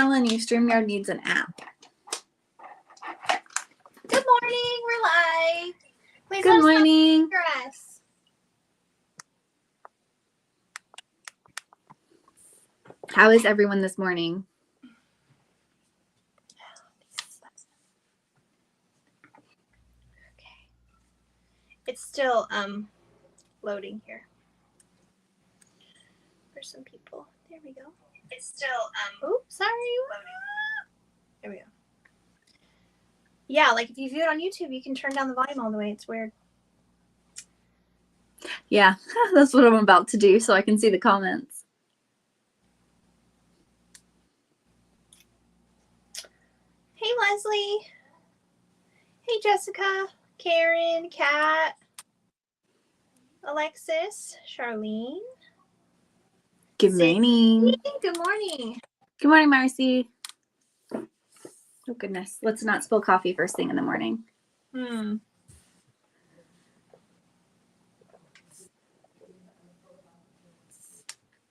telling you, StreamYard needs an app. Good morning. We're live. Please Good morning. Dress. How is everyone this morning? Okay. It's still loading here for some people. There we go. It's still oops, sorry. Loading. There we go. Yeah, like if you view it on YouTube, you can turn down the volume all the way. It's weird. Yeah, that's what I'm about to do so I can see the comments. Hey, Leslie. Hey, Jessica, Karen, Kat, Alexis, Charlene. Good morning. Good morning. Good morning, Marcy. Oh, goodness. Let's not spill coffee first thing in the morning.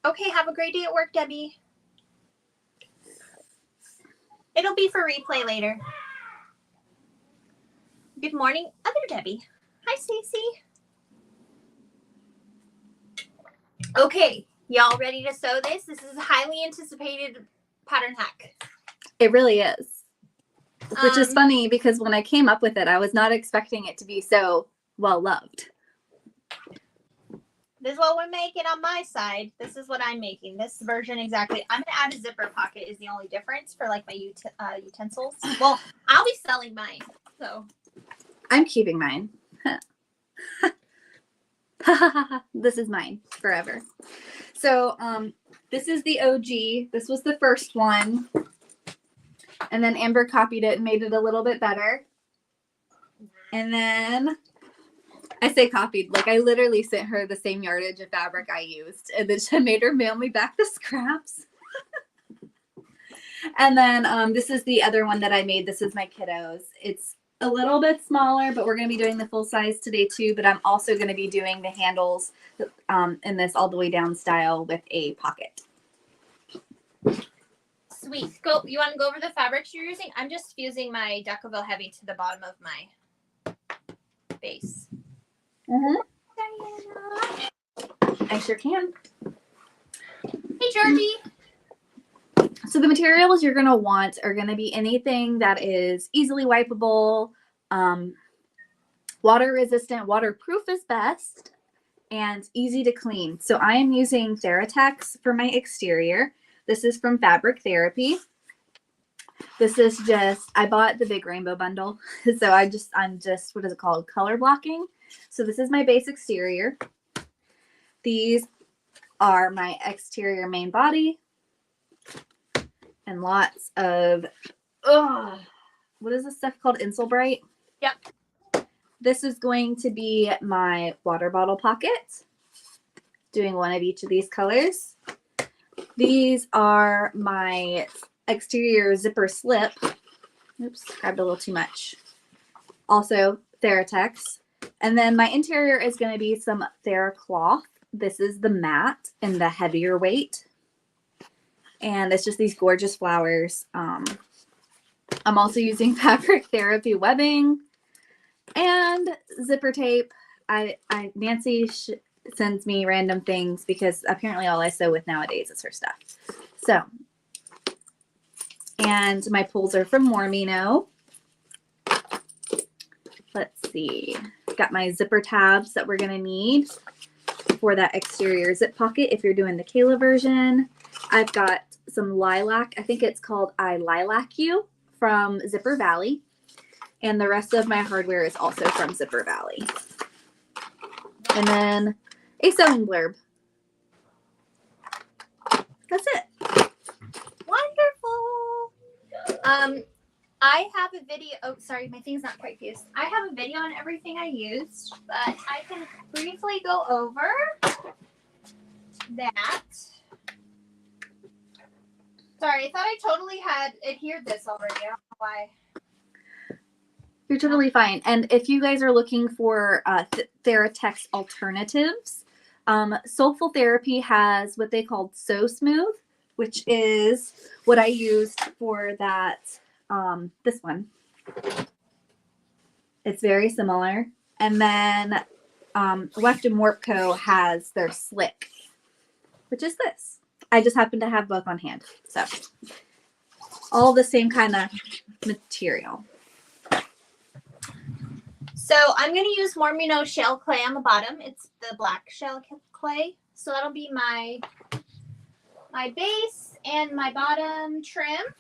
Okay, have a great day at work, Debbie. It'll be for replay later. Good morning, other Debbie. Hi, Stacy. Okay, y'all ready to sew this? This is a highly anticipated pattern hack. It really is. Which is funny because when I came up with it, I was not expecting it to be so well loved. This is what we're making on my side. This is what I'm making. This version exactly. I'm going to add a zipper pocket is the only difference for like my utensils. Well, I'll be selling mine. So I'm keeping mine. This is mine forever. So this is the OG. This was the first one. And then Amber copied it and made it a little bit better. And then I say copied, like I literally sent her the same yardage of fabric I used. And then she made her mail me back the scraps. And then this is the other one that I made. This is my kiddos. It's a little bit smaller, but we're going to be doing the full size today too. But I'm also going to be doing the handles in this all the way down style with a pocket. sweet. Go. You want to go over the fabrics you're using? I'm just fusing my Decoville Heavy to the bottom of my base. I sure can. Hey, Georgie. So the materials you're going to want are going to be anything that is easily wipeable, water resistant, waterproof is best, and easy to clean. So I am using Theratex for my exterior. This is from Fabric Therapy. This is just, I bought the big rainbow bundle. So I'm just, what is it called? Color blocking. So this is my base exterior. These are my exterior main body. And lots of, what is this stuff called? Insulbright? Yep. This is going to be my water bottle pocket. Doing one of each of these colors. These are my exterior zipper slip. Oops, grabbed a little too much. Also Theratex. And then my interior is going to be some TheraCloth. This is the matte in the heavier weight. And it's just these gorgeous flowers. I'm also using Fabric Therapy webbing and zipper tape. Nancy sends me random things because apparently all I sew with nowadays is her stuff. So, and my pulls are from Mormino. Let's see. Got my zipper tabs that we're going to need for that exterior zip pocket if you're doing the Kayla version. I've got some lilac. I think it's called I Lilac You from Zipper Valley. And the rest of my hardware is also from Zipper Valley. And then a sewing blurb. That's it. Wonderful. I have a video. Oh, sorry, my thing's not quite fused. I have a video on everything I used, but I can briefly go over that. Sorry, I thought I totally had adhered this already. I don't know why. You're totally fine. And if you guys are looking for Theratex alternatives, Soulful Therapy has what they call So Smooth, which is what I used for that, this one. It's very similar. And then Weft and Warp Co. has their Slick, which is this. I just happen to have both on hand. So all the same kind of material. So I'm going to use Mormino shell clay on the bottom. It's the black shell clay. So that'll be my base and my bottom trim.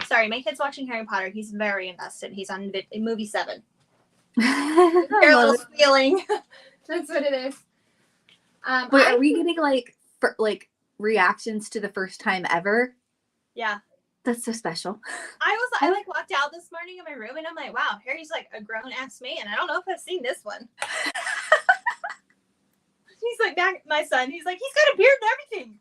Sorry, my kid's watching Harry Potter. He's very invested. He's on movie 7. They're a little squealing. That's what it is. Wait, are we getting like reactions to the first time ever? Yeah. That's so special. I like walked out this morning in my room and I'm like, wow, Harry's like a grown ass man. I don't know if I've seen this one. He's like, my son. He's like, he's got a beard and everything.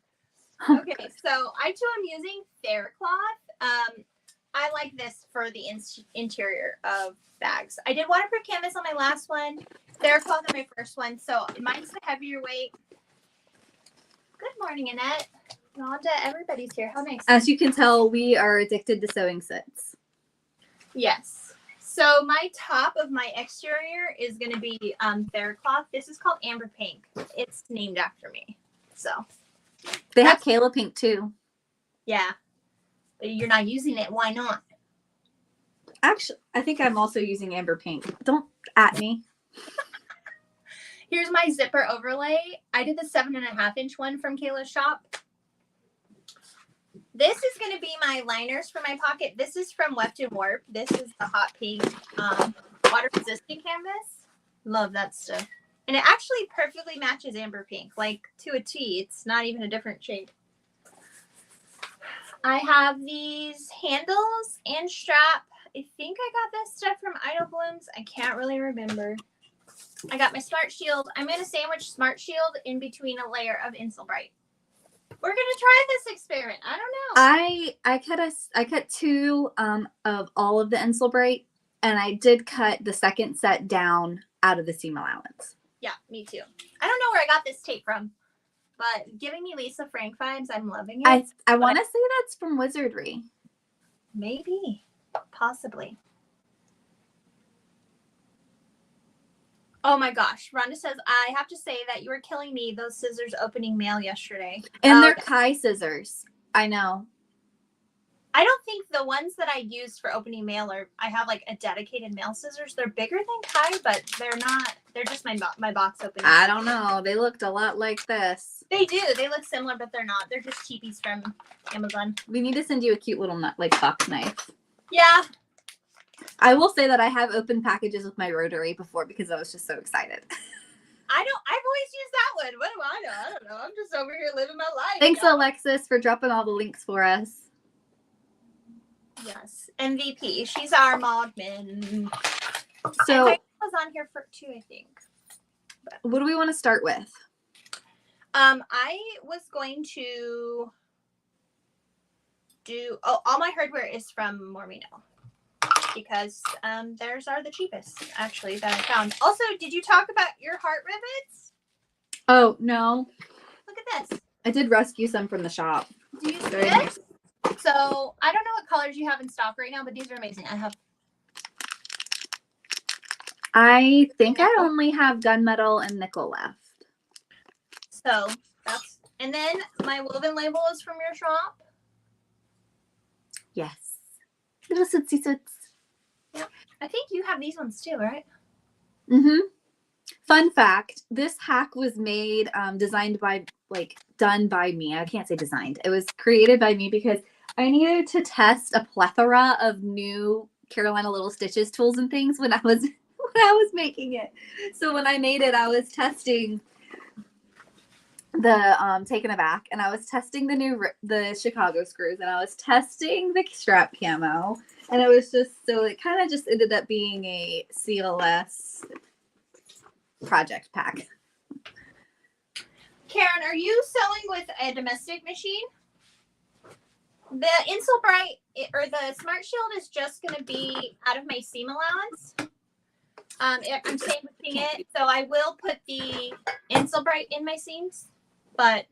Okay, so I too am using Theracloth. I like this for the interior of bags. I did waterproof canvas on my last one. Theracloth on my first one. So mine's the heavier weight. Good morning, Annette. Rhonda, everybody's here. How nice. As you can tell, we are addicted to sewing sets. Yes. So my top of my exterior is going to be Theracloth. This is called Amber Pink. It's named after me. So they have Kayla Pink too. Yeah. But you're not using it. Why not? Actually, I think I'm also using Amber Pink. Don't at me. Here's my zipper overlay. I did the 7.5-inch one from Kayla's shop. This is going to be my liners for my pocket. This is from Weft and Warp. This is the hot pink water resistant canvas. Love that stuff. And it actually perfectly matches Amber Pink, like to a T. It's not even a different shade. I have these handles and strap. I think I got this stuff from Idle Blooms. I can't really remember. I got my Smart Shield. I'm going to sandwich Smart Shield in between a layer of Insulbright. We're going to try this experiment. I don't know. I cut 2 of all of the Insulbright, and I did cut the second set down out of the seam allowance. Yeah, me too. I don't know where I got this tape from, but giving me Lisa Frank vibes. I'm loving it. I want to say that's from Wizardry. Maybe. Possibly. Oh my gosh. Rhonda says, I have to say that you were killing me, those scissors opening mail yesterday. And they're Kai scissors. I know. I don't think the ones that I used for opening mail I have like a dedicated mail scissors. They're bigger than Kai, but they're not. They're just my box opening. I don't know. They looked a lot like this. They do. They look similar, but they're not. They're just cheapies from Amazon. We need to send you a cute little box knife. Yeah. I will say that I have opened packages with my rotary before because I was just so excited. I've always used that one. What do I know? I don't know. I'm just over here living my life. Thanks, Alexis, for dropping all the links for us. Yes. MVP. She's our modmin. So I was on here for 2, I think. But, what do we want to start with? I was going to do all my hardware is from Mormino. Because theirs are the cheapest, actually, that I found. Also, did you talk about your heart rivets? Oh, no. Look at this. I did rescue some from the shop. Do you see this? So, I don't know what colors you have in stock right now, but these are amazing. I think I only have gunmetal and nickel left. So, and then my woven label is from your shop. Yes. Little sootsie soots. Yep. I think you have these ones too, right? Mm-hmm. Fun fact, this hack was made, done by me. I can't say designed. It was created by me because I needed to test a plethora of new Carolina Little Stitches tools and things when I was making it. So when I made it, I was testing the Taken Aback, and I was testing the Chicago screws, and I was testing the strap camo, and it was just so it kind of just ended up being a CLS project pack. Karen, are you sewing with a domestic machine? The Insulbright or the Smart Shield is just going to be out of my seam allowance. I'm sandwiching it, so I will put the Insulbright in my seams, but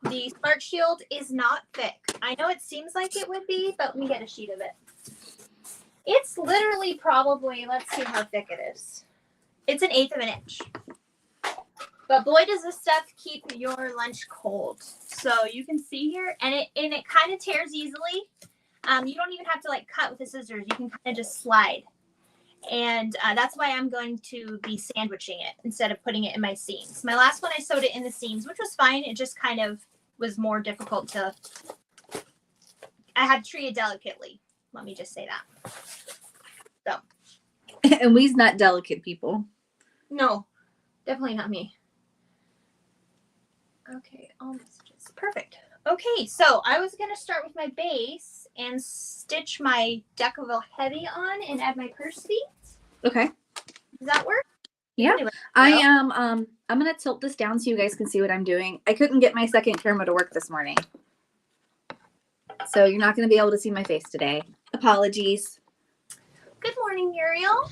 The Smart Shield is not thick. I know it seems like it would be, but let me get a sheet of it. It's literally probably, let's see how thick it is. It's 1/8 of an inch. But boy, does this stuff keep your lunch cold. So you can see here, and it kind of tears easily. You don't even have to like cut with the scissors. You can kind of just slide. And that's why I'm going to be sandwiching it instead of putting it in my seams. My last one, I sewed it in the seams, which was fine. It just kind of was more difficult to, I had to treat it delicately. Let me just say that. So. And we's not delicate people. No, definitely not me. Okay, almost just perfect. Okay, so I was going to start with my base and stitch my Decaville Heavy on and add my purse feet. Okay. Does that work? Yeah. Anyway, I am I'm going to tilt this down so you guys can see what I'm doing. I couldn't get my second camera to work this morning. So you're not going to be able to see my face today. Apologies. Good morning, Muriel.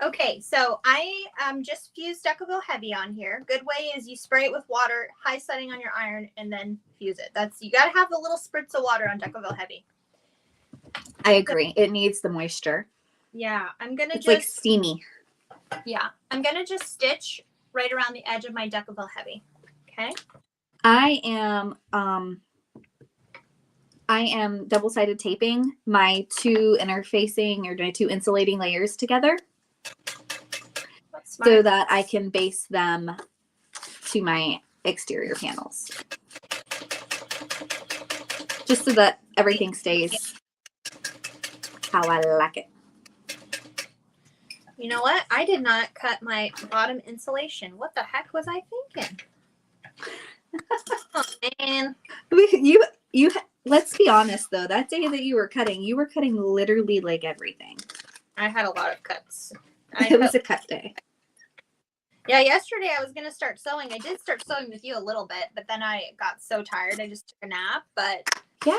Okay, so I just fused Decaville Heavy on here. Good way is you spray it with water, high setting on your iron, and then fuse it. You got to have a little spritz of water on Decaville Heavy. I agree. It needs the moisture. Yeah, I'm going to It's like steamy. Yeah, I'm going to just stitch right around the edge of my Decaville Heavy. Okay. I am double-sided taping my two interfacing or my two insulating layers together so that I can base them to my exterior panels. Just so that everything stays how I like it. You know what? I did not cut my bottom insulation. What the heck was I thinking? Oh, man. You let's be honest though, that day that you were cutting literally like everything. I had a lot of cuts. It was a cut day. Yeah, yesterday I was going to start sewing. I did start sewing with you a little bit, but then I got so tired I just took a nap. But yeah,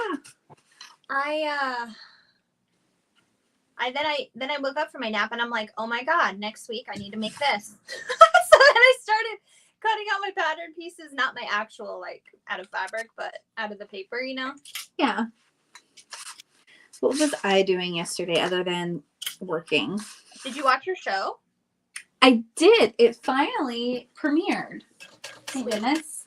then I woke up from my nap and I'm like, oh my God, next week I need to make this. So then I started cutting out my pattern pieces, not my actual like out of fabric, but out of the paper, you know? Yeah. What was I doing yesterday other than working? Did you watch your show? I did. It finally premiered. Thank goodness.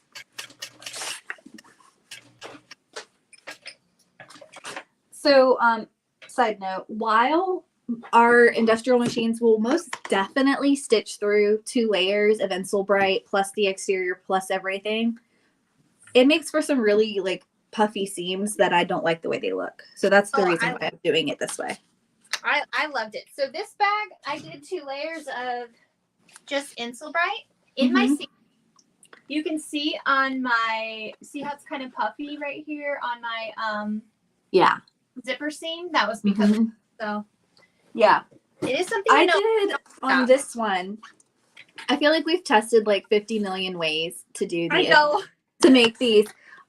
So, side note, while our industrial machines will most definitely stitch through 2 layers of Insul-Bright plus the exterior plus everything, it makes for some really like puffy seams that I don't like the way they look. So that's the reason why I'm doing it this way. I loved it. So this bag, I did 2 layers of just Insul-Bright in my seam. You can see on my, see how it's kind of puffy right here on my zipper seam? That was because so yeah. It is something I did on this one. I feel like we've tested like 50 million ways to do to make these.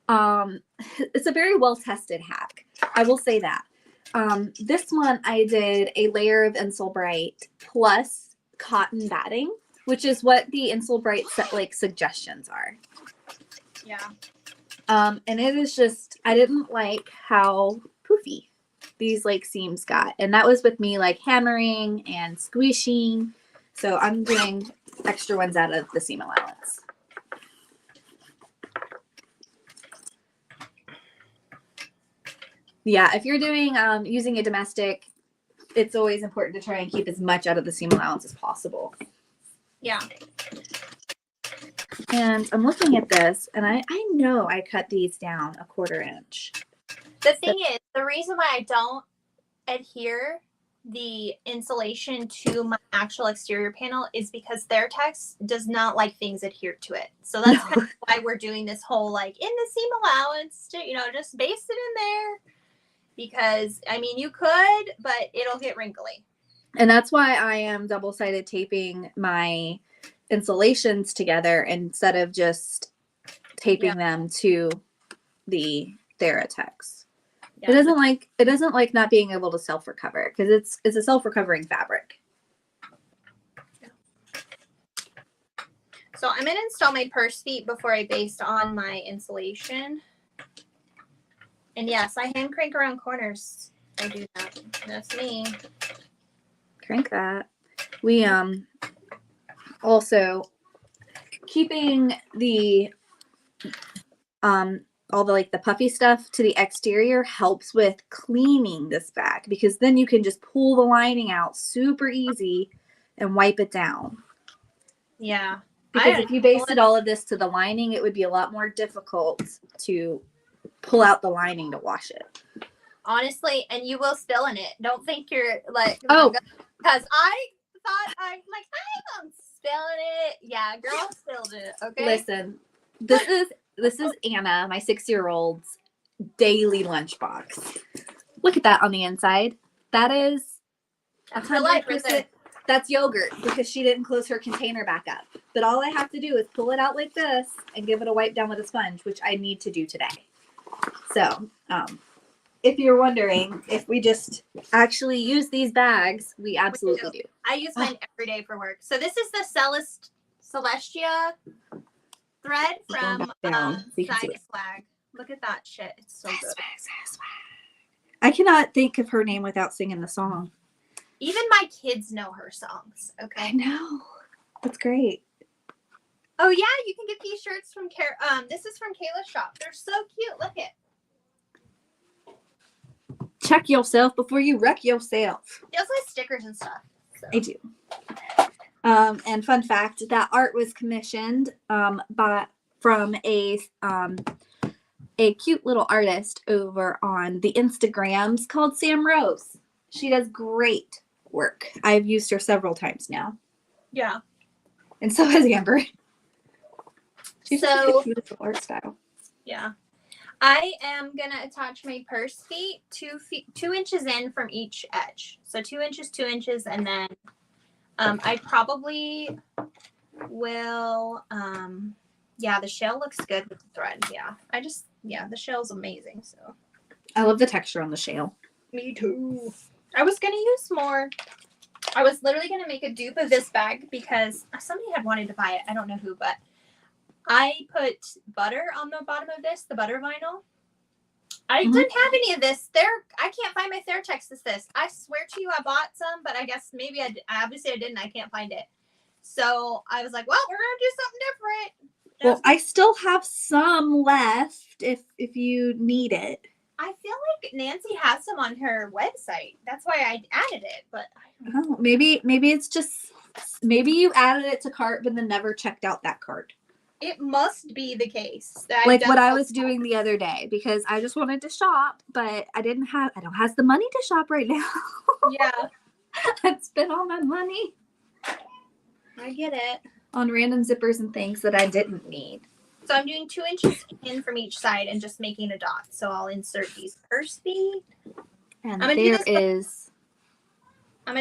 It's a very well tested hack. I will say that. This one I did a layer of Insul-Bright plus cotton batting, which is what the Insul-Bright like suggestions are. Yeah. And it is just, I didn't like how poofy these like seams got. And that was with me like hammering and squishing. So I'm doing extra ones out of the seam allowance. Yeah, if you're doing using a domestic, it's always important to try and keep as much out of the seam allowance as possible. Yeah. And I'm looking at this, and I know I cut these down 1/4 inch. The thing is, the reason why I don't adhere the insulation to my actual exterior panel is because their text does not like things adhered to it. So that's kind of why we're doing this whole like in the seam allowance to, you know, just base it in there. Because, I mean, you could, but it'll get wrinkly. And that's why I am double-sided taping my insulations together instead of just taping them to the Theratex. Yeah. It doesn't like not being able to self-recover because it's a self-recovering fabric. Yeah. So I'm going to install my purse feet before I baste on my insulation. And yes, I hand crank around corners. I do that. That's me. Crank that. We also keeping the all the like the puffy stuff to the exterior helps with cleaning this bag, because then you can just pull the lining out super easy and wipe it down. Yeah. Because if you basted all of this to the lining, it would be a lot more difficult to pull out the lining to wash it. Honestly, and you will spill in it. Don't think you're like, oh, because I thought I don't spilling it. Yeah, girl spilled it. Okay. Listen, this is Anna, my 6-year-old's daily lunchbox. Look at that on the inside. That is 100%. That's yogurt, because she didn't close her container back up. But all I have to do is pull it out like this and give it a wipe down with a sponge, which I need to do today. So, if you're wondering if we just actually use these bags, we absolutely do. I use mine every day for work. So this is the Celestia thread from Side Swag. Look at that shit. It's so good. I cannot think of her name without singing the song. Even my kids know her songs. Okay. I know. That's great. Oh yeah, you can get these shirts from this is from Kayla's shop. They're so cute. Look it. Check yourself before you wreck yourself. They also have stickers and stuff. So. I do. And fun fact, that art was commissioned from a cute little artist over on the Instagrams called Sam Rose. She does great work. I've used her several times now. Yeah. And so has Amber. She's so a beautiful art style. Yeah. I am gonna attach my purse feet 2 inches in from each edge. So 2 inches, 2 inches, and then I probably will yeah, the shell looks good with the thread. Yeah. The shell's amazing. So I love the texture on the shell. Me too. I was gonna use more. I was literally gonna make a dupe of this bag because somebody had wanted to buy it. I don't know who, but I put butter on the bottom of this, the butter vinyl. I didn't have any of this. I can't find my Theratex this. I swear to you, I bought some, but I guess maybe obviously I didn't. I can't find it. So I was like, well, we're gonna do something different. Well, I still have some left if you need it. I feel like Nancy has some on her website. That's why I added it, but I don't know. Maybe it's just maybe you added it to cart but then never checked out that cart. It must be the case. Like what I was doing the other day, because I just wanted to shop, but I don't have the money to shop right now. Yeah. I'd spent all my money. I get it. On random zippers and things that I didn't need. So I'm doing 2 inches in from each side and just making a dot. So I'll insert these purse feet. And I'm gonna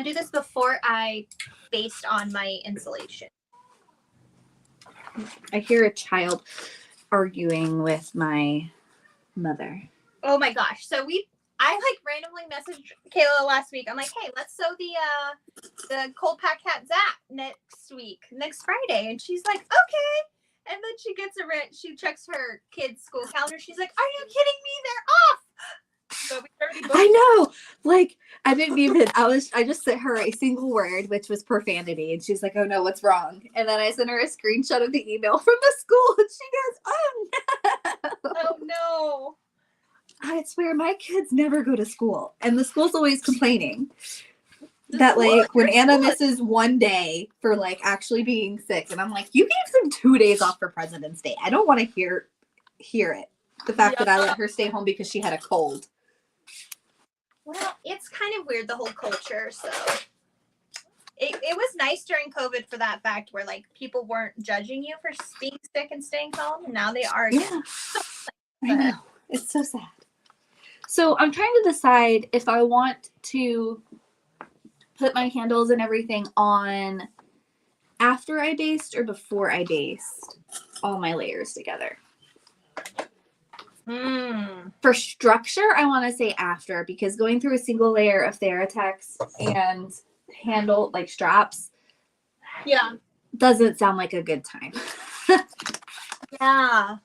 do this before I baste on my insulation. I hear a child arguing with my mother. Oh my gosh. So I randomly messaged Kayla last week. I'm like, hey, let's sew the cold pack hat zap next Friday. And she's like, okay. And then she gets she checks her kid's school calendar. She's like, are you kidding me? They're off. So we already booked. I know. Like, I didn't even, I just sent her a single word, which was profanity. And she's like, oh no, what's wrong? And then I sent her a screenshot of the email from the school. And she goes, oh no. Oh no. I swear my kids never go to school. And the school's always complaining that when Anna misses one day for actually being sick. And I'm like, you gave them 2 days off for President's Day. I don't want to hear it. The fact that I let her stay home because she had a cold. Well, it's kind of weird, the whole culture. So it was nice during COVID for that fact where people weren't judging you for being sick and staying home. And now they are. Yeah. I know. It's so sad. So I'm trying to decide if I want to put my handles and everything on after I baste or before I baste all my layers together. For structure, I want to say after, because going through a single layer of Theratex and handle straps, yeah, doesn't sound like a good time. Yeah.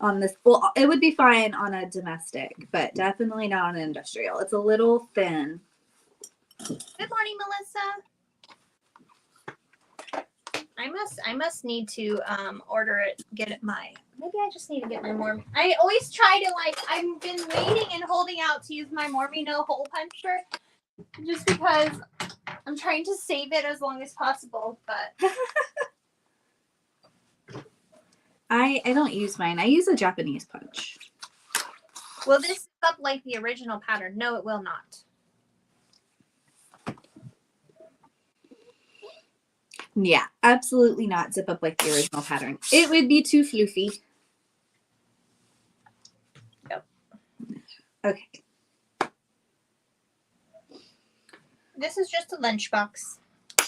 On this, well, it would be fine on a domestic, but definitely not on an industrial. It's a little thin. Good morning, Melissa. I must need to order it, maybe I just need to get my Mormie. I always try to I've been waiting and holding out to use my Mormino hole puncher just because I'm trying to save it as long as possible, but I don't use mine. I use a Japanese punch. will this zip up like the original pattern? No, it will not. Yeah, absolutely not zip up like the original pattern. It would be too floofy. Yep. Okay. This is just a lunchbox.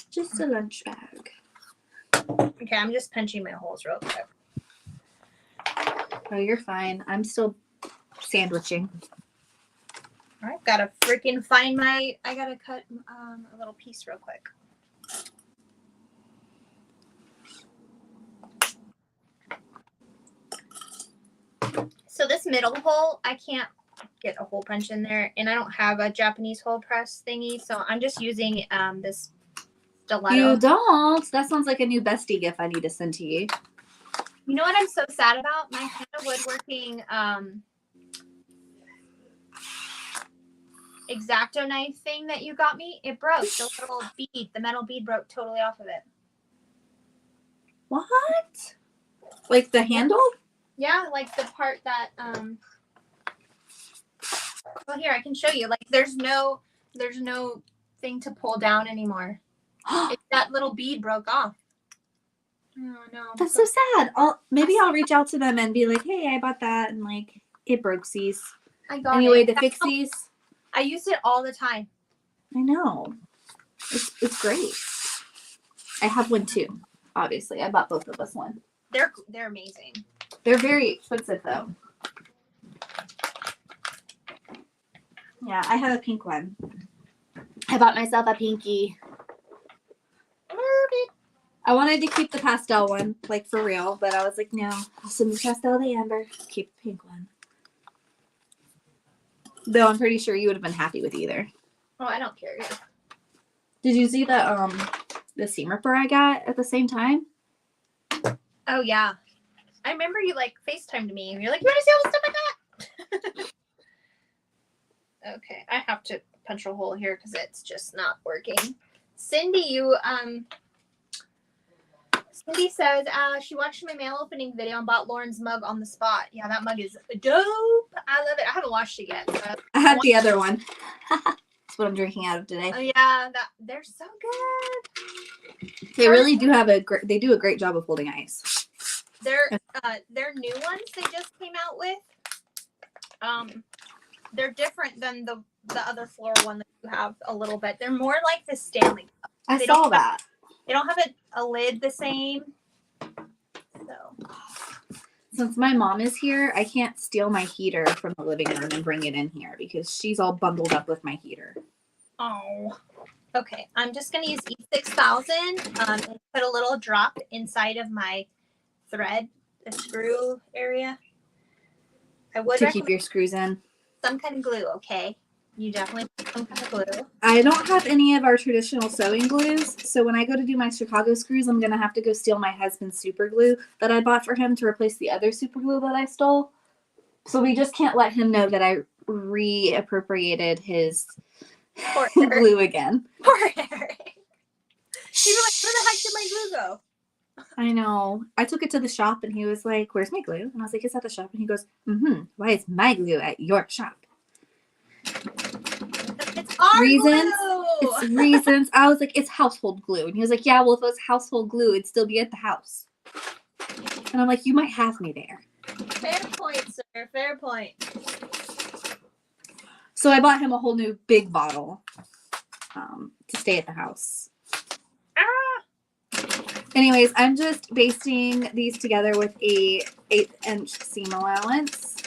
Just a lunch bag. Okay, I'm just punching my holes real quick. Oh, you're fine. I'm still sandwiching. All right, gotta freaking find I gotta cut a little piece real quick. So this middle hole, I can't get a hole punch in there, and I don't have a Japanese hole press thingy, so I'm just using this stiletto. You don't? That sounds like a new bestie gift I need to send to you. You know what I'm so sad about? My Hannah Woodworking X-Acto knife thing that you got me, it broke. The little bead, the metal bead broke totally off of it. What? Like the handle? Yeah, like the part that well, here I can show you. Like there's no thing to pull down anymore. That little bead broke off. Oh no. That's so sad. Maybe I'll reach out to them and be like, hey, I bought that, and like it broke these. I got Any it. way to fix these? I use it all the time. I know. It's great. I have one too. Obviously, I bought both of us one. They're amazing. They're very expensive though. Yeah, I have a pink one. I bought myself a pinky. I wanted to keep the pastel one, like for real, but I was like, no, I'll send the pastel to Amber. Keep the pink one. Though I'm pretty sure you would have been happy with either. Oh, I don't care either. Did you see the seam ripper I got at the same time? Oh yeah. I remember you like FaceTimed me and you're like, you want to see all the stuff I got? Okay, I have to punch a hole here because it's just not working. Cindy, Cindy says she watched my mail opening video and bought Lauren's mug on the spot. Yeah, that mug is dope. I love it. I haven't washed it yet. So I have the other one. That's what I'm drinking out of today. Oh yeah, they're so good. They really do have they do a great job of holding ice. They're new ones they just came out with. They're different than the other floral one that you have a little bit. They're more like the Stanley cup. I saw that. They don't have a lid the same. So since my mom is here, I can't steal my heater from the living room and bring it in here because she's all bundled up with my heater. Oh. Okay, I'm just gonna use E6000 and put a little drop inside of my thread, the screw area. I would to keep your screws in. Some kind of glue, okay? You definitely put some kind of glue. I don't have any of our traditional sewing glues, so when I go to do my Chicago screws, I'm gonna have to go steal my husband's super glue that I bought for him to replace the other super glue that I stole. So we just can't let him know that I reappropriated his glue again. Poor Eric. He was like, where the heck did my glue go? I know. I took it to the shop and he was like, where's my glue? And I was like, it's at the shop. And he goes, why is my glue at your shop? It's our reasons. glue. It's reasons. I was like, it's household glue. And he was like, yeah, well, if it was household glue, it'd still be at the house. And I'm like, you might have me there. Fair point, sir. Fair point. So I bought him a whole new big bottle to stay at the house. Anyways, I'm just basting these together with a 1/8" seam allowance.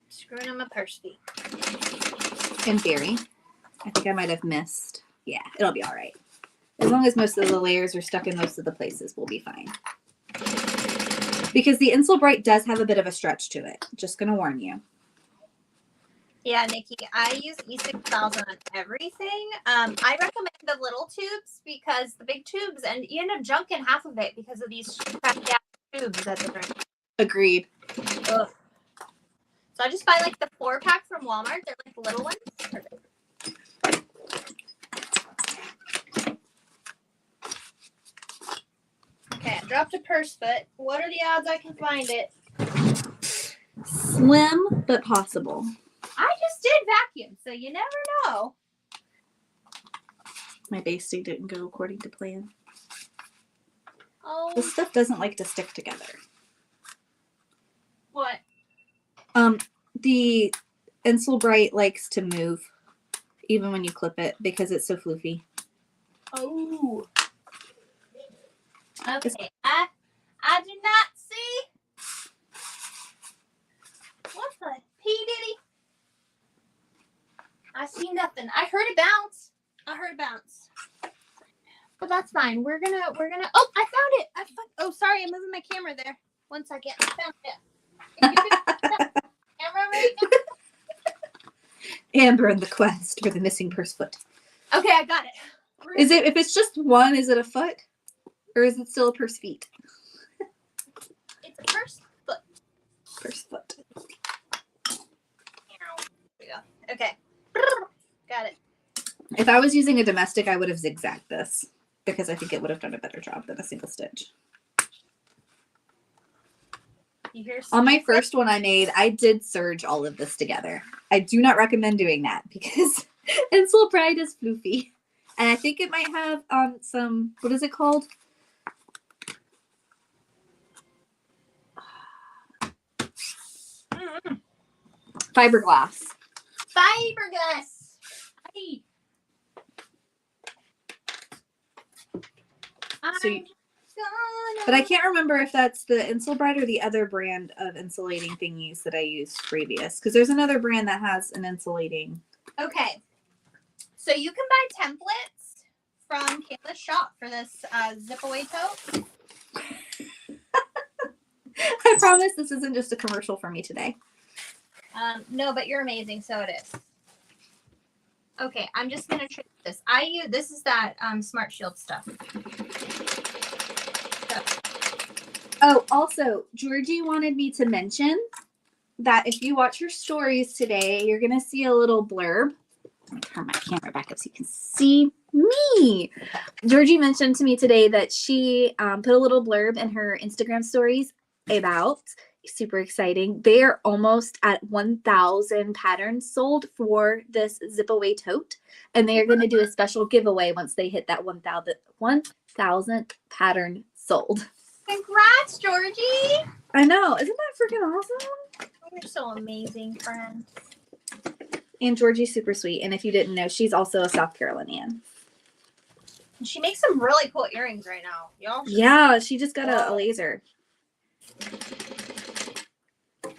Screwing on my purse feet. In theory. I think I might have missed Yeah, it'll be all right. As long as most of the layers are stuck in most of the places, we'll be fine. Because the Insul-Bright does have a bit of a stretch to it. Just going to warn you. Yeah, Nikki, I use E6000 on everything. I recommend the little tubes because the big tubes, and you end up junking half of it because of these crappy ass tubes that they're in. Agreed. Ugh. So I just buy like the 4-pack from Walmart. They're like little ones. Okay, I dropped a purse foot. What are the odds I can find it? Slim, but possible. I just did vacuum, so you never know. My basting didn't go according to plan. Oh, This stuff doesn't like to stick together. what? The Insul-Bright likes to move even when you clip it because it's so floofy. Oh. Okay, I do not see. What the P Diddy? I see nothing. I heard it bounce. But that's fine. We're gonna. Oh, I found it. Oh, sorry, I'm moving my camera there. 1 second. I found it. Camera right now. Amber and the quest for the missing purse foot. Okay, I got it. Is it, if it's just one, is it a foot? Or is it still a purse feet? It's a purse foot. Purse foot. There we go. Okay. Got it. If I was using a domestic, I would have zigzagged this because I think it would have done a better job than a single stitch. You hear On my first one I made, I did serge all of this together. I do not recommend doing that because Insul-Bright is floofy. And I think it might have some, what is it called? Fiberglass. Fiberglass. Hey. So but I can't remember if that's the Insul-Bright or the other brand of insulating thingies that I used previous. Because there's another brand that has an insulating. Okay. So you can buy templates from Kayla's shop for this zip away tote. I promise this isn't just a commercial for me today. No, but you're amazing, so it is. Okay, I'm just gonna try this. This is that Smart Shield stuff. So. Oh, also, Georgie wanted me to mention that if you watch her stories today, you're gonna see a little blurb. Let me turn my camera back up so you can see me. Georgie mentioned to me today that she put a little blurb in her Instagram stories about, super exciting, they are almost at 1,000 patterns sold for this zip away tote, and they are going to do a special giveaway once they hit that 1,000th pattern sold. Congrats, Georgie! I know, isn't that freaking awesome? You're so amazing, friend. And Georgie's super sweet, and if you didn't know, she's also a South Carolinian. She makes some really cool earrings right now, y'all. Yeah, she just got a laser.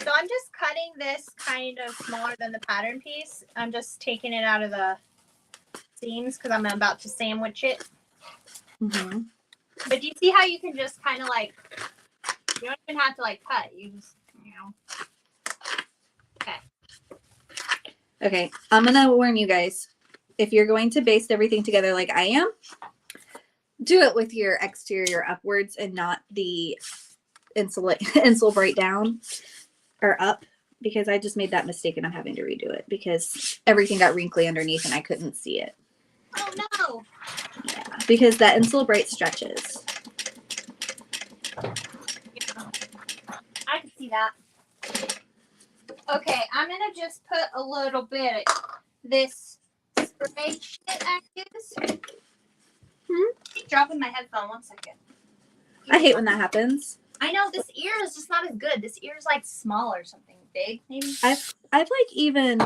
So I'm just cutting this kind of smaller than the pattern piece. I'm just taking it out of the seams because I'm about to sandwich it. Mm-hmm. But do you see how you can just kind of like, you don't even have to like cut. You just, you know. Okay. Okay, I'm going to warn you guys. If you're going to baste everything together like I am, do it with your exterior upwards and not the Insul-Bright down or up, because I just made that mistake and I'm having to redo it because everything got wrinkly underneath and I couldn't see it. Oh no. Yeah, because that Insul-Bright stretches. I can see that. Okay, I'm going to just put a little bit of this spray shit I use. Keep dropping my headphone. 1 second. I hate when that happens. I know this ear is just not as good. This ear is like small or something big, maybe. I've like even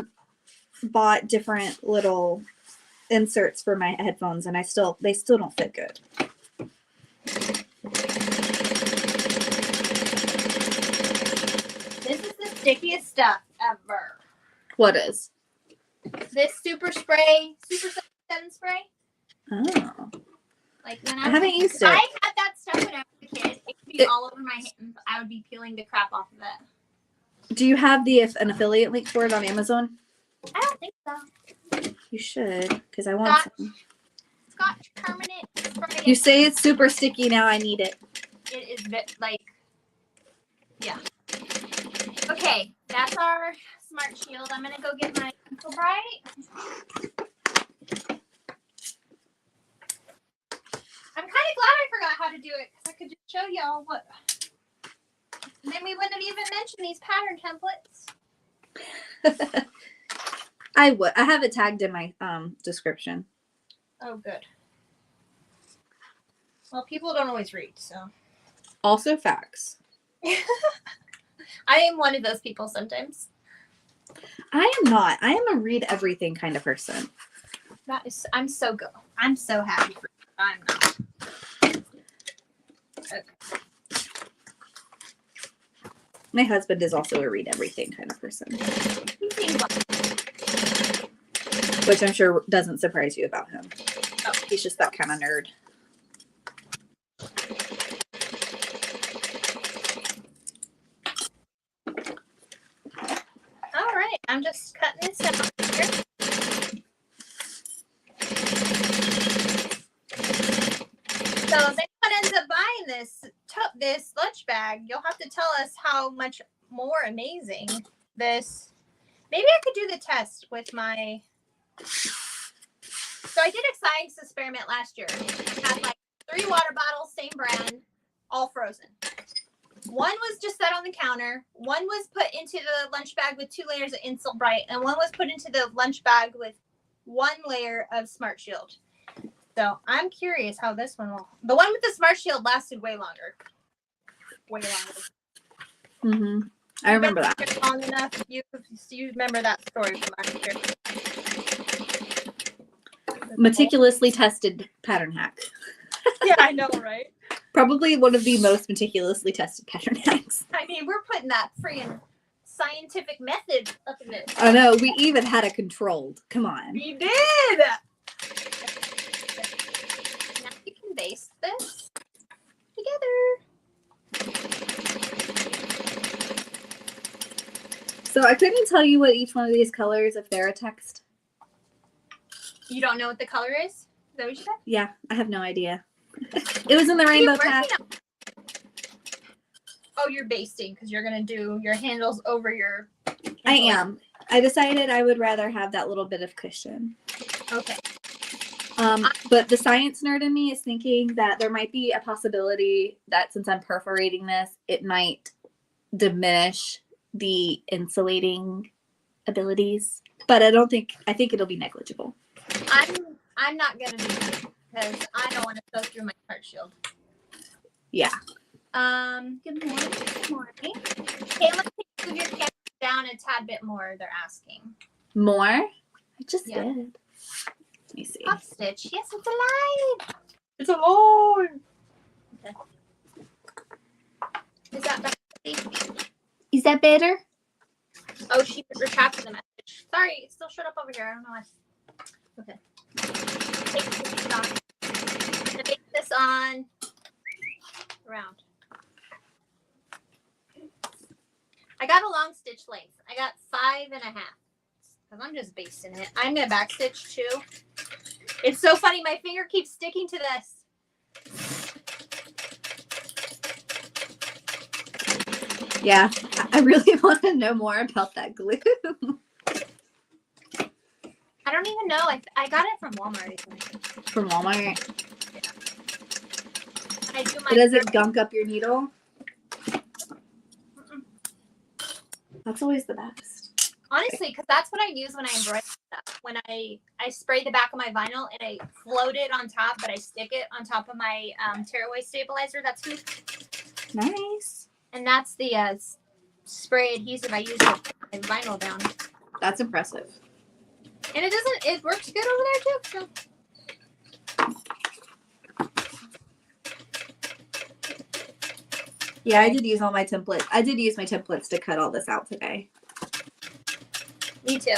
bought different little inserts for my headphones, and they still don't fit good. This is the stickiest stuff ever. What is? This super 7 spray. Oh. Like when I haven't used it. I had that stuff when I was a kid. It would be all over my hands. I would be peeling the crap off of it. Do you have an affiliate link for it on Amazon? I don't think so. You should, because I want some. It's got permanent spray. You say it's super sticky now. I need it. It is like, yeah. Okay, that's our Smart Shield. I'm gonna go get my pencil bright. I'm kind of glad I forgot how to do it because I could just show y'all what. And then we wouldn't have even mentioned these pattern templates. I would. I have it tagged in my description. Oh, good. Well, people don't always read, so. Also facts. I am one of those people sometimes. I am not. I am a read everything kind of person. That is, I'm so good. I'm so happy for you. I'm not. Okay. My husband is also a read everything kind of person. Which I'm sure doesn't surprise you about him. Oh. He's just that kind of nerd. All right, I'm just cutting this out here. So if anyone ends up buying this lunch bag, you'll have to tell us how much more amazing this. Maybe I could do the test with my. So I did a science experiment last year. I had like 3 water bottles, same brand, all frozen. One was just set on the counter. One was put into the lunch bag with 2 layers of Insul Bright, and one was put into the lunch bag with 1 layer of Smart Shield. So I'm curious how this one will. The one with the Smart Shield lasted way longer. Way longer. Mm-hmm. I remember that. Long enough. You remember that story from last year. Meticulously tested pattern hack. Yeah, I know, right? Probably one of the most meticulously tested pattern hacks. I mean, we're putting that freaking scientific method up in this. I know. We even had it controlled. Come on. We did. Now you can baste this together. So I couldn't tell you what each one of these colors if they're a text. You don't know what the color is? Is that what you said? Yeah, I have no idea. It was in the rainbow pack. Oh, you're basting because you're going to do your handles over your... I am. I decided I would rather have that little bit of cushion. Okay. But the science nerd in me is thinking that there might be a possibility that since I'm perforating this, it might diminish the insulating abilities. But I think it'll be negligible. I'm not going to do that because I don't want to go through my Smart Shield. Yeah. Good morning. Good morning. Kayla, can you move your camera down a tad bit more? They're asking. More? I just did. Let me see. Top stitch. Yes, it's alive. It's alive. Okay. Is that better? Is that better? Oh, she retracted the message. Sorry, it still showed up over here. I don't know why. Okay. Take this on. I'm gonna make this on round. I got a long stitch length. I got 5.5. Because I'm just basting it. I'm gonna back stitch too. It's so funny. My finger keeps sticking to this. Yeah, I really want to know more about that glue. I don't even know. I got it from Walmart. I think. From Walmart? I do my. Does it gunk up your needle? That's always the best. Honestly, because that's what I use when I embroider stuff. When I spray the back of my vinyl and I float it on top, but I stick it on top of my tearaway stabilizer. That's me. Nice. And that's the spray adhesive I use to put my vinyl down. That's impressive. And it works good over there too. So. Yeah, I did use all my templates. I did use my templates to cut all this out today. Me too.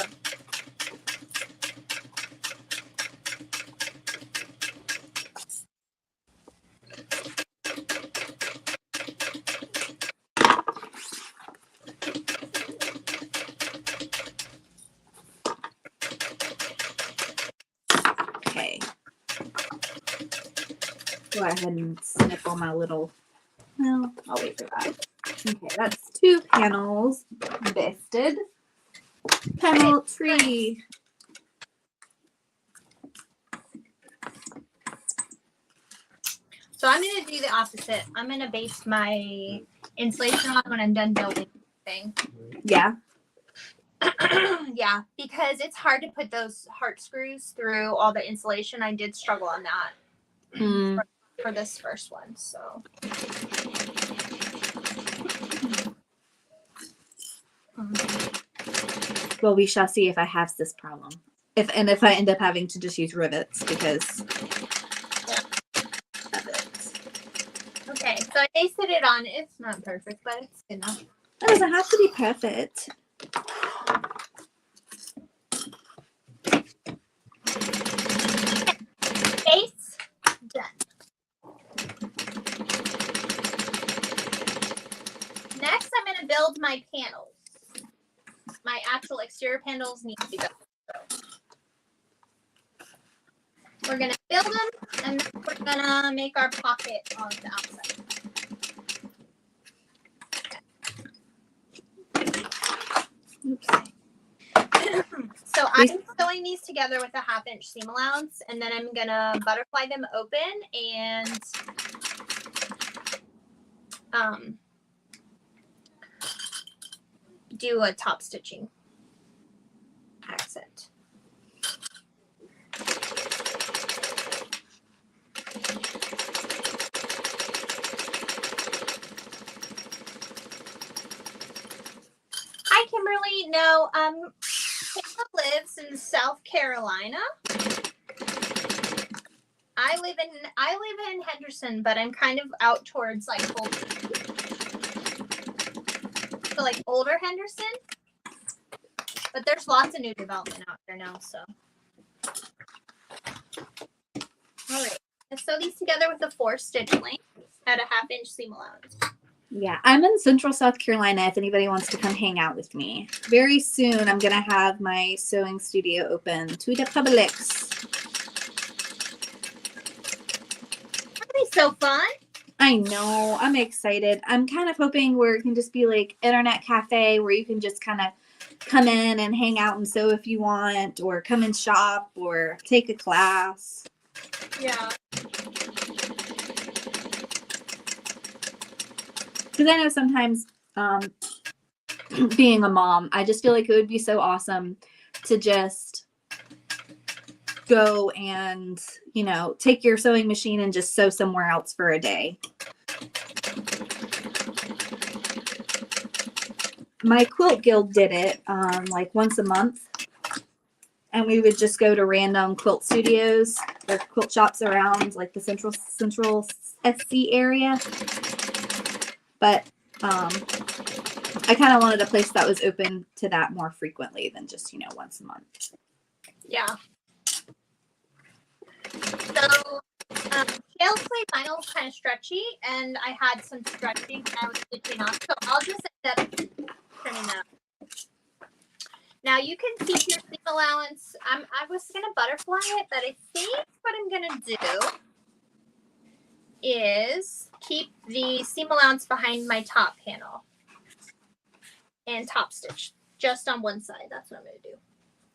go ahead and snip all my little, well, I'll wait for that. Okay, that's 2 panels basted. Panel 3. So I'm going to do the opposite. I'm going to baste my insulation on when I'm done building thing. Yeah. Yeah, because it's hard to put those heart screws through all the insulation. I did struggle on that for this first one. So. Well, we shall see if I have this problem. If I end up having to just use rivets because of it. Okay, so I basted it on. It's not perfect, but it's good enough. It doesn't have to be perfect. Base done. Next, I'm going to build my panels. My actual exterior panels need to go. We're going to build them, and then we're going to make our pocket on the outside. Oops. So I'm sewing these together with a 1/2-inch seam allowance, and then I'm going to butterfly them open and do a top stitching accent. Hi, Kimberly. No, Kayla lives in South Carolina. I live in Henderson, but I'm kind of out towards like older Henderson. But there's lots of new development out there now, so. All right. Let's sew these together with a 4-stitch length at a 1/2-inch seam allowance. Yeah, I'm in Central South Carolina if anybody wants to come hang out with me. Very soon, I'm going to have my sewing studio open to the public. That'll be so fun. I know. I'm excited. I'm kind of hoping where it can just be like internet cafe where you can just kind of come in and hang out and sew if you want, or come and shop or take a class. Yeah. Because I know sometimes being a mom, I just feel like it would be so awesome to just go and, you know, take your sewing machine and just sew somewhere else for a day. My quilt guild did it like once a month. And we would just go to random quilt studios or quilt shops around like the central SC area. But I kind of wanted a place that was open to that more frequently than just, you know, once a month. Yeah. So, Shale's clay vinyl is kind of stretchy, and I had some stretching and I was stitching on, so I'll just end up turning that. Now you can keep your seam allowance. I was gonna butterfly it, but I think what I'm gonna do is keep the seam allowance behind my top panel and top stitch just on one side. That's what I'm gonna do.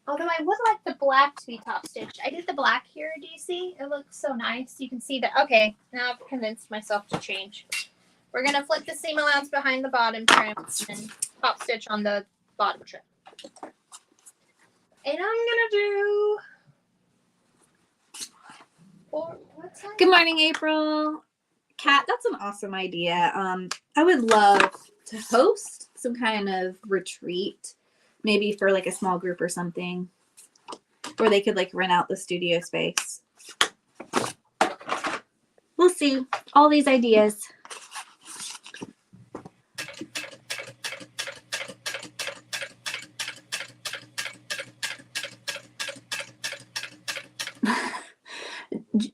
Although I would like the black to be top stitched. I did the black here, do you see? It looks so nice. You can see that. Okay, now I've convinced myself to change. We're gonna flip the seam allowance behind the bottom trim and top stitch on the bottom trim. And I'm gonna do Good morning, April. Kat, that's an awesome idea. I would love to host some kind of retreat, maybe for like a small group or something, where they could like rent out the studio space. We'll see. All these ideas.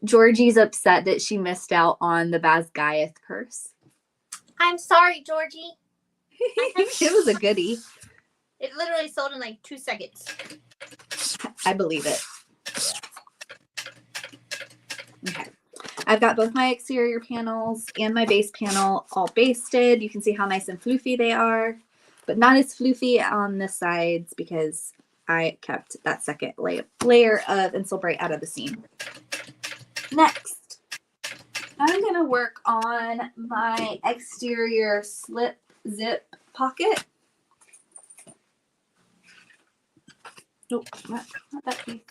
Georgie's upset that she missed out on the ByGeorge purse. I'm sorry, Georgie. It was a goodie. It literally sold in like 2 seconds. I believe it. Okay. I've got both my exterior panels and my base panel all basted. You can see how nice and floofy they are, but not as floofy on the sides because I kept that second layer of Insulbright out of the seam. Next, I'm going to work on my exterior slip zip pocket. Nope, not that piece.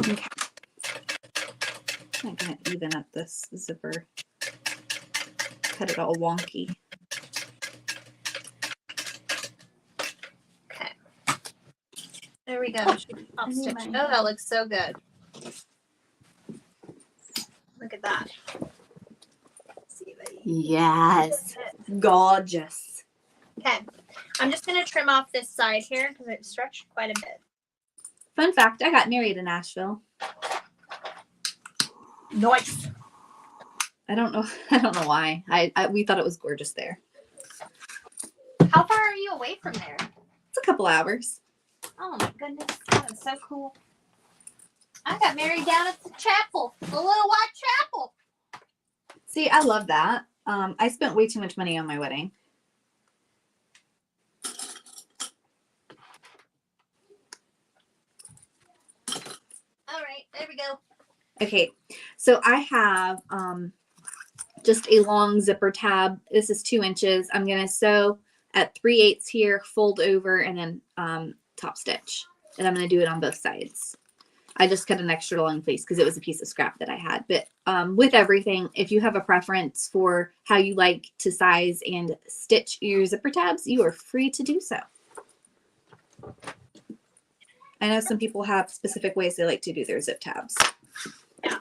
Okay. I'm going to even up this zipper. Cut it all wonky. Okay. There we go. Top stitch. Oh, that looks so good. Look at that. See if I Yes. Gorgeous. Okay. I'm just going to trim off this side here because it stretched quite a bit. Fun fact, I got married in Nashville. Nice. I don't know why. We thought it was gorgeous there. How far are you away from there? It's a couple hours. Oh my goodness. That is so cool. I got married down at the chapel. The little white chapel. See, I love that. I spent way too much money on my wedding. All right, there we go. Okay, so I have just a long zipper tab. This is 2 inches. I'm going to sew at 3/8 here, fold over, and then top stitch. And I'm going to do it on both sides. I just cut an extra long piece because it was a piece of scrap that I had. But with everything, if you have a preference for how you like to size and stitch your zipper tabs, you are free to do so. I know some people have specific ways they like to do their zip tabs. Yeah.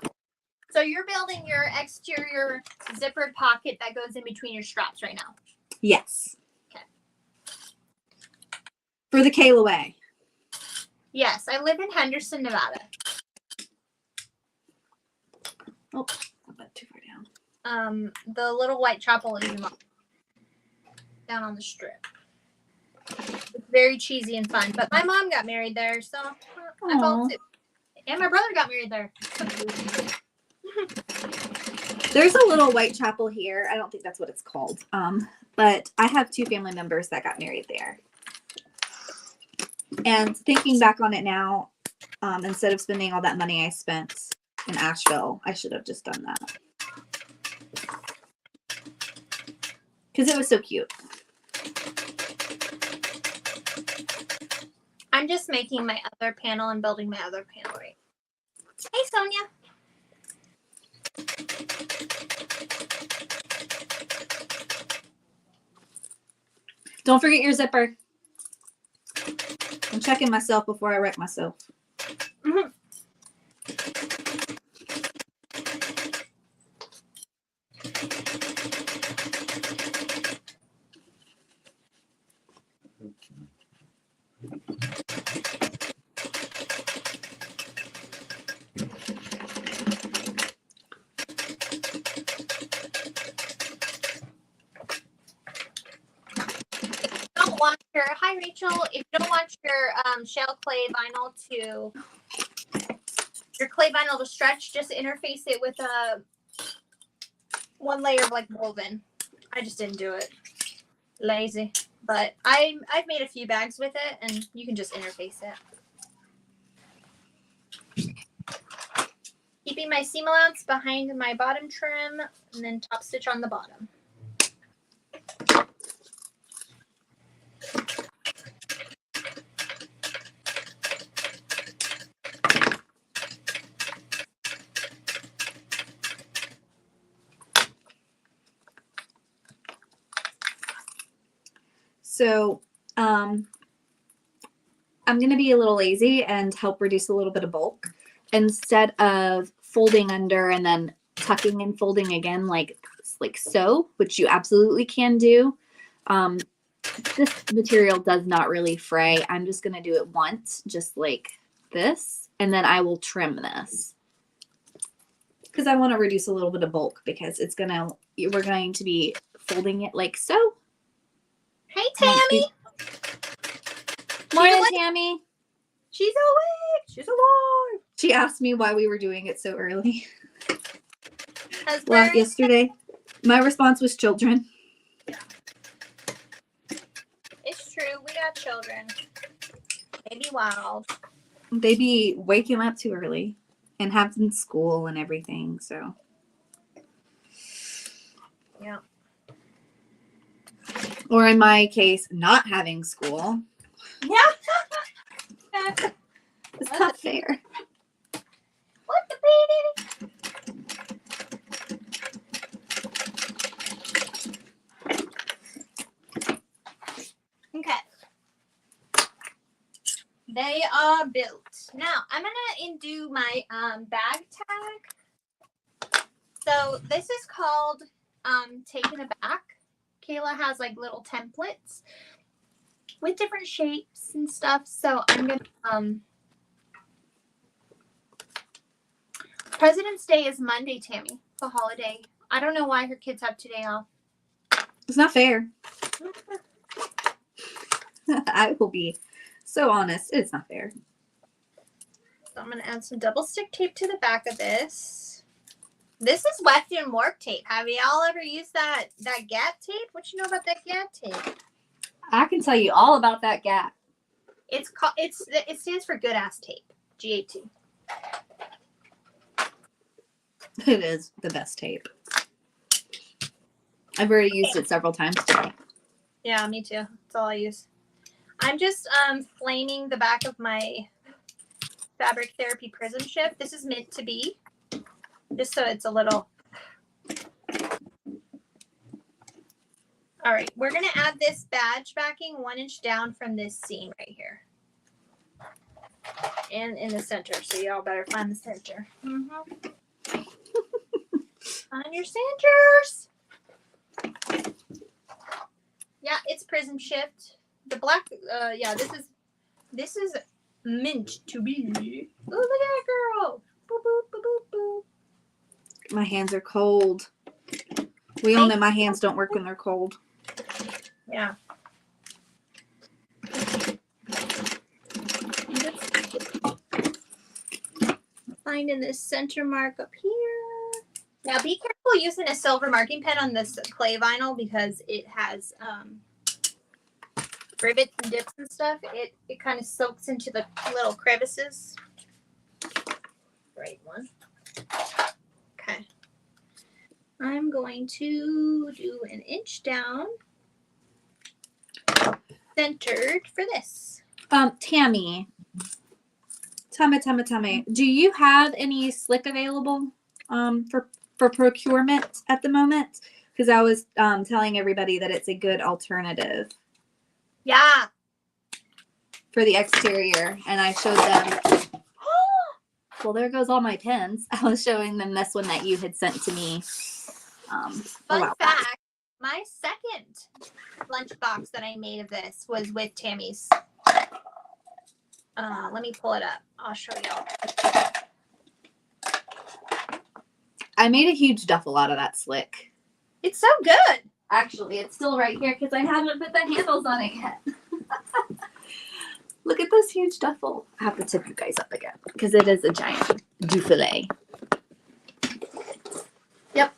So you're building your exterior zippered pocket that goes in between your straps right now? Yes. Okay. For the Kayla way. Yes, I live in Henderson, Nevada. Oh, not too far down. The little white chapel is down on the strip. It's very cheesy and fun. But my mom got married there, so I felt it. And my brother got married there. There's a little white chapel here. I don't think that's what it's called. But I have 2 family members that got married there. And thinking back on it now, instead of spending all that money I spent in Asheville, I should have just done that. Because it was so cute. I'm just making my other panel and building my other panel right. Hey, Sonia. Don't forget your zipper. I'm checking myself before I wreck myself. Mm-hmm. Hi, Rachel. If you don't want your shell clay vinyl to stretch, just interface it with one layer of like woven. I just didn't do it. Lazy. But I've made a few bags with it, and you can just interface it. Keeping my seam allowance behind my bottom trim, and then top stitch on the bottom. So I'm going to be a little lazy and help reduce a little bit of bulk. Instead of folding under and then tucking and folding again like so, which you absolutely can do. This material does not really fray. I'm just going to do it once, just like this, and then I will trim this. Because I want to reduce a little bit of bulk because we're going to be folding it like so. Hey, Tammy. Morning, Tammy. She's awake. She's alive. She asked me why we were doing it so early. Well, yesterday. My response was children. It's true. We got children. They be wild. They be waking up too early and having school and everything. So. Yeah. Or in my case, not having school. Yeah. It's not fair. What the baby? Okay. They are built. Now, I'm going to do my bag tag. So, this is called Taken Aback. Kayla has like little templates with different shapes and stuff. So, I'm going to President's Day is Monday, Tammy, the holiday. I don't know why her kids have today off. It's not fair. I will be so honest. It's not fair. So I'm going to add some double stick tape to the back of this. This is Wefton Warp tape. Have y'all ever used that gap tape? What you know about that gap tape? I can tell you all about that gap. It stands for good ass tape. GAT. It is the best tape. I've already used it several times today. Yeah, me too. That's all I use. I'm just flaming the back of my Fabric Therapy Prism Shift. This is meant to be, just so it's a little. All right, we're gonna add this badge backing 1 inch down from this seam right here, and in the center. So y'all better find the center. Find your centers. Yeah, it's Prism Shift. The black, yeah, this is meant to be. Oh, look at that girl. Boop, boop, boop, boop, boop. My hands are cold. We all know my hands don't work when they're cold. Yeah. Finding this center mark up here. Now be careful using a silver marking pen on this clay vinyl because it has rivets and dips and stuff. It kind of soaks into the little crevices. Right one. Okay. I'm going to do 1 inch down, centered for this. Tammy. Do you have any slick available for procurement at the moment? Because I was telling everybody that it's a good alternative. Yeah. For the exterior, and I showed them. Well, there goes all my pens. I was showing them this one that you had sent to me. Fun fact, my second lunchbox that I made of this was with Tammy's. Let me pull it up. I'll show y'all. I made a huge duffel out of that slick. It's so good. Actually, it's still right here because I haven't put the handles on it yet. Look at this huge duffel. I have to tip you guys up again because it is a giant duffel. Yep.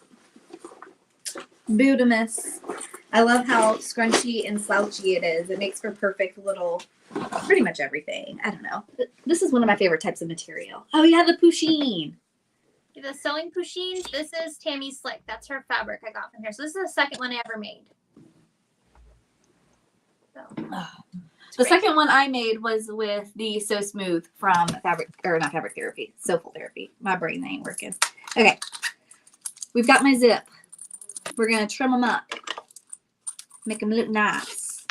Budamus. I love how scrunchy and slouchy it is. It makes for perfect little, pretty much everything. I don't know. This is one of my favorite types of material. Oh yeah, the pusheen. The sewing pusheen. This is Tammy's slick. That's her fabric I got from here. So this is the second one I ever made. So. The second one I made was with the So Smooth from not Fabric Therapy, Soulful Therapy. My brain ain't working. Okay. We've got my zip. We're going to trim them up. Make them look nice.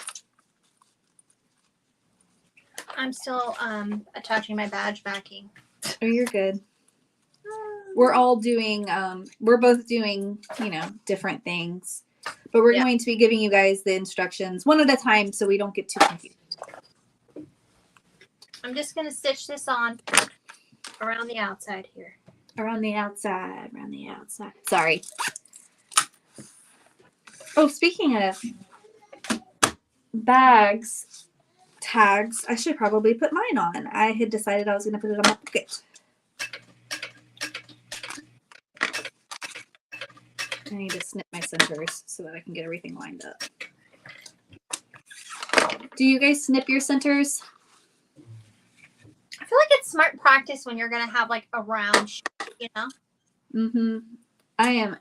I'm still attaching my badge backing. Oh, you're good. We're all doing, we're both doing, different things. But we're going to be giving you guys the instructions one at a time so we don't get too confused. I'm just going to stitch this on around the outside here. Around the outside. Sorry. Oh, speaking of, bags tags, I should probably put mine on. I had decided I was going to put it on my pocket. I need to snip my centers so that I can get everything lined up. Do you guys snip your centers? I feel like it's smart practice when you're gonna have like a round shape, you know? Mm-hmm. I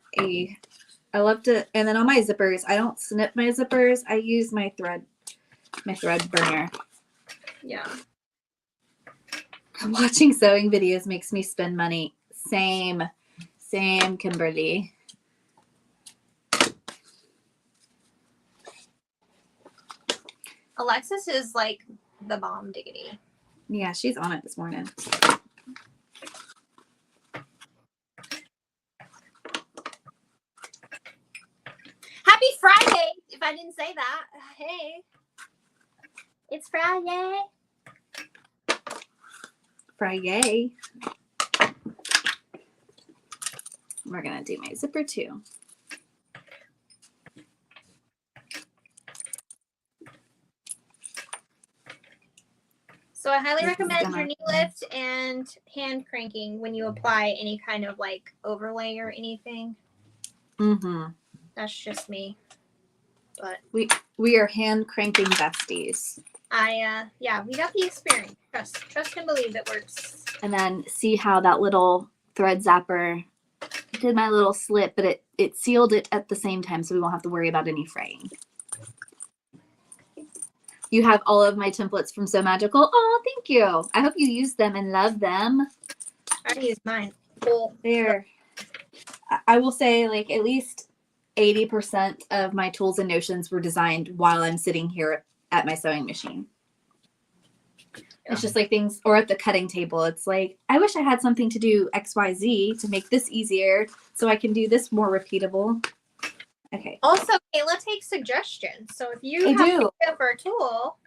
love to, and then on my zippers, I don't snip my zippers. I use my thread burner. Yeah. Watching sewing videos makes me spend money. Same, Kimberly. Alexis is like the bomb diggity. Yeah, she's on it this morning. Happy Friday! If I didn't say that, hey, it's Friday. Friday. We're gonna do my zipper too. So I highly recommend your knee lift and hand cranking when you apply any kind of like overlay or anything. Mm-hmm. That's just me. But we are hand cranking besties. Yeah, we got the experience. Trust and believe it works. And then see how that little thread zapper did my little slip, but it sealed it at the same time, so we won't have to worry about any fraying. You have all of my templates from So Magical. Oh, thank you. I hope you use them and love them. I use mine. Cool. There. I will say like at least 80% of my tools and notions were designed while I'm sitting here at my sewing machine. Yeah. It's just like things, or at the cutting table. It's like, I wish I had something to do XYZ to make this easier so I can do this more repeatable. Okay. Also, Kayla takes suggestions. So if you have to go for a tool,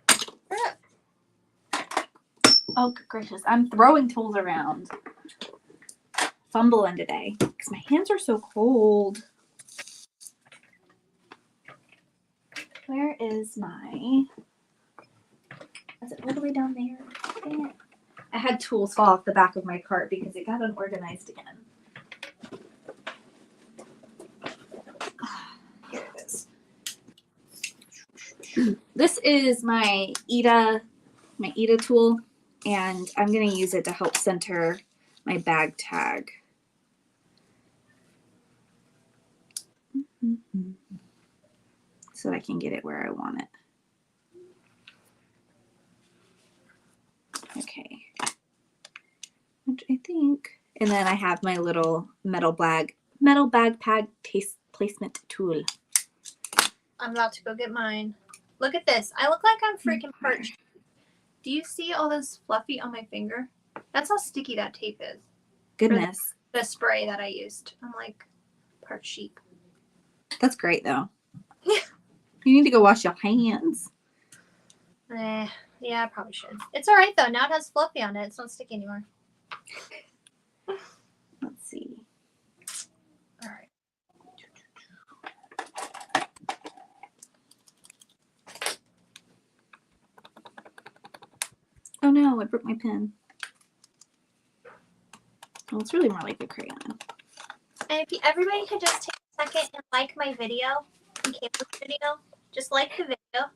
oh, good gracious. I'm throwing tools around. Fumbling today because my hands are so cold. Where is my... Is it all the way down there? Dang it. I had tools fall off the back of my cart because it got unorganized again. Here it is. This is my Ida tool, and I'm going to use it to help center my bag tag. So that I can get it where I want it. Okay. Which I think, and then I have my little metal bag pad placement tool. I'm about to go get mine. Look at this. I look like I'm freaking parched. Do you see all this fluffy on my finger? That's how sticky that tape is. Goodness. The spray that I used. I'm like parched sheep. That's great though. You need to go wash your hands. Yeah, I probably should. It's all right though. Now it has fluffy on it. It's not sticky anymore. Let's see. All right. Oh no, I broke my pen. Well, it's really more like a crayon. And if everybody could just take a second and like my video, Kayla's video, just like the video.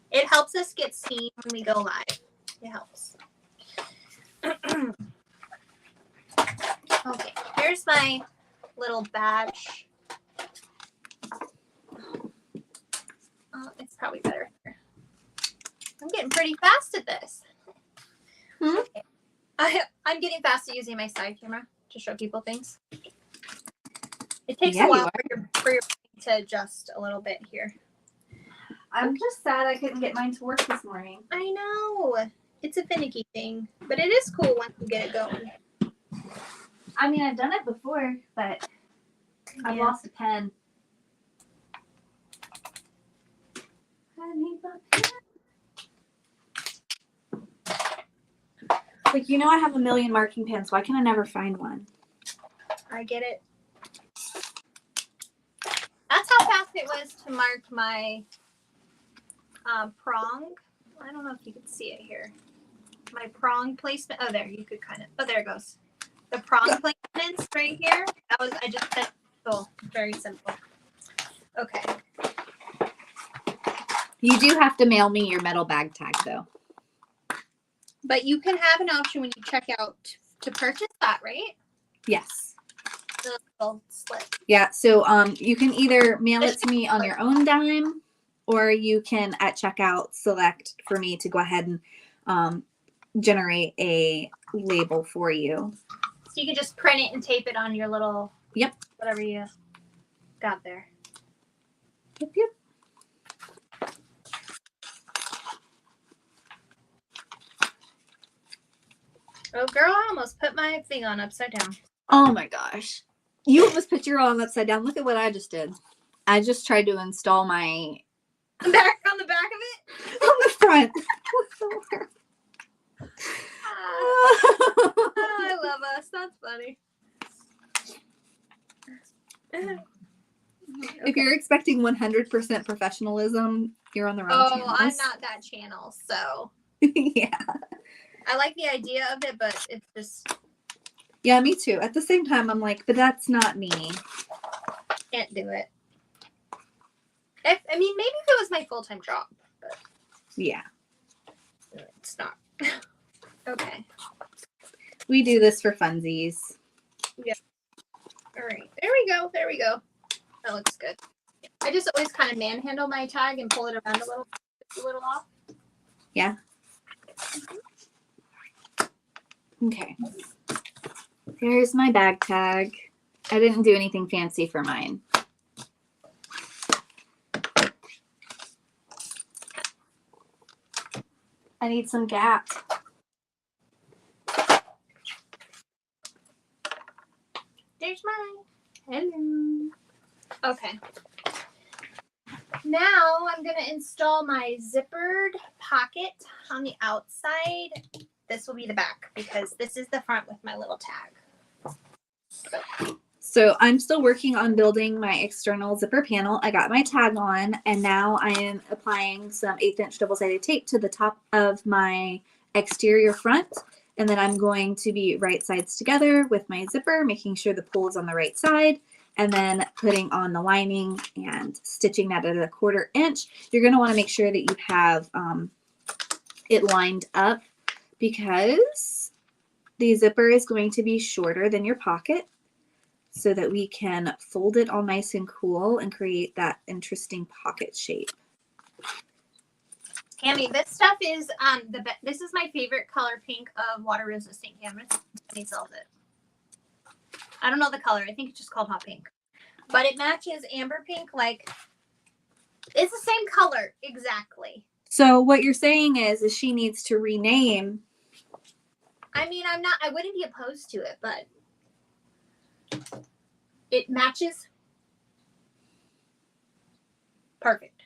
It helps us get seen when we go live. It helps. Okay, here's my little badge. Oh, it's probably better here. I'm getting pretty fast at this. Okay. I'm getting fast at using my side camera to show people things. It takes a while for your to adjust a little bit here. I'm just sad I couldn't get mine to work this morning. I know. It's a finicky thing, but it is cool once you get it going. I mean, I've done it before, but I've lost a pen. I need my pen. Like, you know, I have a million marking pens. Why can I never find one? I get it. That's how fast it was to mark my prong. I don't know if you can see it here. My prong placement. Oh, there, you could kind of, oh, there it goes. The prong placements right here. I just said, oh, very simple. Okay. You do have to mail me your metal bag tag though. But you can have an option when you check out to purchase that, right? Yes. The little slip. Yeah, so you can either mail it to me on your own dime, or you can at checkout select for me to go ahead and generate a label for you. So you can just print it and tape it on your little, yep, whatever you got there. Yep, yep. Oh, girl, I almost put my thing on upside down. Oh my gosh. You almost put your arm upside down. Look at what I just did. I just tried to install my... Back on the back of it? On the front. I love us. That's funny. If you're expecting 100% professionalism, you're on the wrong channel. Oh, I'm not that channel, so. Yeah. I like the idea of it, but it's just. Yeah, me too. At the same time, I'm like, but that's not me. Can't do it. Maybe if it was my full-time job, but. Yeah. It's not. Okay. We do this for funsies. Yeah. All right. There we go. There we go. That looks good. I just always kind of manhandle my tag and pull it around a little off. Yeah. Okay. There's my bag tag. I didn't do anything fancy for mine. I need some gap. There's mine. Hello. Okay. Now I'm going to install my zippered pocket on the outside. This will be the back because this is the front with my little tag. So I'm still working on building my external zipper panel. I got my tag on, and now I am applying some 1/8" double-sided tape to the top of my exterior front. And then I'm going to be right sides together with my zipper, making sure the pull is on the right side, and then putting on the lining and stitching that at 1/4 inch. You're going to want to make sure that you have it lined up because the zipper is going to be shorter than your pocket, so that we can fold it all nice and cool and create that interesting pocket shape. Tammy, this stuff is this is my favorite color pink of water resistant canvas. Tammy sells it. I don't know the color. I think it's just called hot pink. But it matches amber pink. Like, it's the same color exactly. So what you're saying is she needs to rename. I mean, I wouldn't be opposed to it, but it matches perfect.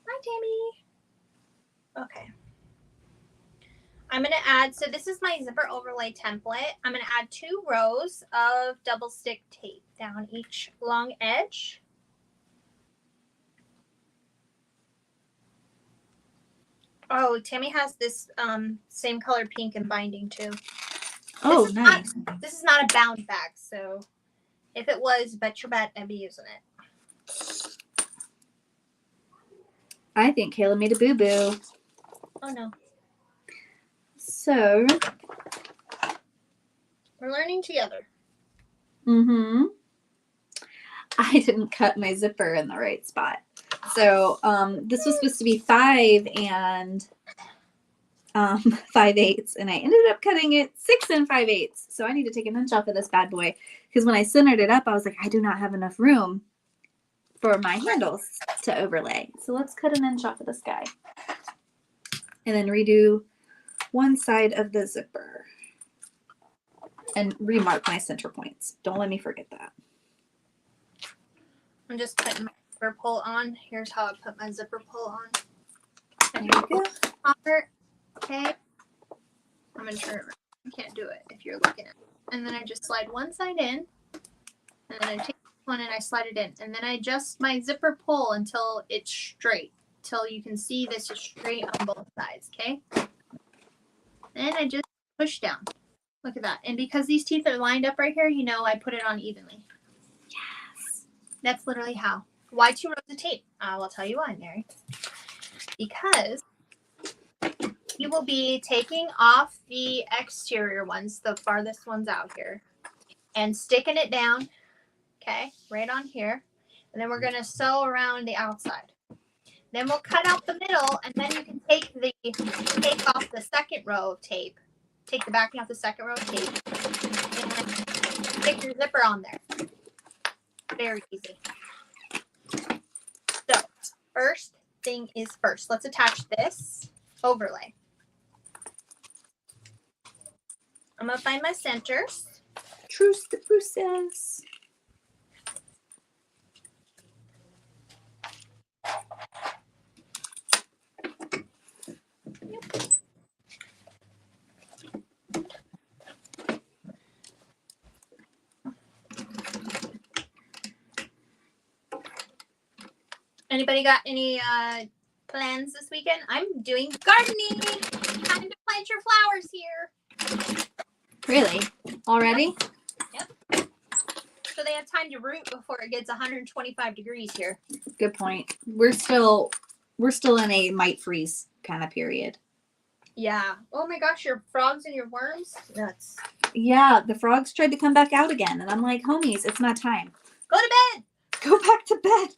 Hi, Tammy. Okay. I'm going to add, so this is my zipper overlay template. I'm going to add 2 rows of double stick tape down each long edge. Oh, Tammy has this same color pink and binding too. Oh, nice. This is not a bound bag, so if it was, bet your bet I'd be using it. I think Kayla made a boo-boo. Oh, no. So. We're learning together. Mm-hmm. I didn't cut my zipper in the right spot. So this was supposed to be 5 and 5/8, and I ended up cutting it 6 5/8. So I need to take an inch off of this bad boy, because when I centered it up, I was like, I do not have enough room for my handles to overlay. So let's cut an inch off of this guy, and then redo one side of the zipper and remark my center points. Don't let me forget that. I'm just putting my zipper pull on. Here's how I put my zipper pull on. There you go. Okay. I'm going to turn it around. You can't do it if you're looking at it. And then I just slide one side in. And then I take the one and I slide it in. And then I adjust my zipper pull until it's straight. Till you can see this is straight on both sides, okay? And I just push down. Look at that. And because these teeth are lined up right here, you know I put it on evenly. Yes. That's literally how. Why 2 rows of tape? I will tell you why, Mary. Because you will be taking off the exterior ones, the farthest ones out here, and sticking it down, okay, right on here. And then we're going to sew around the outside. Then we'll cut out the middle, and then you can take off the second row of tape. Take the backing off the second row of tape, and then stick your zipper on there. Very easy. So, first thing is first. Let's attach this overlay. I'm going to find my centers. Trust the process. Anybody got any plans this weekend? I'm doing gardening. Time to plant your flowers here. Really? Already? Yep. So they have time to root before it gets 125 degrees here. Good point. We're still in a might freeze kind of period. Yeah. Oh my gosh, your frogs and your worms? Nuts. Yeah, the frogs tried to come back out again, and I'm like, homies, it's not time. Go to bed. Go back to bed.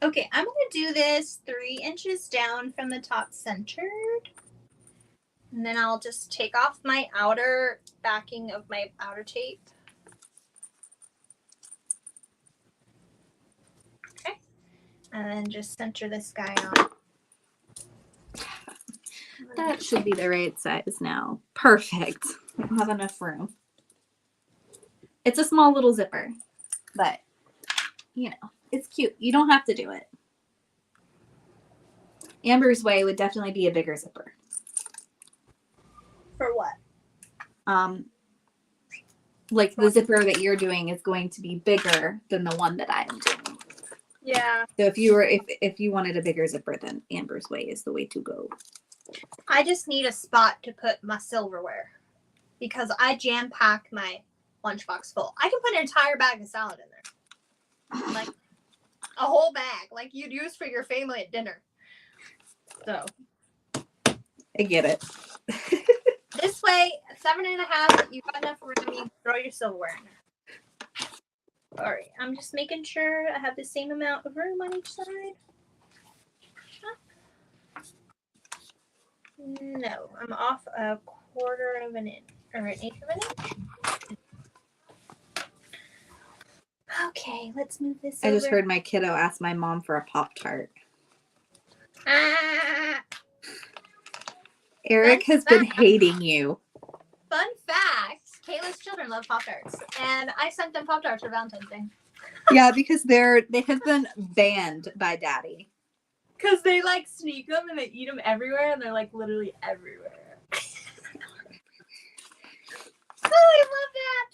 Okay, I'm going to do this 3 inches down from the top centered. And then I'll just take off my outer backing of my outer tape. Okay. And then just center this guy on. That should be the right size now. Perfect. I don't have enough room. It's a small little zipper, but you know, it's cute. You don't have to do it. Amber's way would definitely be a bigger zipper. For what? Like the zipper that you're doing is going to be bigger than the one that I am doing. Yeah. So if you wanted a bigger zipper, then Amber's way is the way to go. I just need a spot to put my silverware because I jam pack my lunchbox full. I can put an entire bag of salad in there. Like a whole bag, like you'd use for your family at dinner. So I get it. this way, 7.5, you got enough room, you can throw your silverware in there. All right, I'm just making sure I have the same amount of room on each side. No, I'm off a 1/4 of an inch, or an 1/8 of an inch. Okay, let's move this I over. just heard my kiddo ask my mom for a Pop-Tart. Ah, Eric has been hating you. fun fact, Kayla's children love Pop-Tarts, and I sent them Pop-Tarts for Valentine's Day. Yeah, because they have been banned by Daddy. Because they like sneak them and they eat them everywhere, and they're like literally everywhere. Oh, I love that.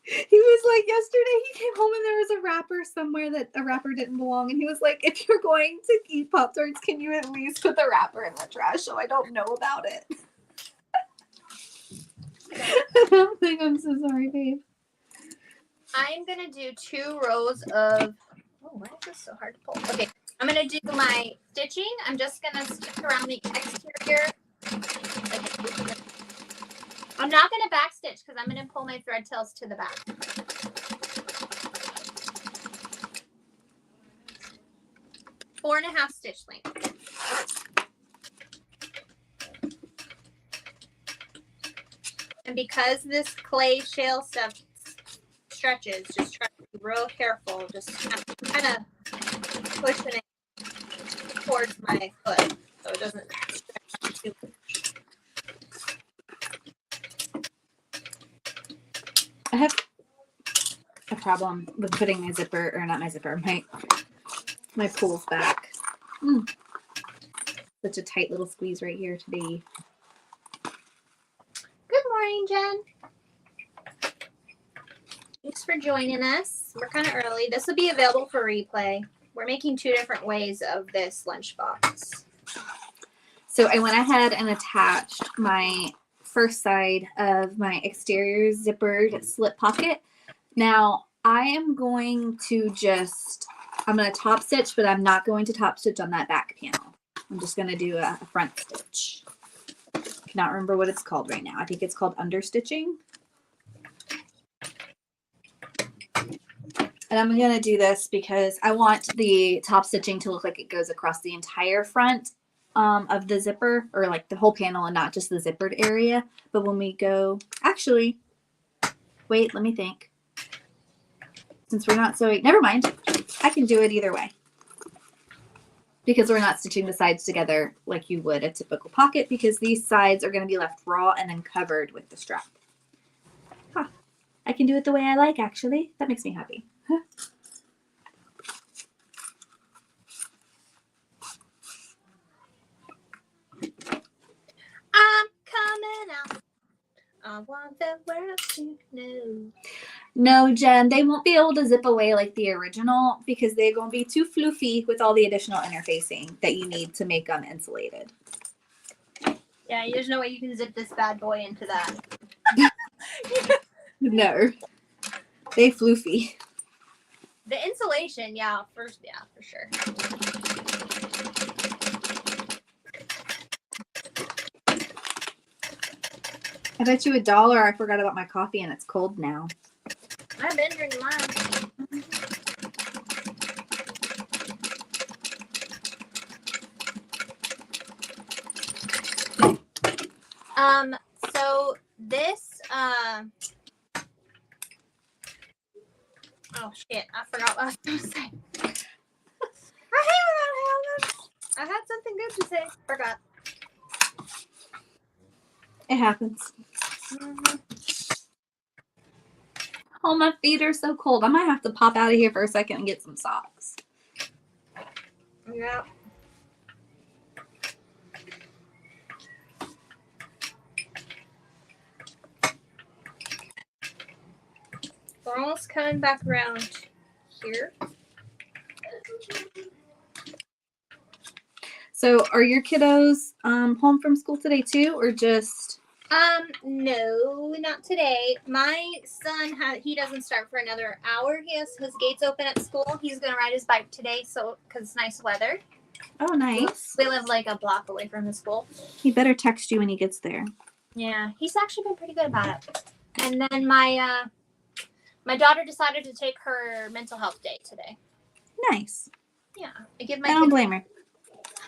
He was like, yesterday he came home and there was a wrapper somewhere that a wrapper didn't belong. And he was like, if you're going to eat Pop-Tarts, can you at least put the wrapper in the trash so I don't know about it? I'm so sorry, babe. I'm going to do 2 rows of... Oh, why is this so hard to pull? Okay, I'm going to do my stitching. I'm just going to stick around the exterior. I'm not going to back stitch because I'm going to pull my thread tails to the back. Four and a half stitch length. And because this clay shale stuff stretches, just try to be real careful. Just kind of pushing it towards my foot so it doesn't stretch too much. I have a problem with putting my zipper, or not my zipper, my pulls back. Such a tight little squeeze right here today. Good morning, Jen. Thanks for joining us. We're kind of early. This will be available for replay. We're making 2 different ways of this lunchbox. So I went ahead and attached my first side of my exterior zippered slip pocket. Now I am going to I'm going to top stitch, but I'm not going to top stitch on that back panel. I'm just going to do a front stitch. Cannot remember what it's called right now. I think it's called understitching. And I'm going to do this because I want the top stitching to look like it goes across the entire front of the zipper, or like the whole panel and not just the zippered area. But when we go, actually, wait, let me think. Since we're not sewing, never mind. I can do it either way. Because we're not stitching the sides together like you would a typical pocket, because these sides are going to be left raw and then covered with the strap. Huh. I can do it the way I like, actually. That makes me happy. I'm coming out. I want the world to know. No, Jen, they won't be able to zip away like the original because they're going to be too floofy with all the additional interfacing that you need to make them insulated. Yeah, there's no way you can zip this bad boy into that. No. They floofy. The insulation, yeah, for sure. I bet you $1 I forgot about my coffee and it's cold now. I've been drinking mine. So this, oh shit, I forgot what I was going to say. I had something good to say. Forgot. It happens. Oh, my feet are so cold. I might have to pop out of here for a second and get some socks. Yeah. We're almost coming back around here. So are your kiddos home from school today too, or just? No, not today. My son he doesn't start for another hour. He has his gates open at school. He's gonna ride his bike today, because it's nice weather. Oh, nice. We live like a block away from his school. He better text you when he gets there. Yeah, he's actually been pretty good about it. And then my daughter decided to take her mental health day today. Nice. Yeah, I don't blame her.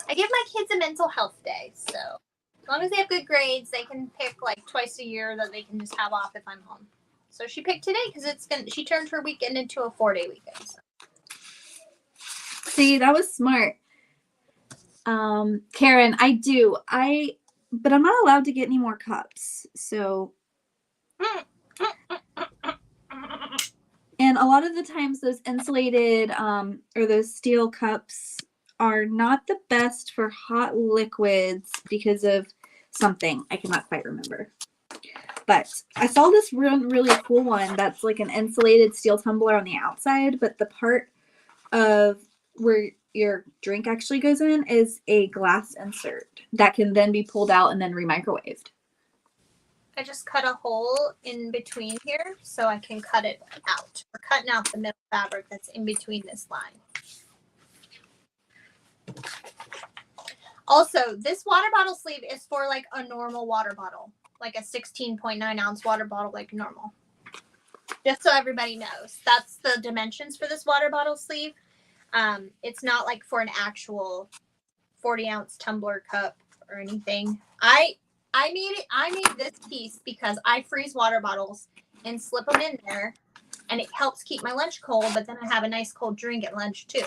I give my kids a mental health day, so as long as they have good grades, they can pick like twice a year that they can just have off if I'm home. So she picked today because she turned her weekend into a 4-day weekend. So. See, that was smart. Karen, but I'm not allowed to get any more cups. So, and a lot of the times those insulated, or those steel cups are not the best for hot liquids because of something I cannot quite remember. But I saw this really cool one that's like an insulated steel tumbler on the outside, but the part of where your drink actually goes in is a glass insert that can then be pulled out and then remicrowaved. I just cut a hole in between here so I can cut it out. We're cutting out the middle fabric that's in between this line. Also, this water bottle sleeve is for like a normal water bottle, like a 16.9 ounce water bottle, like normal. Just so everybody knows, that's the dimensions for this water bottle sleeve. It's not like for an actual 40 ounce tumbler cup or anything. I made this piece because I freeze water bottles and slip them in there, and it helps keep my lunch cold, but then I have a nice cold drink at lunch too.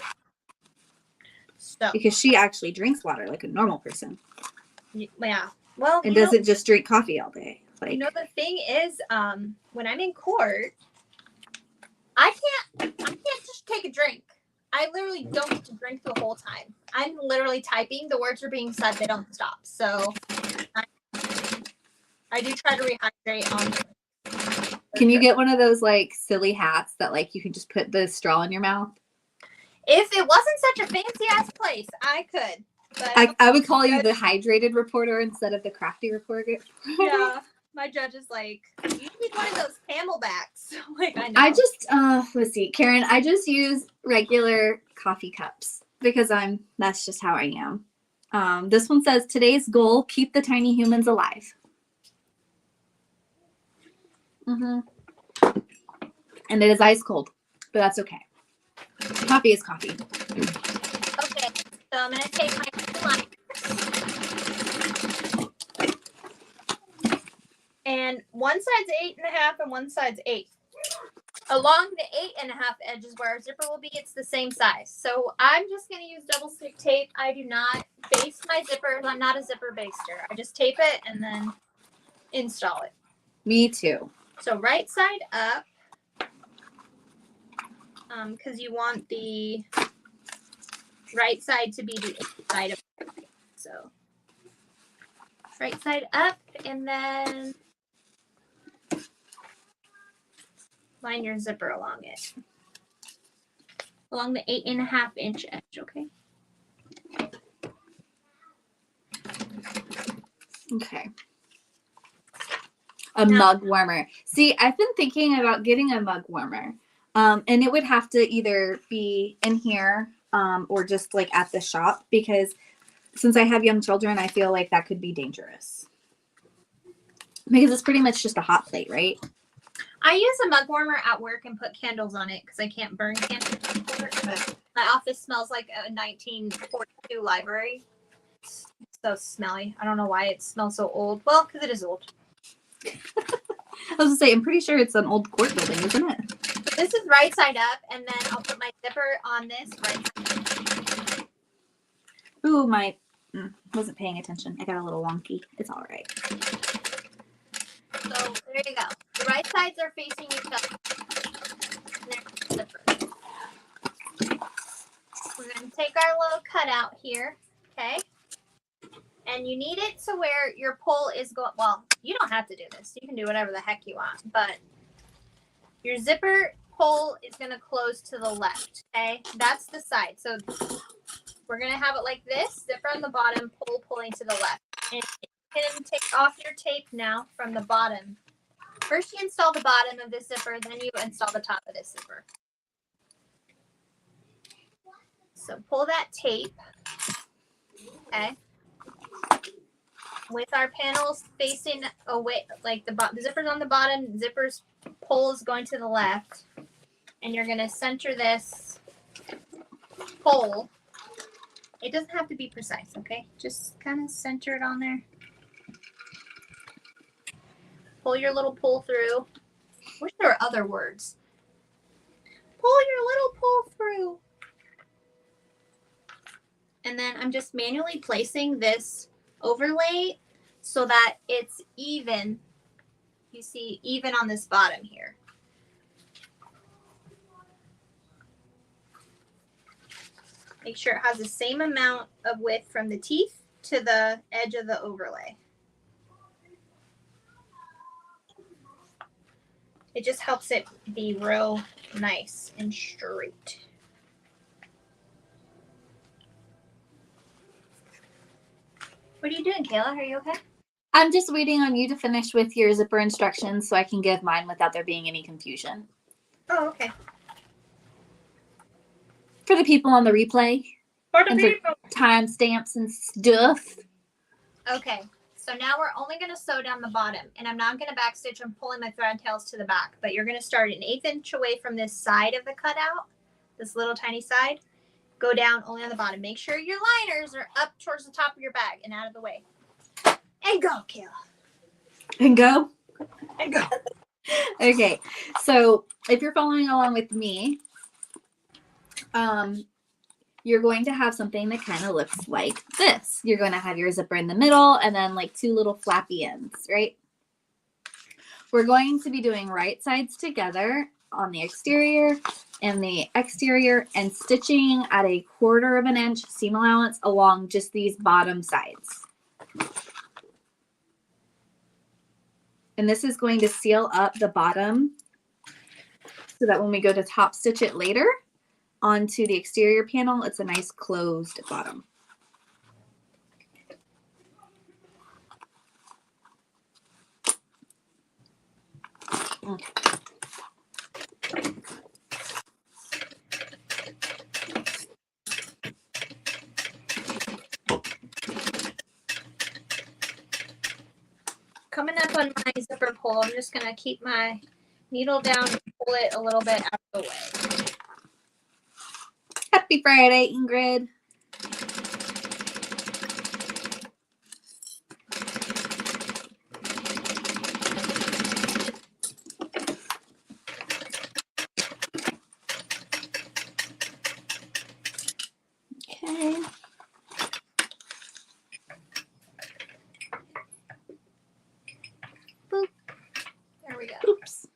So, because she actually drinks water like a normal person. Yeah. Well, and doesn't just drink coffee all day. Like, you know, the thing is, when I'm in court, I can't just take a drink. I literally don't get to drink the whole time. I'm literally typing. The words are being said. They don't stop. So I do try to rehydrate on Can you get one of those like silly hats that like you can just put the straw in your mouth? If it wasn't such a fancy ass place, I could. But I would call you the hydrated reporter instead of the crafty reporter. Yeah. My judge is like, you need one of those camelbacks. Like, I know. I just let's see, Karen, I just use regular coffee cups because that's just how I am. This one says today's goal, keep the tiny humans alive. And it is ice cold, but that's okay. Coffee is coffee. Okay, so I'm gonna take my line. And one side's 8.5 and one side's 8. Along the 8.5 edges where our zipper will be, it's the same size. So I'm just gonna use double stick tape. I do not baste my zippers. I'm not a zipper baster. I just tape it and then install it. Me too. So right side up, because you want the right side to be the inside of it. So right side up, and then line your zipper along it. Along the 8.5 inch edge, okay? Okay. A mug warmer. See, I've been thinking about getting a mug warmer. And it would have to either be in here or just like at the shop, because since I have young children, I feel like that could be dangerous. Because it's pretty much just a hot plate, right? I use a mug warmer at work and put candles on it because I can't burn candles. But my office smells like a 1942 library. It's so smelly. I don't know why it smells so old. Well, because it is old. I was gonna say, I'm pretty sure it's an old court building, isn't it? This is right side up, and then I'll put my zipper on this right side. Ooh, wasn't paying attention. I got a little wonky. It's all right. So there you go. The right sides are facing each other. And there's the zipper. We're going to take our little cutout here, okay? And you need it to where your pull is going. Well, you don't have to do this. You can do whatever the heck you want. But your zipper pull is going to close to the left, okay? That's the side. So we're going to have it like this. Zipper on the bottom, pull pulling to the left. And you can take off your tape now from the bottom. First you install the bottom of this zipper, then you install the top of this zipper. So pull that tape, okay? With our panels facing away, like the zipper's on the bottom, zipper's pull is going to the left, and you're going to center this pull. It doesn't have to be precise, okay? Just kind of center it on there. Pull your little pull through. Wish there were other words. Pull your little pull through. And then I'm just manually placing this overlay so that it's even. You see, even on this bottom here. Make sure it has the same amount of width from the teeth to the edge of the overlay. It just helps it be real nice and straight. What are you doing, Kayla? Are you okay? I'm just waiting on you to finish with your zipper instructions so I can give mine without there being any confusion. Oh, okay. For the people on the replay. For the people. Timestamps and stuff. Okay. So now we're only going to sew down the bottom, and I'm not going to backstitch. I'm pulling my thread tails to the back, but you're going to start an 1/8 inch away from this side of the cutout, this little tiny side. Go down only on the bottom. Make sure your liners are up towards the top of your bag and out of the way. And go, Kayla. And go? And go. Okay. So if you're following along with me, you're going to have something that kind of looks like this. You're going to have your zipper in the middle and then like 2 little flappy ends, right? We're going to be doing right sides together on the exterior and the exterior and stitching at 1/4 inch seam allowance along just these bottom sides. And this is going to seal up the bottom so that when we go to top stitch it later onto the exterior panel, it's a nice closed bottom. Okay. Coming up on my zipper pull, I'm just going to keep my needle down and pull it a little bit out of the way. Happy Friday, Ingrid. Okay. Boop. There we go. Oops.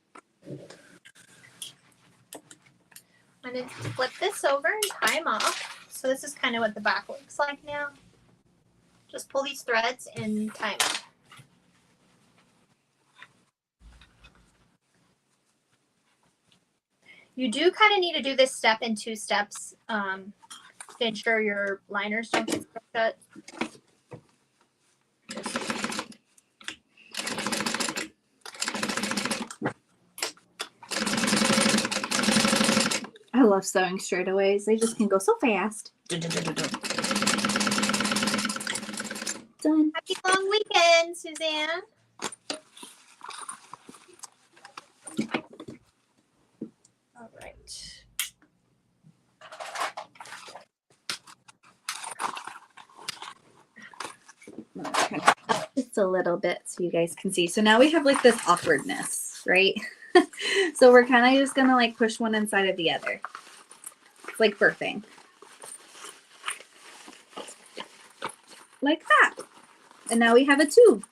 I'm going to flip this over and tie them off. So this is kind of what the back looks like now. Just pull these threads and tie them off. You do kind of need to do this step in 2 steps to ensure your liners don't get cut. I love sewing straightaways. They just can go so fast. Done. Happy long weekend, Suzanne. All right. Just a little bit so you guys can see. So now we have like this awkwardness, right? So we're kind of just gonna like push one inside of the other. It's like birthing. Like that. And now we have a tube.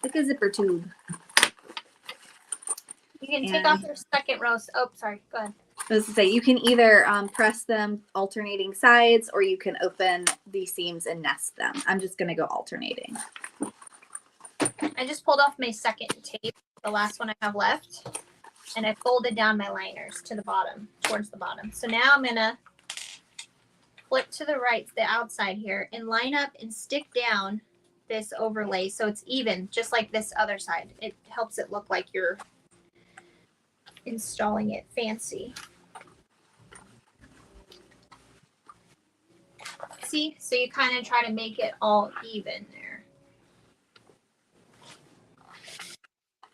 Like a zipper tube. You can take off your second row. Oh, sorry. Go ahead. I was to say, you can either press them alternating sides, or you can open these seams and nest them. I'm just going to go alternating. I just pulled off my second tape, the last one I have left, and I folded down my liners to the bottom, towards the bottom. So now I'm going to flip to the right, the outside here, and line up and stick down this overlay so it's even, just like this other side. It helps it look like you're installing it fancy. See? So you kind of try to make it all even there.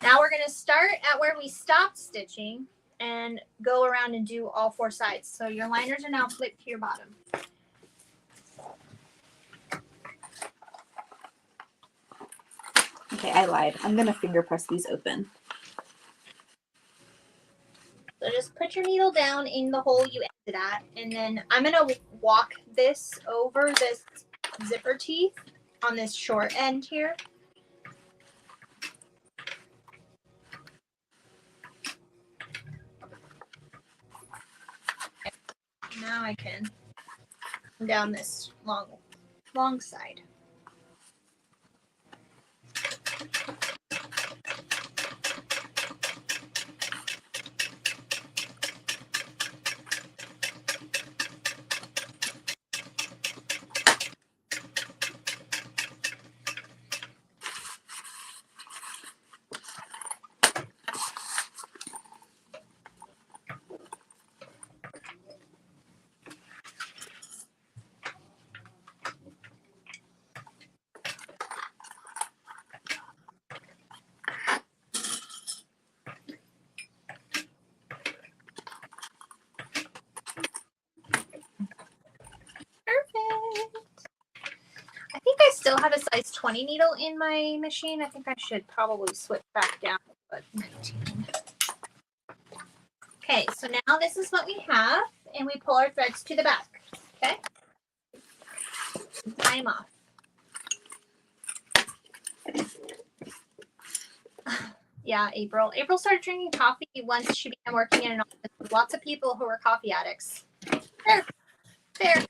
Now we're going to start at where we stopped stitching and go around and do all 4 sides. So your liners are now flipped to your bottom. Okay, I lied. I'm going to finger press these open. So just put your needle down in the hole you ended at, and then I'm going to walk this over this zipper teeth on this short end here. Now I can come down this long side. I still have a size 20 needle in my machine. I think I should probably switch back down to 19. Okay, so now this is what we have, and we pull our threads to the back. Okay, tie them off. Yeah, April. April started drinking coffee once she began working in an office with lots of people who were coffee addicts. There.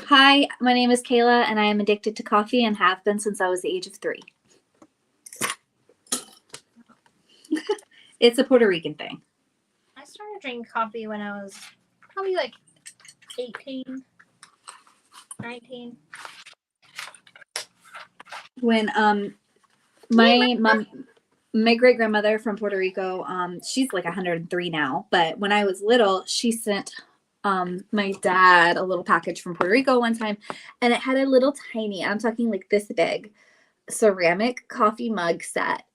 Hi, Hi, my name is Kayla, and I am addicted to coffee and have been since I was the age of 3. It's a Puerto Rican thing. I started drinking coffee when I was probably like 18, 19. When my great grandmother from Puerto Rico, she's like 103 now, but when I was little, she sent my dad a little package from Puerto Rico one time, and it had a little tiny, I'm talking like this big, ceramic coffee mug set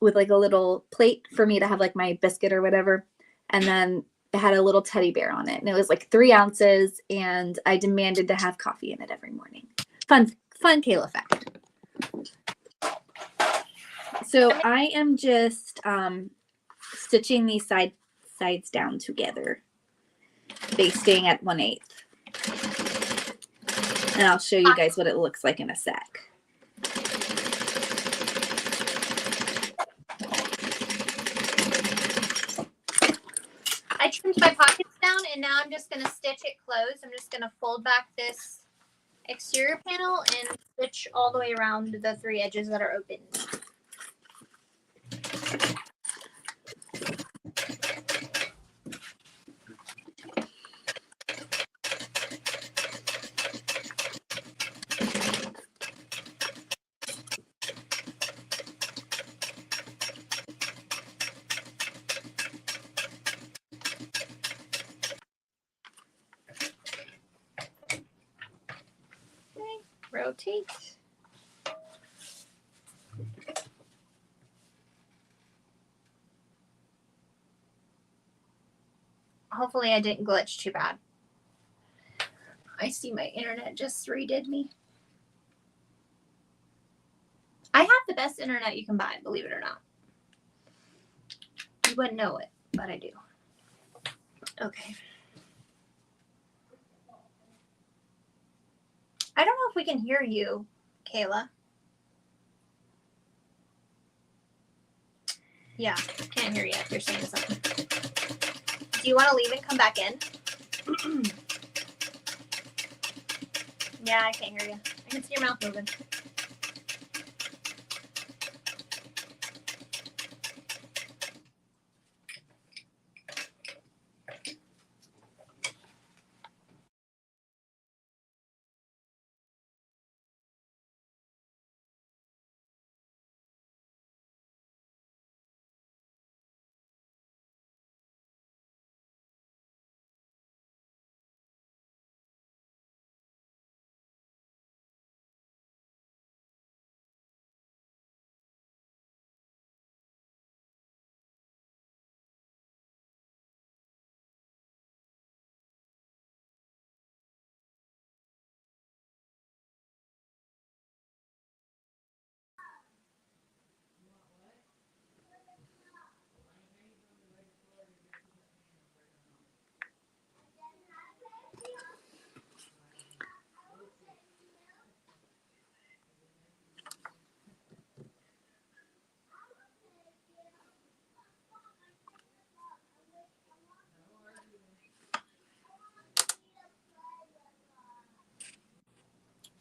with like a little plate for me to have like my biscuit or whatever, and then it had a little teddy bear on it, and it was like 3 ounces, and I demanded to have coffee in it every morning. Fun Kayla fact. So I am just stitching these sides down together, basting at 1/8, and I'll show you guys what it looks like in a sec. I trimmed my pockets down, and now I'm just going to stitch it closed. I'm just going to fold back this exterior panel and stitch all the way around the 3 edges that are open. Okay, rotate. Hopefully I didn't glitch too bad. I see my internet just redid me. I have the best internet you can buy, believe it or not. You wouldn't know it, but I do. Okay. I don't know if we can hear you, Kayla. Yeah, can't hear you if you're saying something. Do you want to leave and come back in? Yeah, I can't hear you. I can see your mouth moving.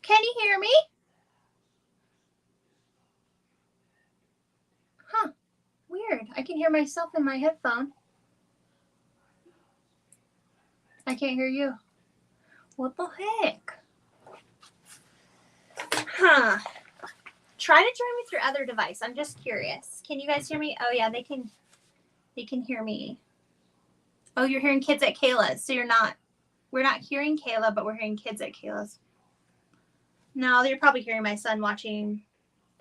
Can you hear me? Huh. Weird. I can hear myself in my headphone. I can't hear you. What the heck? Huh. Try to join with your other device. I'm just curious. Can you guys hear me? Oh yeah, they can hear me. Oh, you're hearing kids at Kayla's. So we're not hearing Kayla, but we're hearing kids at Kayla's. No, you're probably hearing my son watching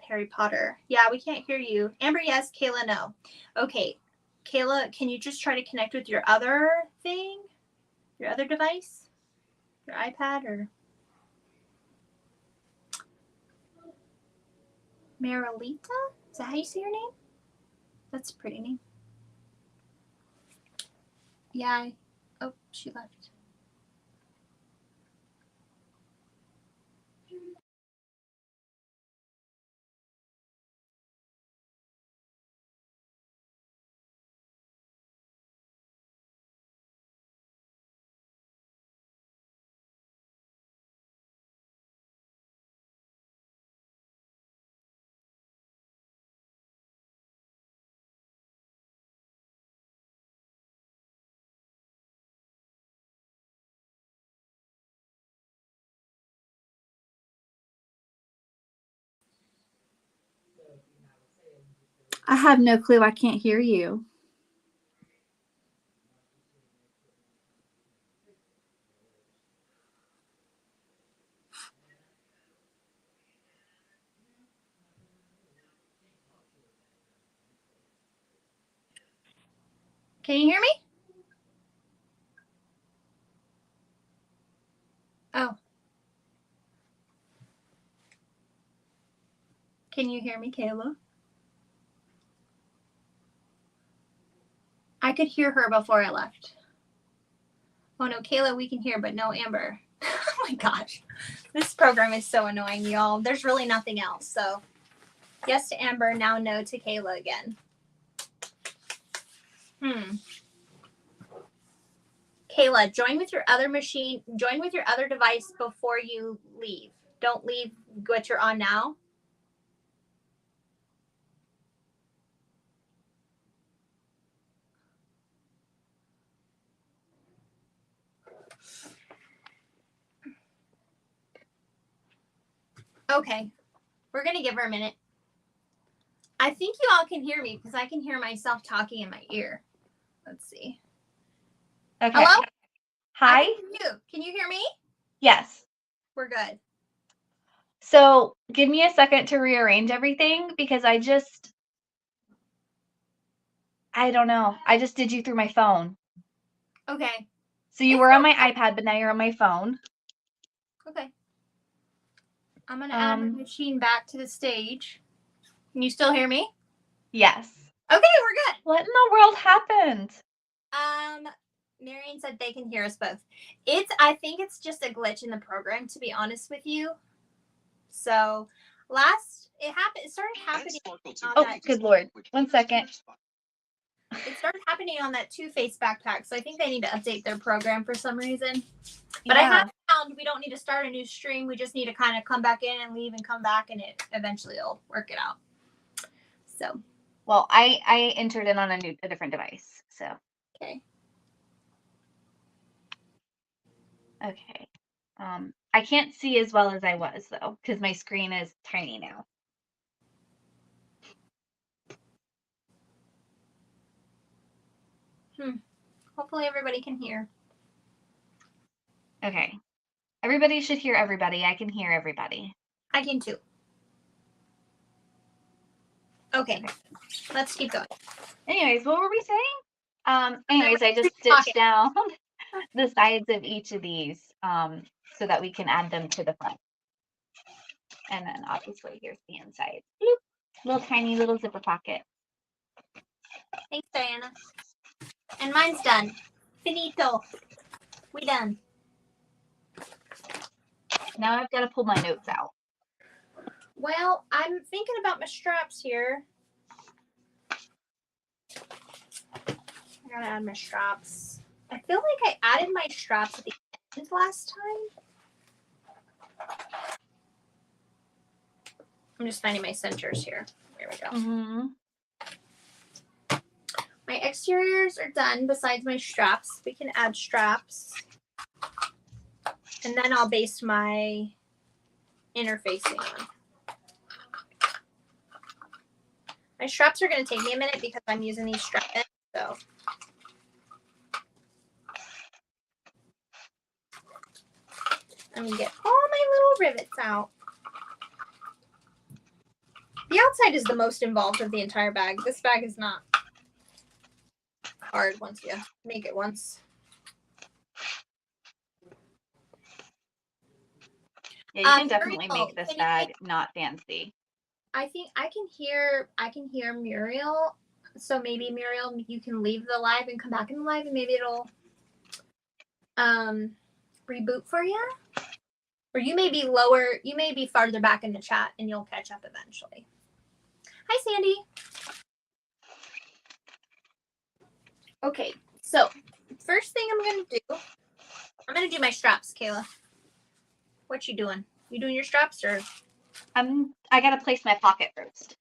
Harry Potter. Yeah, we can't hear you. Amber, yes. Kayla, no. Okay. Kayla, can you just try to connect with your other thing? Your other device? Your iPad or Marilita? Is that how you say your name? That's a pretty name. Yeah. Oh, she left. I have no clue. I can't hear you. Can you hear me? Oh. Can you hear me, Kayla? I could hear her before I left. Oh no, Kayla, we can hear, but no Amber. Oh my gosh. This program is so annoying, y'all. There's really nothing else. So yes to Amber, now no to Kayla again. Kayla, join with your other machine, join with your other device before you leave. Don't leave what you're on now. Okay, we're going to give her a minute. I think you all can hear me because I can hear myself talking in my ear. Let's see. Okay. Hello? Hi? I can hear you. Can you hear me? Yes. We're good. So give me a second to rearrange everything because I don't know. I just did you through my phone. Okay. So you were on my iPad, but now you're on my phone. Okay. I'm going to add my machine back to the stage. Can you still hear me? Yes. Okay, we're good. What in the world happened? Marion said they can hear us both. I think it's just a glitch in the program, to be honest with you. So it started happening on that. Good Lord. 1 second. It started happening on that two-face backpack. So I think they need to update their program for some reason. But yeah. I have found we don't need to start a new stream. We just need to kind of come back in and leave and come back, and it eventually will work it out. So. Well, I entered in on a different device. So. Okay. Okay. I can't see as well as I was though, because my screen is tiny now. Hopefully everybody can hear. Okay. Everybody should hear everybody. I can hear everybody. I can too. Okay. Let's keep going. Anyways, what were we saying? Anyways, I just stitched down the sides of each of these so that we can add them to the front. And then obviously here's the inside. Bloop. Little tiny little zipper pocket. Thanks, Diana. And mine's done. Finito. We done. Now I've got to pull my notes out. Well, I'm thinking about my straps here. I gotta add my straps. I feel like I added my straps at the end last time. I'm just finding my centers here. There we go. Mm-hmm. My exteriors are done besides my straps. We can add straps. And then I'll base my interfacing on. My straps are going to take me a minute because I'm using these straps. So. I'm going to get all my little rivets out. The outside is the most involved of the entire bag. This bag is not hard once you make it once. Yeah, you can definitely make this bag not fancy. I think I can hear Muriel. So maybe Muriel, you can leave the live and come back in the live, and maybe it'll reboot for you. Or you may be farther back in the chat and you'll catch up eventually. Hi, Sandy. Okay, so first thing I'm gonna do my straps, Kayla. What you doing? You doing your straps or? I gotta place my pocket first.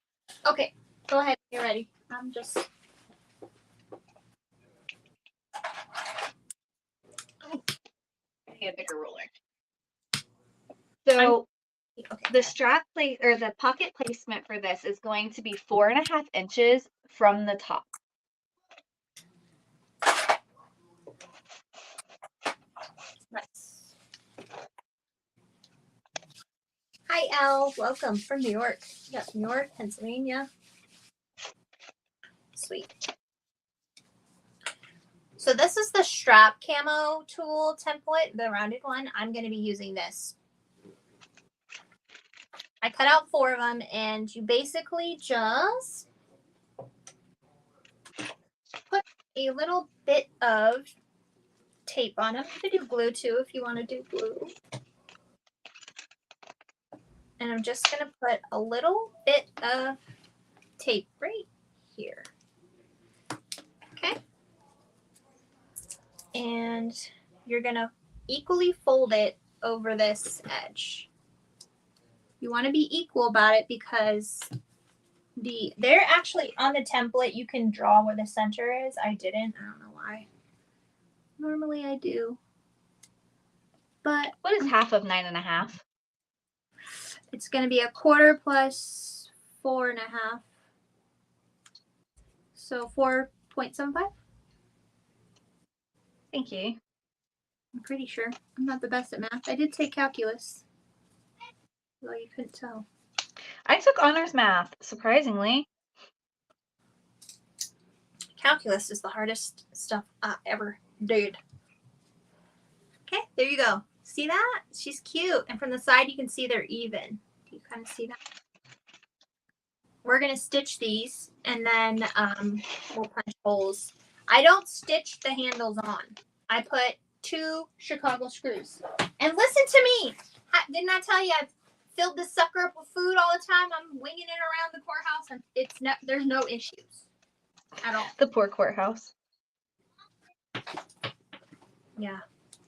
Okay, go ahead. You're ready. I'm just. I need a bigger ruler. So Okay. The strap place or the pocket placement for this is going to be 4.5 inches from the top. Nice. Hi, Elle. Welcome from New York. Yep, New York, Pennsylvania. Sweet. So this is the strap camo tool template, the rounded one. I'm going to be using this. I cut out 4 of them, and you basically just put a little bit of tape on them. You could do glue too if you want to do glue. And I'm just going to put a little bit of tape right here. Okay. And you're going to equally fold it over this edge. You want to be equal about it because they're actually on the template. You can draw where the center is. I didn't. I don't know why. Normally I do. But What is half of 9.5? it's going to be 1/4 plus 4.5. So 4.75. Thank you. I'm pretty sure. I'm not the best at math. I did take calculus. Well, you couldn't tell. I took honors math, surprisingly. Calculus is the hardest stuff I ever did. Okay, there you go. See that? She's cute. And from the side, you can see they're even. Do you kind of see that? We're going to stitch these, and then we'll punch holes. I don't stitch the handles on. I put 2 Chicago screws. And listen to me. Didn't I tell you I've filled this sucker up with food all the time? I'm winging it around the courthouse, and there's no issues at all. The poor courthouse. Yeah,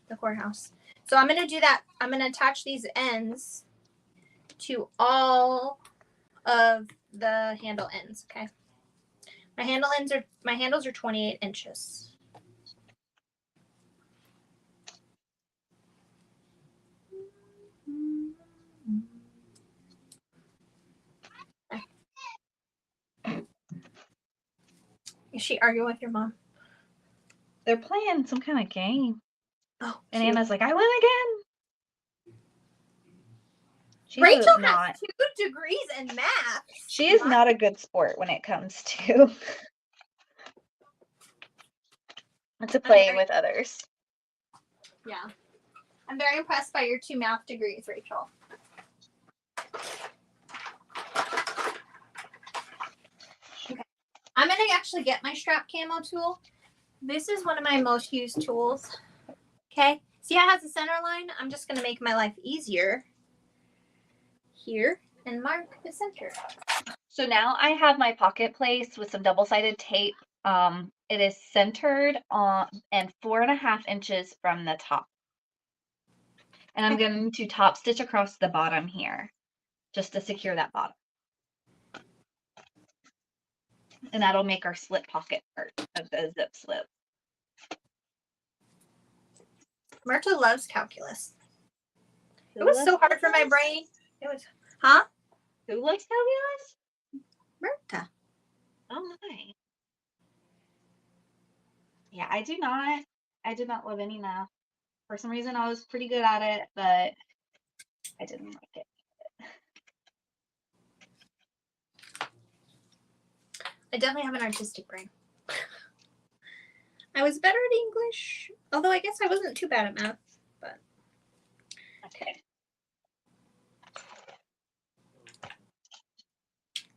the courthouse. So I'm going to do that. I'm going to attach these ends to all of the handle ends, okay? My handles are 28 inches. Is she arguing with your mom? They're playing some kind of game. Oh, And cute. Anna's like, I win again. She's Rachel not. has 2 degrees in math. She is not a good sport when it comes to playing with others. Yeah. I'm very impressed by your 2 math degrees, Rachel. Okay. I'm going to actually get my strap camo tool. This is one of my most used tools. Okay. See how it has a center line? I'm just going to make my life easier here and mark the center. So now I have my pocket placed with some double-sided tape. It is centered on and 4.5 inches from the top. And I'm going to top stitch across the bottom here just to secure that bottom. And that'll make our slip pocket part of the zip slip. Marta loves calculus. It was so hard for my brain. It was, huh? Who likes calculus? Marta. Oh my. Yeah, I do not. I did not love any math. For some reason, I was pretty good at it, but I didn't like it. I definitely have an artistic brain. I was better at English, although I guess I wasn't too bad at math. But Okay.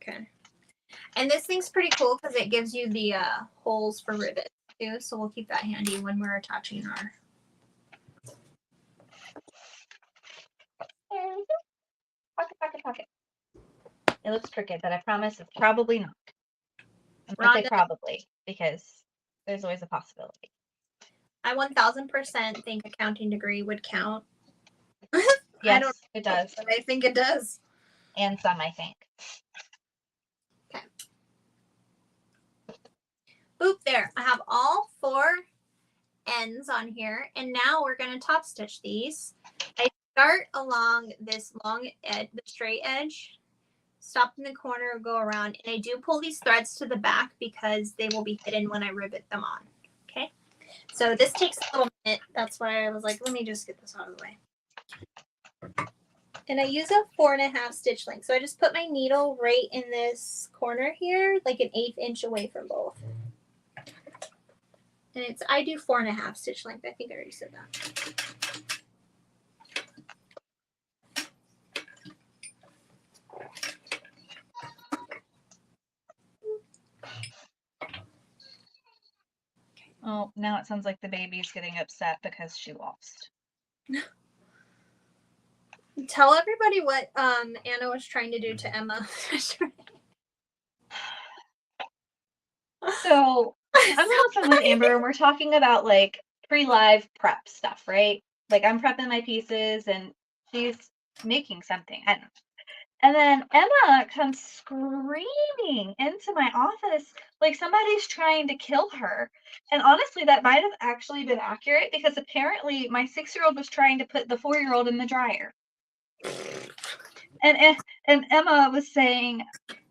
Okay. And this thing's pretty cool because it gives you the holes for rivets too. So we'll keep that handy when we're attaching our. There we go. Pocket, pocket, pocket. It looks crooked, but I promise it's probably not. I'm going to say probably because there's always a possibility. I 1000% think a counting degree would count. Yes, it does. But I think it does. And some, I think. Okay. Boop, there. I have all 4 ends on here. And now we're going to top stitch these. I start along this long edge, the straight edge, stop in the corner, go around, and I do pull these threads to the back because they will be hidden when I rivet them on. Okay, so this takes a little minute. That's why I was like, let me just get this out of the way. And I use a 4.5 stitch length. So I just put my needle right in this corner here, like an 1/8 inch away from both. And I do 4.5 stitch length. I think I already said that. Oh, now it sounds like the baby's getting upset because she lost. Tell everybody what Anna was trying to do to Emma. So I'm on the phone with Amber and we're talking about like pre-live prep stuff, right? Like I'm prepping my pieces and she's making something. I don't know. And then Emma comes screaming into my office like somebody's trying to kill her. And honestly, that might have actually been accurate because apparently my 6-year-old was trying to put the 4-year-old in the dryer. And Emma was saying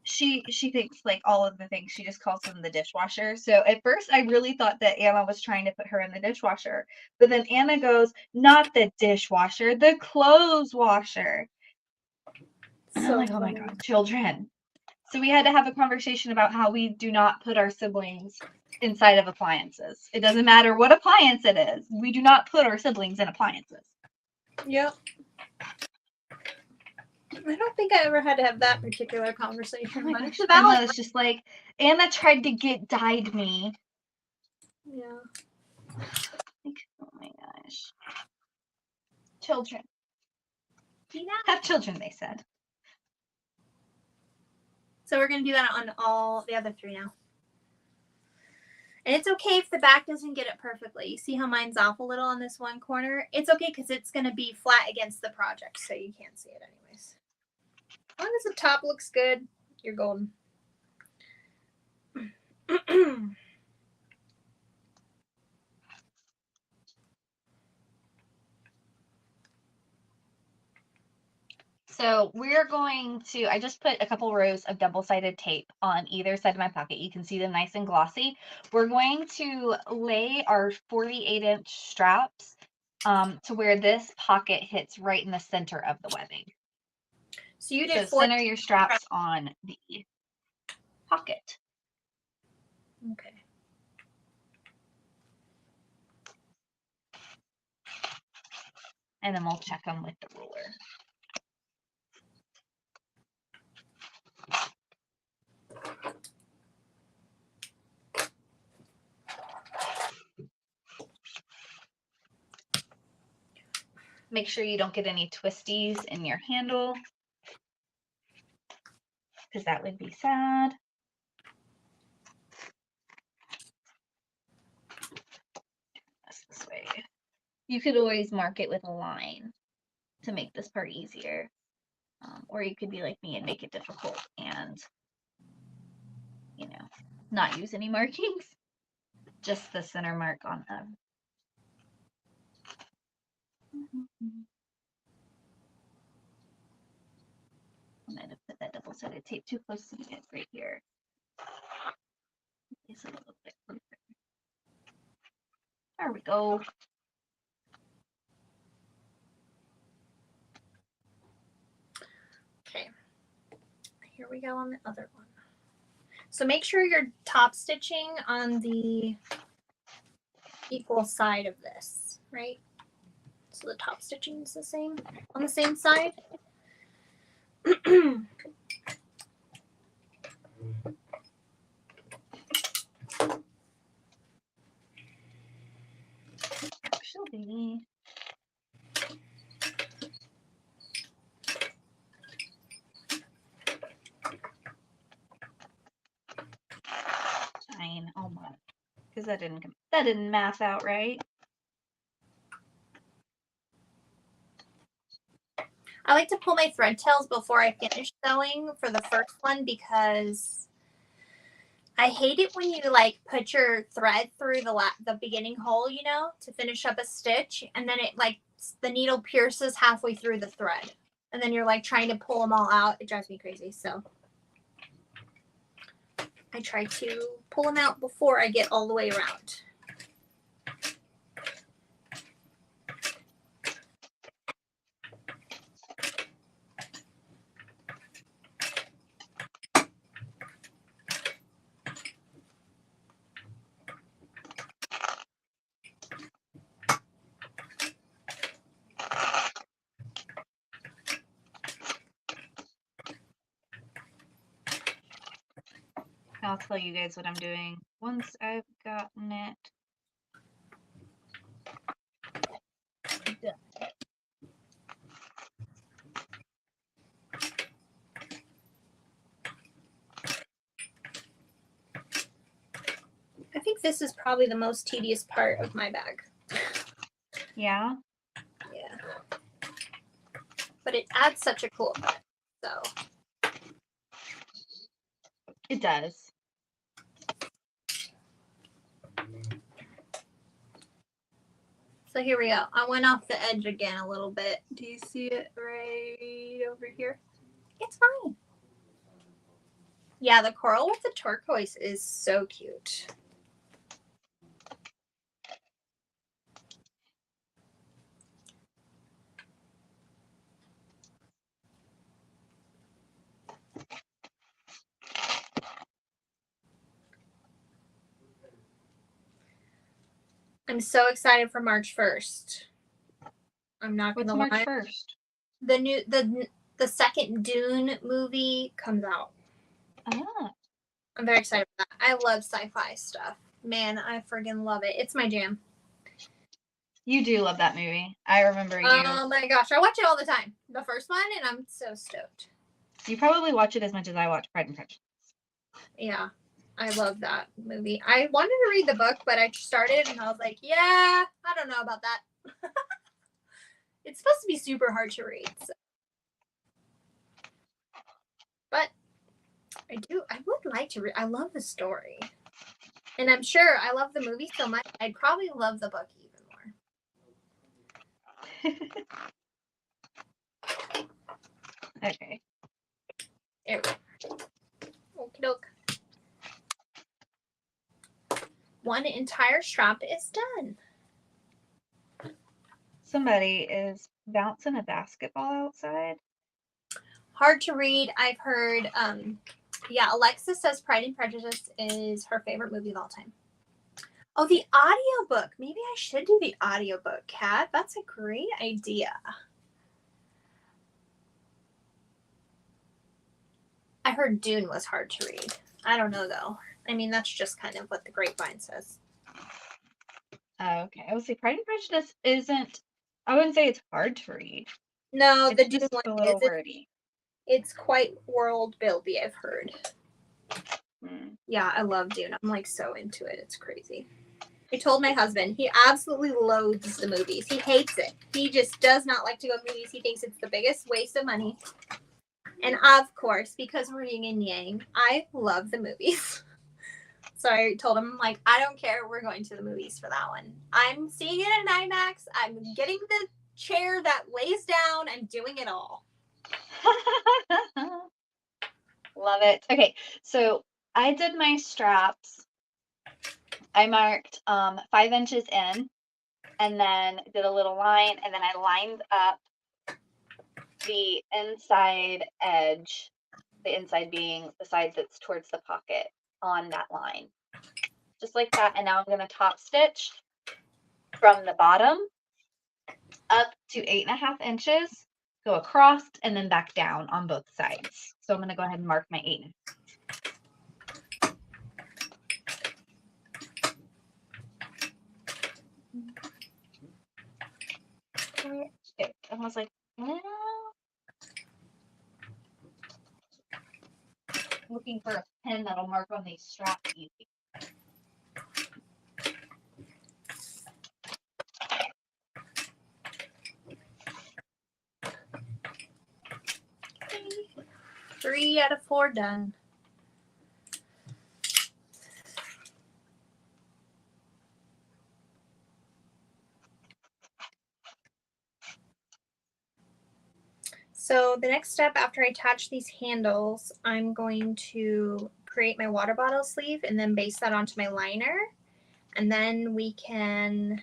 she thinks like all of the things, she just calls them the dishwasher. So at first I really thought that Anna was trying to put her in the dishwasher. But then Anna goes, not the dishwasher, the clothes washer. And I'm like, oh my God, children. So we had to have a conversation about how we do not put our siblings inside of appliances. It doesn't matter what appliance it is. We do not put our siblings in appliances. Yep. I don't think I ever had to have that particular conversation. Oh but my it's gosh, about Emma is just like, Anna tried to guide me. Yeah. Like, oh my gosh. Children. See that? Have children, they said. So we're going to do that on all the other 3 now. And it's okay if the back doesn't get it perfectly. You see how mine's off a little on this one corner? It's okay because it's going to be flat against the project, so you can't see it anyways. As long as the top looks good, you're golden. So we're going to, I just put a couple rows of double-sided tape on either side of my pocket. You can see them nice and glossy. We're going to lay our 48-inch straps to where this pocket hits right in the center of the webbing. So you did So center your straps on the pocket. Okay. And then we'll check them with the ruler. Make sure you don't get any twisties in your handle, because that would be sad. This way. You could always mark it with a line to make this part easier. Or you could be like me and make it difficult and, you know, not use any markings. Just the center mark on them. I might have put that double-sided tape too close to it right here. It's a little bit closer. There we go. Okay. Here we go on the other one. So make sure you're top stitching on the equal side of this, right? So the top stitching is the same on the same side. Actually, fine, almost, because that didn't math out right. I like to pull my thread tails before I finish sewing for the first one because I hate it when you like put your thread through the beginning hole, you know, to finish up a stitch, and then it like the needle pierces halfway through the thread, and then you're like trying to pull them all out. It drives me crazy. So I try to pull them out before I get all the way around. I'll tell you guys what I'm doing once I've gotten it. I think this is probably the most tedious part of my bag. Yeah. Yeah. But it adds such a cool effect. So It does. So here we go. I went off the edge again a little bit. Do you see it right over here? It's fine. Yeah, the coral with the turquoise is so cute. I'm so excited for March 1st. I'm not What's gonna March lie. 1st? The second Dune movie comes out. Ah. I'm very excited for that. I love sci-fi stuff. Man, I friggin' love it. It's my jam. You do love that movie. I remember you. Oh my gosh, I watch it all the time. The first one, and I'm so stoked. You probably watch it as much as I watch Pride and Prejudice. Yeah, I love that movie. I wanted to read the book, but I started and I was like, yeah, I don't know about that. It's supposed to be super hard to read. So. But I would like to read. I love the story. And I'm sure I love the movie so much, I'd probably love the book even more. Okay. There we go. Okie doke. One entire strap is done. Somebody is bouncing a basketball outside. Hard to read. I've heard, yeah, Alexa says Pride and Prejudice is her favorite movie of all time. Oh, the audiobook. Maybe I should do the audiobook, Kat. That's a great idea. I heard Dune was hard to read. I don't know, though. I mean, that's just kind of what the grapevine says. Okay. I would say Pride and Prejudice isn't, I wouldn't say it's hard to read. No, It's the Dune just one a little is. wordy. It's quite world buildy, I've heard. Hmm. Yeah, I love Dune. I'm like so into it. It's crazy. I told my husband, he absolutely loathes the movies. He hates it. He just does not like to go to movies. He thinks it's the biggest waste of money. And of course, because we're yin and yang, I love the movies. So I told him, like, I don't care. We're going to the movies for that one. I'm seeing it in IMAX. I'm getting the chair that lays down. I'm doing it all. Love it. Okay, so I did my straps. I marked 5 inches in, and then did a little line, and then I lined up the inside edge, the inside being the side that's towards the pocket on that line. Just like that, and now I'm going to top stitch from the bottom up to 8.5 inches, go across, and then back down on both sides. So I'm going to go ahead and mark my 8. I was like, well, looking for a pen that'll mark on these straps easy. Okay. 3 out of 4 done. So the next step after I attach these handles, I'm going to create my water bottle sleeve and then base that onto my liner. And then we can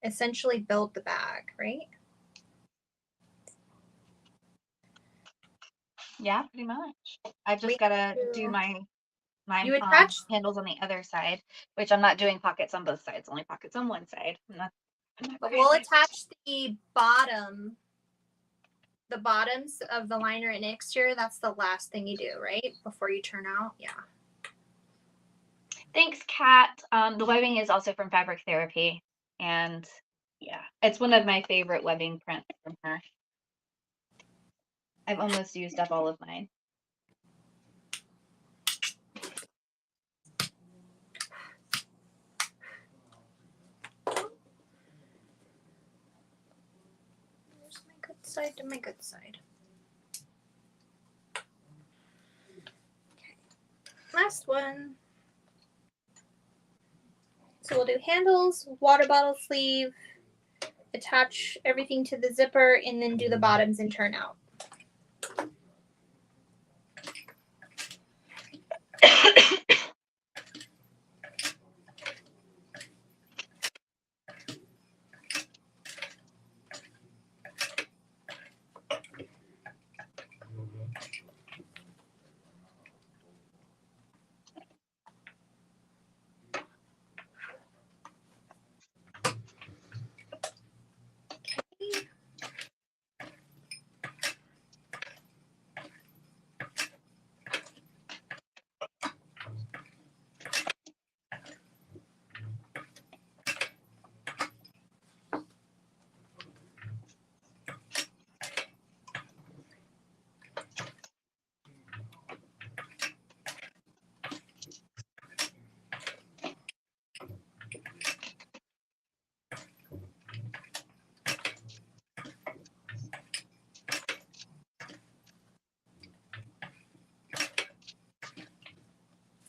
essentially build the bag, right? Yeah, pretty much. I've just got to do my You attach handles on the other side, which I'm not doing pockets on both sides, only pockets on one side. I'm not but we'll attach the bottoms of the liner and exterior. That's the last thing you do, right? Before you turn out. Yeah. Thanks, Kat. The webbing is also from Fabric Therapy. And yeah, it's one of my favorite webbing prints from her. I've almost used up all of mine. Where's my good side to my good side? Okay. Last one. So we'll do handles, water bottle sleeve, attach everything to the zipper, and then do the bottoms and turn out.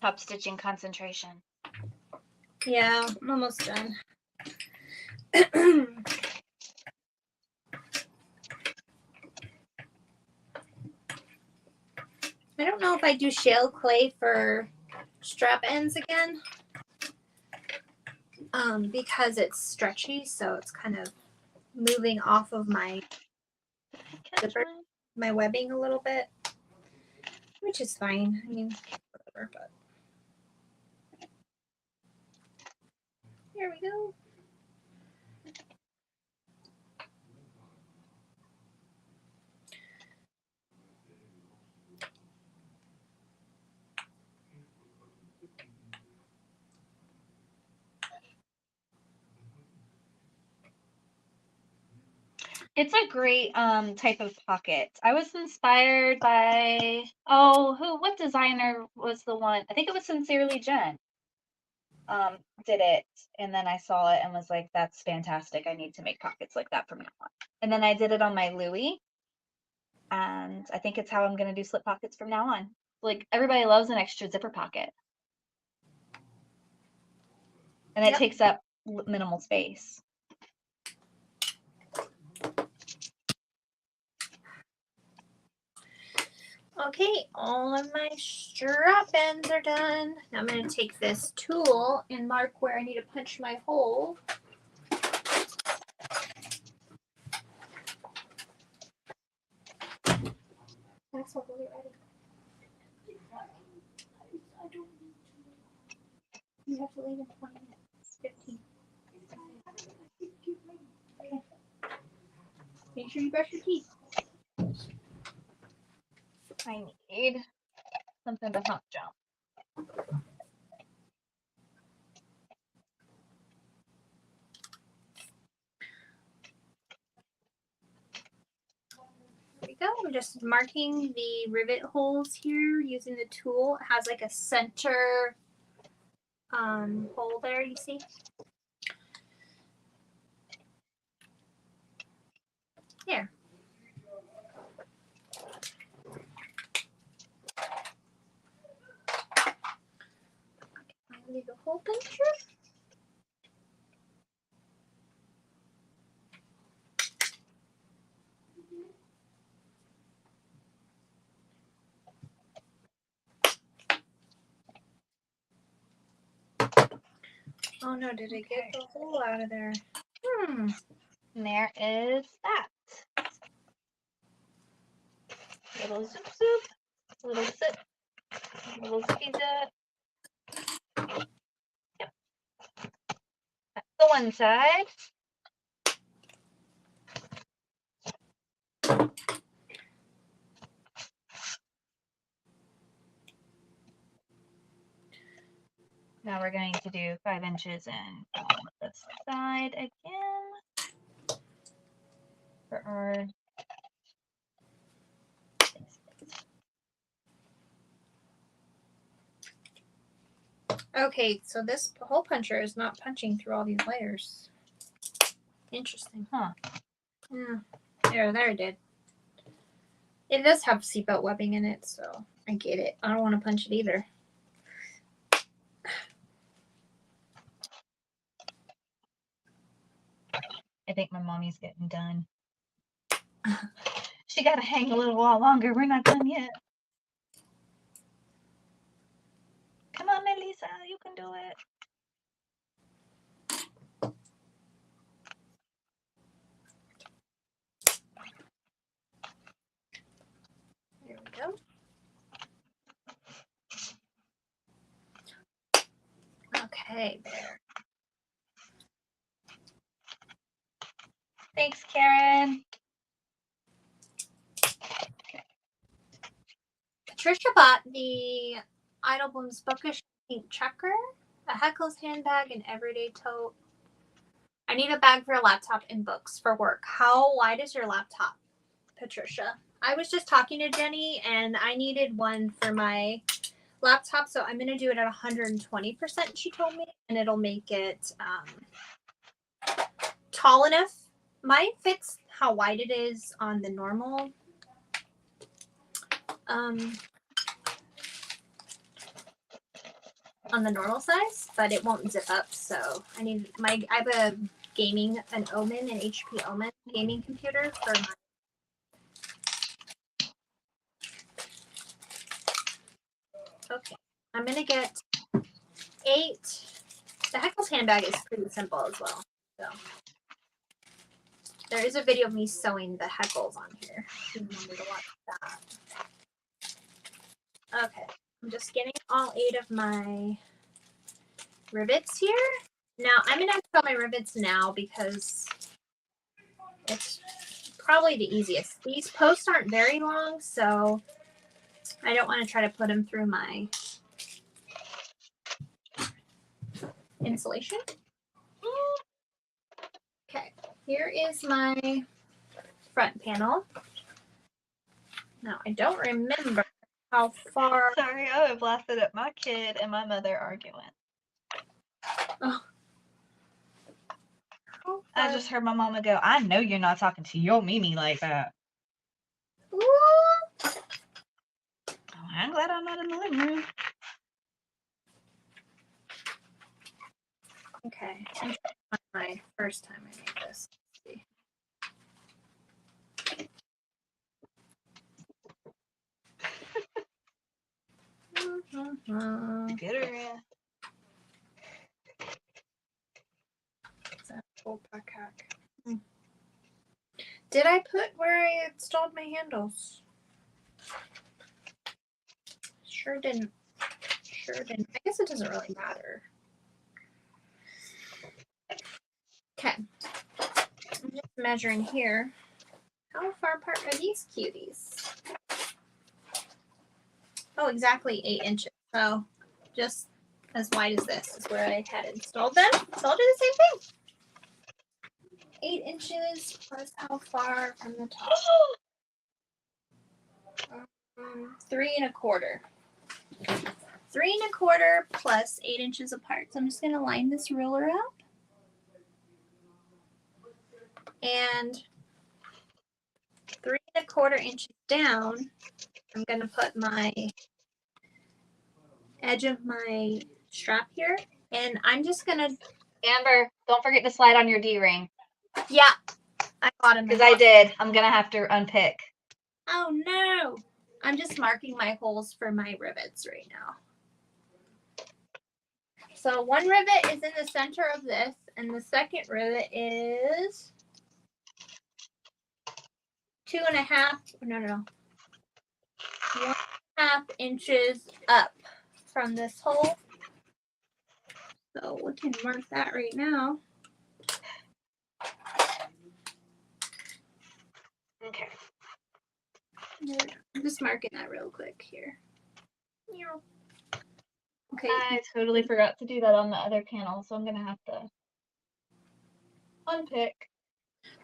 Top stitching concentration. Yeah, I'm almost done. I don't know if I do shale clay for strap ends again, because it's stretchy, so it's kind of moving off of my zipper, my webbing a little bit, which is fine. I mean, whatever, but here we go. It's a great type of pocket. I was inspired by what designer was the one? I think it was Sincerely Jen. Did it, and then I saw it and was like, that's fantastic. I need to make pockets like that from now on. And then I did it on my Louis, and I think it's how I'm gonna do slip pockets from now on. Like everybody loves an extra zipper pocket, and it takes up minimal space. Okay, all of my strap ends are done. Now I'm going to take this tool and mark where I need to punch my hole. Maxwell, will you ready? You have to leave in 20 minutes, 15. Okay. Make sure you brush your teeth. I need something to hump jump. There we go. I'm just marking the rivet holes here using the tool. It has like a center hole there, you see? Here. I'll leave a hole puncher. Oh no, did it get the hole out of there? And there is that. Little zoop zoop, little zip, little zippy zip. Yep. That's the one side. Now we're going to do 5 inches and on this side again for our Okay, so this hole puncher is not punching through all these layers. Interesting. Huh. Yeah. There it did. It does have seatbelt webbing in it, so I get it. I don't want to punch it either. I think my mommy's getting done. She got to hang a little while longer. We're not done yet. Come on, Melissa, you can do it. There we go. Okay, there. Thanks, Karen. Patricia bought the Idle Blooms Bookish Pink Checker, a Heckle's handbag, an everyday tote. I need a bag for a laptop and books for work. How wide is your laptop, Patricia? I was just talking to Jenny, and I needed one for my laptop, so I'm going to do it at 120%, she told me, and it'll make it tall enough. Mine fits how wide it is on the normal size, but it won't zip up, so I have a an Omen, an HP Omen gaming computer for my Okay, I'm gonna get 8. The Heckle's handbag is pretty simple as well. So there is a video of me sewing the Heckles on here. If you want me to watch that. Okay, I'm just getting all 8 of my rivets here. Now I'm gonna install my rivets now because it's probably the easiest. These posts aren't very long, so I don't want to try to put them through my insulation. Okay, here is my front panel. Now, I don't remember how far. Sorry, I have blasted at my kid and my mother arguing. Oh. I just heard my mama go, I know you're not talking to your Mimi like that. Ooh. Oh, I'm glad I'm not in the living room. Okay, my first time I made this. Let's see. Get her in. Did I put where I installed my handles? Sure didn't. I guess it doesn't really matter. Okay. I'm just measuring here. How far apart are these cuties? Oh, exactly 8 inches. So just as wide as this is where I had installed them. So I'll do the same thing. 8 inches plus how far from the top? 3 1/4. 3 1/4 plus 8 inches apart. So I'm just going to line this ruler up. And 3 1/4 inches down, I'm going to put my edge of my strap here. And I'm just going to... Amber, don't forget to slide on your D-ring. Yeah, I got him. Because I did. I'm going to have to unpick. Oh, no. I'm just marking my holes for my rivets right now. So one rivet is in the center of this, and the second rivet is 1.5 inches up from this hole. So we can mark that right now. Okay. I'm just marking that real quick here. Okay. I totally forgot to do that on the other panel, so I'm gonna have to unpick.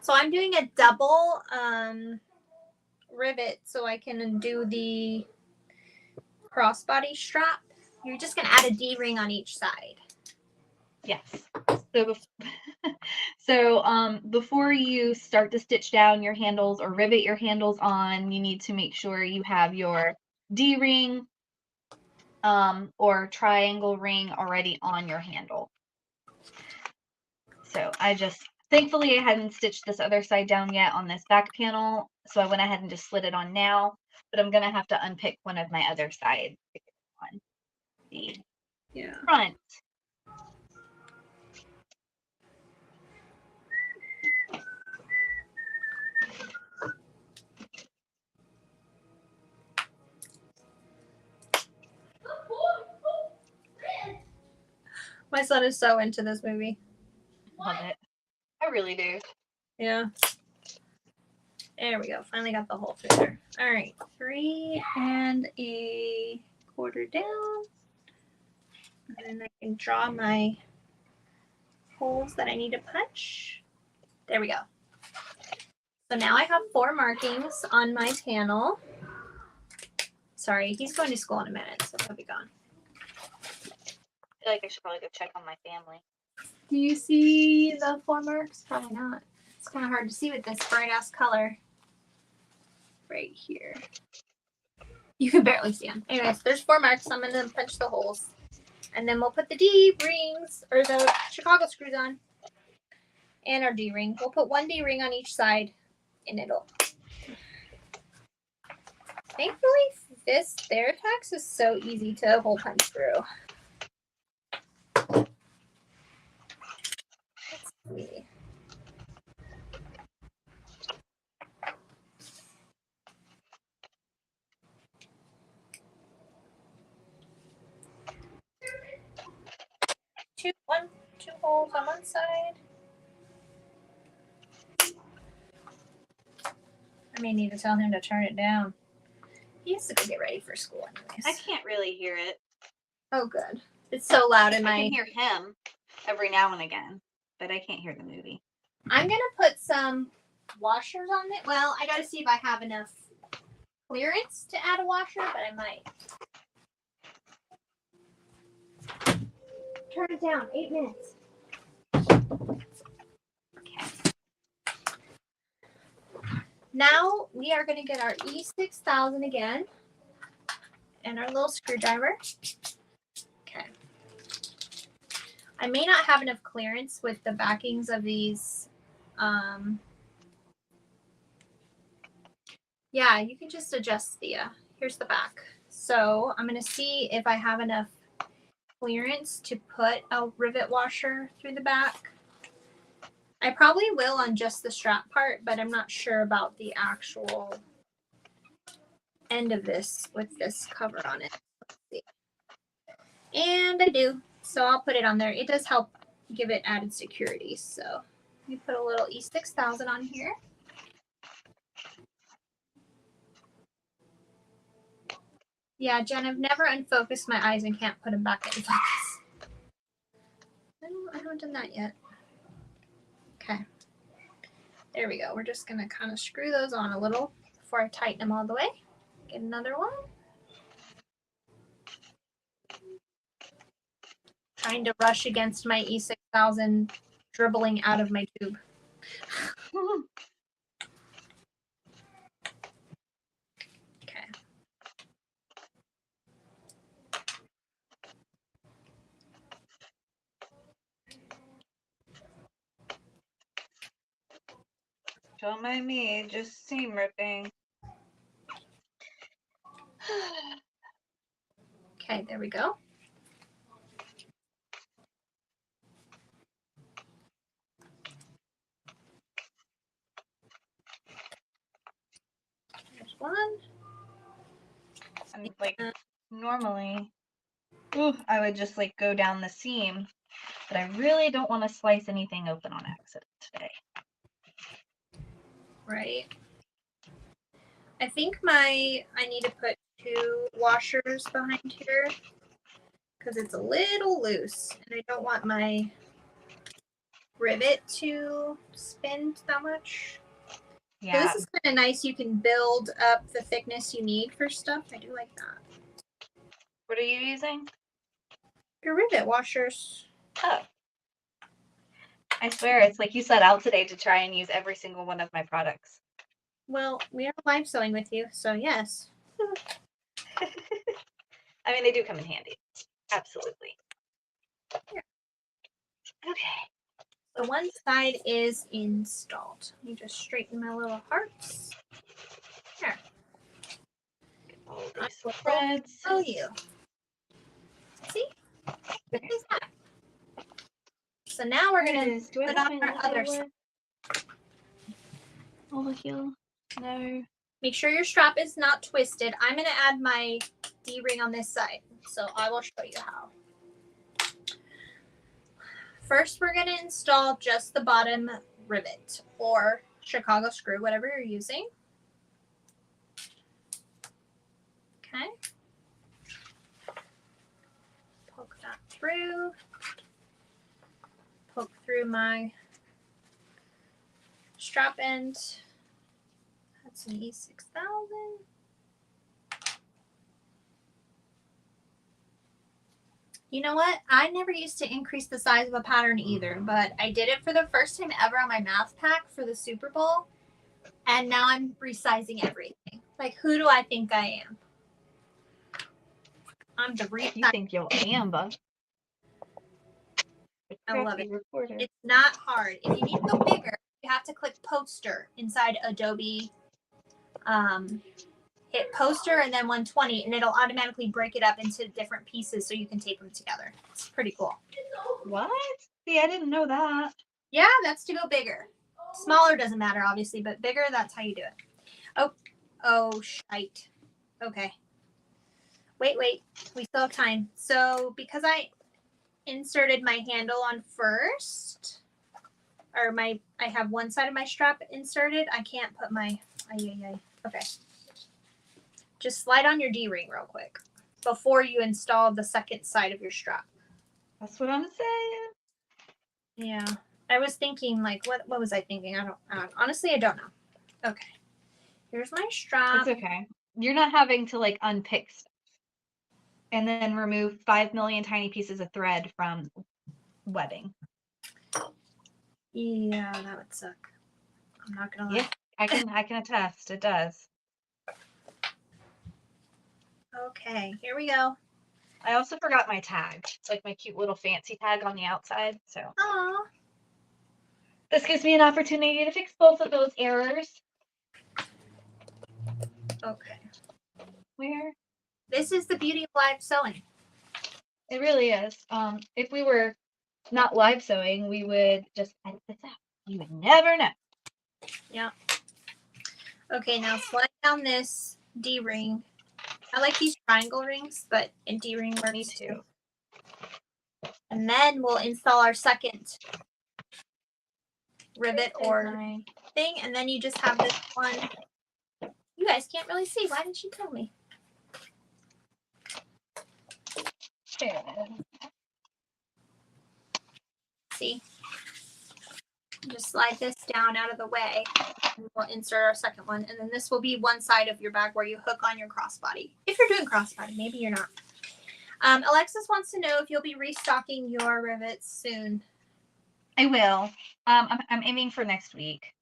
So I'm doing a double rivet so I can do the crossbody strap. You're just gonna add a D-ring on each side. Yes. So, before you start to stitch down your handles or rivet your handles on, you need to make sure you have your D-ring or triangle ring already on your handle. So thankfully I hadn't stitched this other side down yet on this back panel, so I went ahead and just slid it on now, but I'm gonna have to unpick one of my other sides on the front. My son is so into this movie. Love it. I really do. Yeah. There we go. Finally got the hole through there. All right. 3 1/4 down. And then I can draw my holes that I need to punch. There we go. So now I have 4 markings on my panel. Sorry, he's going to school in a minute, so he'll be gone. I feel like I should probably go check on my family. Do you see the 4 marks? Probably not. It's kind of hard to see with this bright ass color right here. You can barely see them. Anyways, there's 4 marks. I'm going to punch the holes. And then we'll put the D-rings or the Chicago screws on. And our D-ring. We'll put 1 D-ring on each side and it'll. Thankfully, this Theratex is so easy to hole punch through. Let's see. Two holes on one side. I may need to tell him to turn it down. He has to go get ready for school anyways. I can't really hear it. Oh, good. It's so loud in my... I can hear him every now and again, but I can't hear the movie. I'm going to put some washers on it. Well, I got to see if I have enough clearance to add a washer, but I might. Turn it down. 8 minutes. Okay. Now we are going to get our E6000 again and our little screwdriver. Okay. I may not have enough clearance with the backings of these. Yeah, you can just adjust the, here's the back. So I'm going to see if I have enough clearance to put a rivet washer through the back. I probably will on just the strap part, but I'm not sure about the actual end of this with this cover on it. Let's see. And I do. So I'll put it on there. It does help give it added security. So let me put a little E6000 on here. Yeah, Jen, I've never unfocused my eyes and can't put them back in focus. I haven't done that yet. Okay. There we go. We're just going to kind of screw those on a little before I tighten them all the way. Get another one. Trying to rush against my E6000 dribbling out of my tube. Okay. Don't mind me, just seam ripping. Okay, there we go. one. And like normally, I would just like go down the seam, but I really don't want to slice anything open on accident today. Right. I think I need to put 2 washers behind here because it's a little loose and I don't want my rivet to spin that much. Yeah. So this is kind of nice. You can build up the thickness you need for stuff. I do like that. What are you using? Your rivet washers. Oh. I swear, it's like you set out today to try and use every single one of my products. Well, we are live sewing with you, so yes. I mean, they do come in handy. Absolutely. Yeah. Okay. So one side is installed. Let me just straighten my little hearts. There. All I these will threads. show you. See? This is that. So now we're going to put on our other side. Over here. No. Make sure your strap is not twisted. I'm going to add my D-ring on this side. So I will show you how. First, we're going to install just the bottom rivet or Chicago screw, whatever you're using. Okay. Poke that through. Poke through my strap end. That's an E6000. You know what? I never used to increase the size of a pattern either, but I did it for the first time ever on my math pack for the Super Bowl, and now I'm resizing everything. Like, who do I think I am? I'm the resize. You think you're Amber. I love it. Recorder. It's not hard. If you need to go bigger, you have to click poster inside Adobe. Hit poster and then 120, and it'll automatically break it up into different pieces so you can tape them together. It's pretty cool. What? See, I didn't know that. Yeah, that's to go bigger. Smaller doesn't matter, obviously, but bigger, that's how you do it. Oh, shite. Okay. Wait. We still have time. So because I inserted my handle on first, or I have one side of my strap inserted, I can't put my, okay. Just slide on your D-ring real quick before you install the second side of your strap. That's what I'm saying. Yeah. I was thinking, like, what was I thinking? I don't honestly, I don't know. Okay. Here's my strap. It's okay. You're not having to like unpick stuff and then remove 5 million tiny pieces of thread from webbing. Yeah, that would suck. I'm not gonna lie. Yeah, I can attest. It does. Okay, here we go. I also forgot my tag. It's like my cute little fancy tag on the outside. So Aw. this gives me an opportunity to fix both of those errors. Okay. Where? This is the beauty of live sewing. It really is. If we were not live sewing, we would just edit this out. You would never know. Yeah. Okay, now slide down this D-ring. I like these triangle rings, but a D-ring works. Me too. And then we'll install our second rivet or thing, and then you just have this one. You guys can't really see. Why didn't you tell me? There it is. See? Just slide this down out of the way, and we'll insert our second one, and then this will be one side of your bag where you hook on your crossbody. If you're doing crossbody, maybe you're not. Alexis wants to know if you'll be restocking your rivets soon. I will. I'm aiming for next week.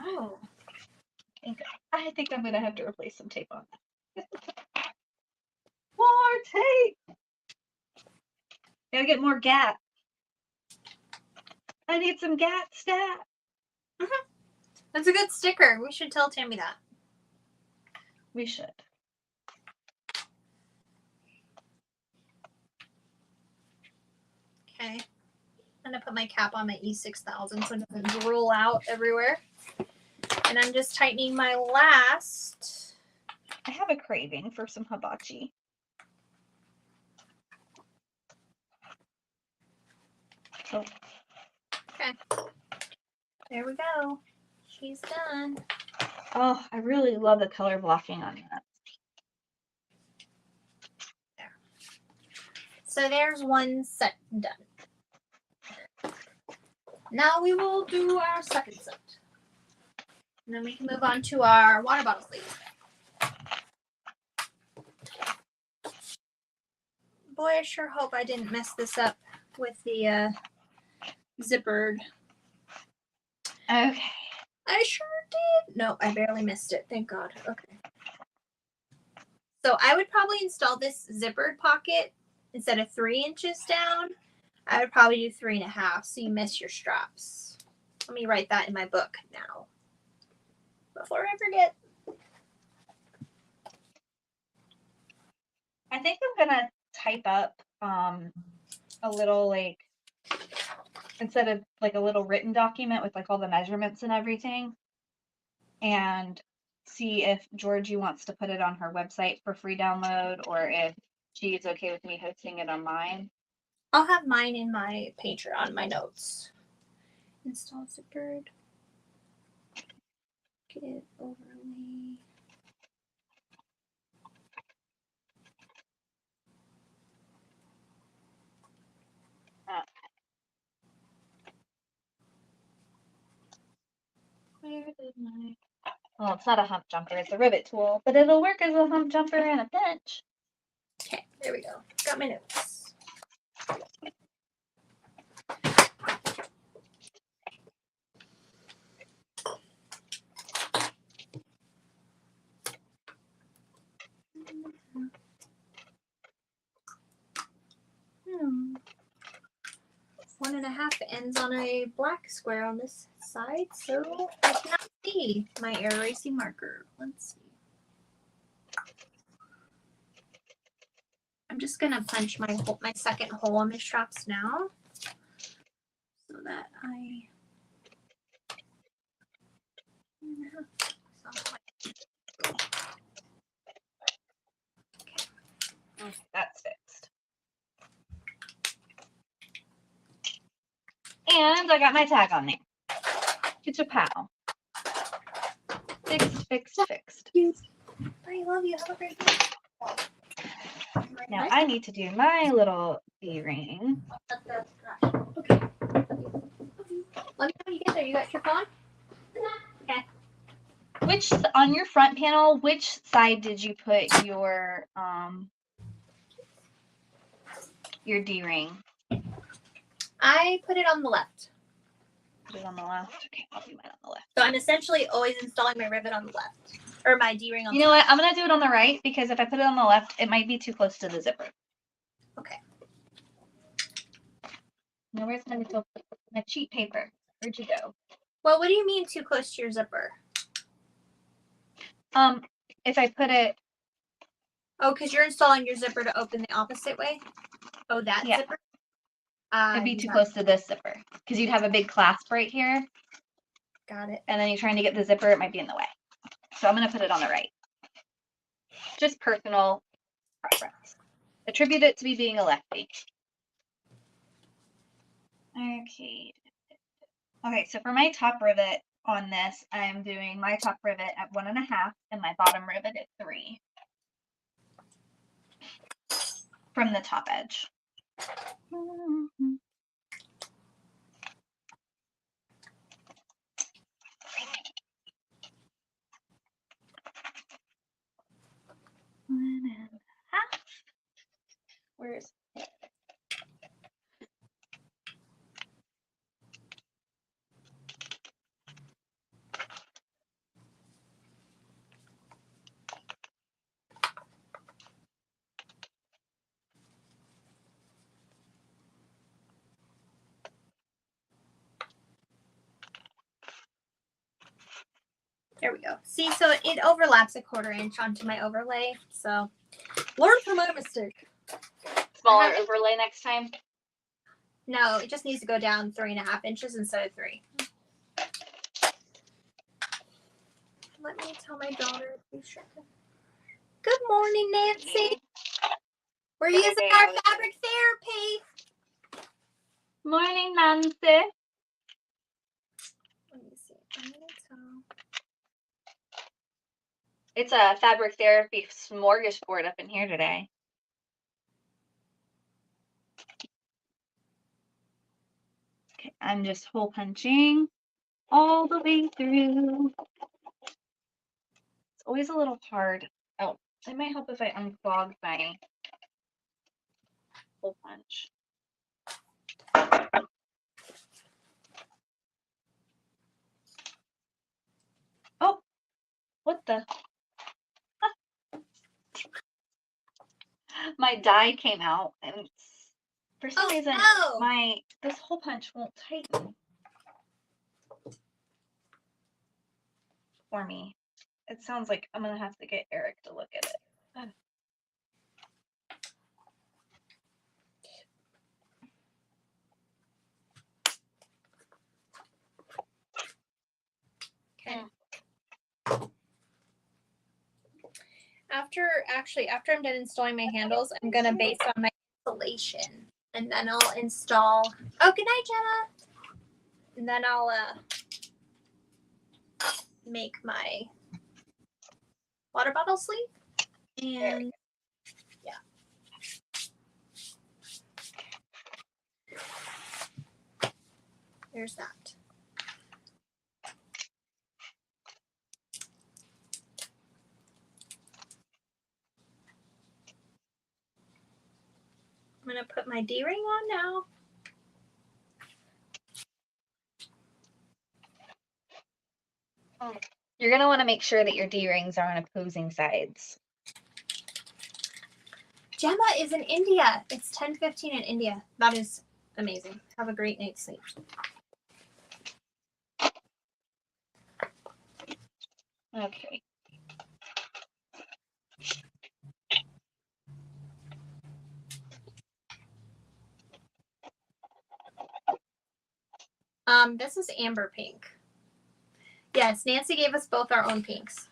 Oh. I think I'm gonna have to replace some tape on that. More tape. Gotta get more gap. I need some gap stat. Mm-hmm. That's a good sticker. We should tell Tammy that. We should. Okay. I'm gonna put put my cap on my E6000 so it doesn't drool out everywhere. And I'm just tightening my last. I have a craving for some hibachi. Oh. Okay. There we go. She's done. Oh, I really love the color blocking on that. There. So there's one set done. Now we will do our second set. And then we can move on to our water bottle sleeve. Boy, I sure hope I didn't mess this up with the zippered. Okay. I sure did. No, I barely missed it. Thank God. Okay. So I would probably install this zippered pocket instead of 3 inches down. I would probably do 3.5 so you miss your straps. Let me write that in my book now before I forget. I think I'm gonna type up a little, like, instead of like a little written document with like all the measurements and everything, and see if Georgie wants to put it on her website for free download or if she's okay with me hosting it on mine. I'll have mine in my Patreon, my notes. Install zippered. Get overlay. Where did my... Well, it's not a hump jumper, it's a rivet tool, but it'll work as a hump jumper and a pinch. Okay, there we go. Got my notes. Hmm. 1.5 ends on a black square on this side, so I cannot see my air erasing marker. Let's see. I'm just gonna punch my second hole on my straps now, so that I. Okay, that's fixed. And I got my tag on there. It's a pal. Fixed, fixed, fixed. I love you. Have a great day. Now I need to do my little D-ring. Okay. Let me know when you get there. You got your phone? Okay. Which, on your front panel, which side did you put your D-ring? I put it on the left. Put it on the left? Okay, I'll do mine on the left. So I'm essentially always installing my rivet on the left. Or my D-ring on the You know what? I'm going to do it on the right because if I put it on the left, it might be too close to the zipper. Okay. Now where's my cheat paper? Where'd you go? Well, what do you mean too close to your zipper? If I put it... Oh, because you're installing your zipper to open the opposite way? Oh, that Yeah. zipper? It'd be too close to this zipper because you'd have a big clasp right here. Got it. And then you're trying to get the zipper, it might be in the way. So I'm going to put it on the right. Just personal preference. Attribute it to me being a lefty. Okay. Okay, so for my top rivet on this, I'm doing my top rivet at 1.5 and my bottom rivet at 3. From the top edge. Where's it? There we go. See, so it overlaps 1/4 inch onto my overlay. So learn from my mistake. Smaller overlay next time. No, it just needs to go down 3.5 inches instead of 3. Let me tell my daughter. Good morning, Nancy. We're using our fabric therapy. Morning, Nancy. Let me see. I'm gonna tell. It's a fabric therapy smorgasbord up in here today. Okay, I'm just hole punching all the way through. It's always a little hard. Oh, it might help if I unclog my hole punch. Oh, what the? My die came out, and for some reason, no. this hole punch won't tighten for me. It sounds like I'm gonna have to get Eric to look at it. Okay. After I'm done installing my handles, I'm gonna base on my insulation, and then I'll install. Oh, good night, Jenna. And then I'll make my water bottle sleeve. And yeah. There's that. I'm gonna put my D-ring on now. You're gonna want to make sure that your D-rings are on opposing sides. Gemma is in India. It's 10:15 in India. That is amazing. Have a great night's sleep. Okay. This is amber pink. Yes, Nancy gave us both our own pinks.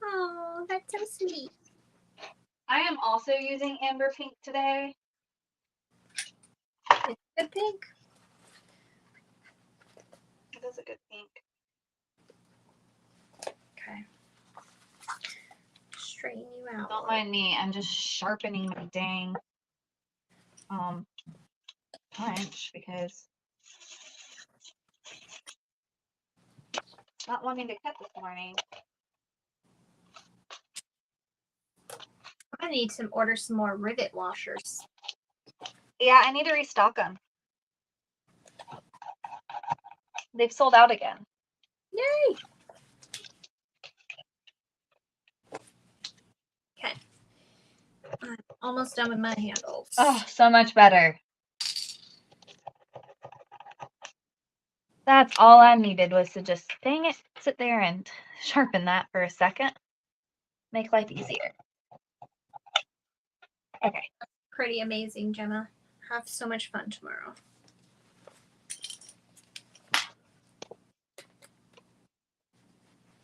Oh, that's so sweet. I am also using amber pink today. It's a good pink. It is a good pink. Okay. Straighten you out. Don't mind me. I'm just sharpening my dang punch because not wanting to cut this morning. I need to order some more rivet washers. Yeah, I need to restock them. They've sold out again. Yay! Okay. I'm almost done with my handles. Oh, so much better. That's all I needed was to just, dang it, sit there and sharpen that for a second. Make life easier. Okay. Pretty amazing, Gemma. Have so much fun tomorrow.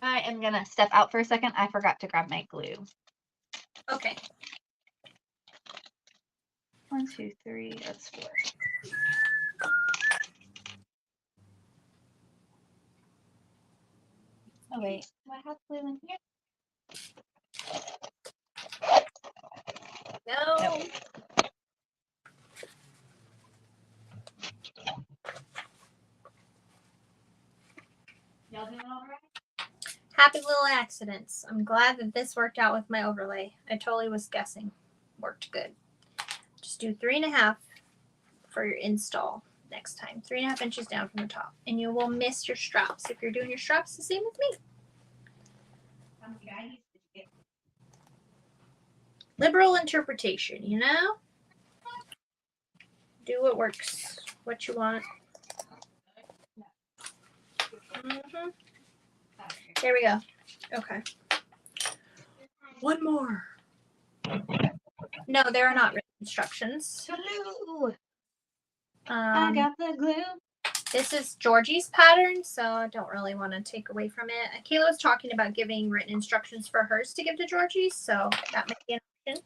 I am going to step out for a second. I forgot to grab my glue. Okay. 1, 2, 3, that's 4. Oh, wait. Do I have glue in here? No. Nope. Y'all doing all right? Happy little accidents. I'm glad that this worked out with my overlay. I totally was guessing. Worked good. Just do 3.5 for your install next time. 3.5 inches down from the top. And you will miss your straps. If you're doing your straps, the same with me. Liberal interpretation, you know? Do what works. What you want. Mm-hmm. There we go. Okay. One more. No, there are not instructions. Glue. I got the glue. This is Georgie's pattern, so I don't really want to take away from it. Kayla was talking about giving written instructions for hers to give to Georgie, so that might be an option.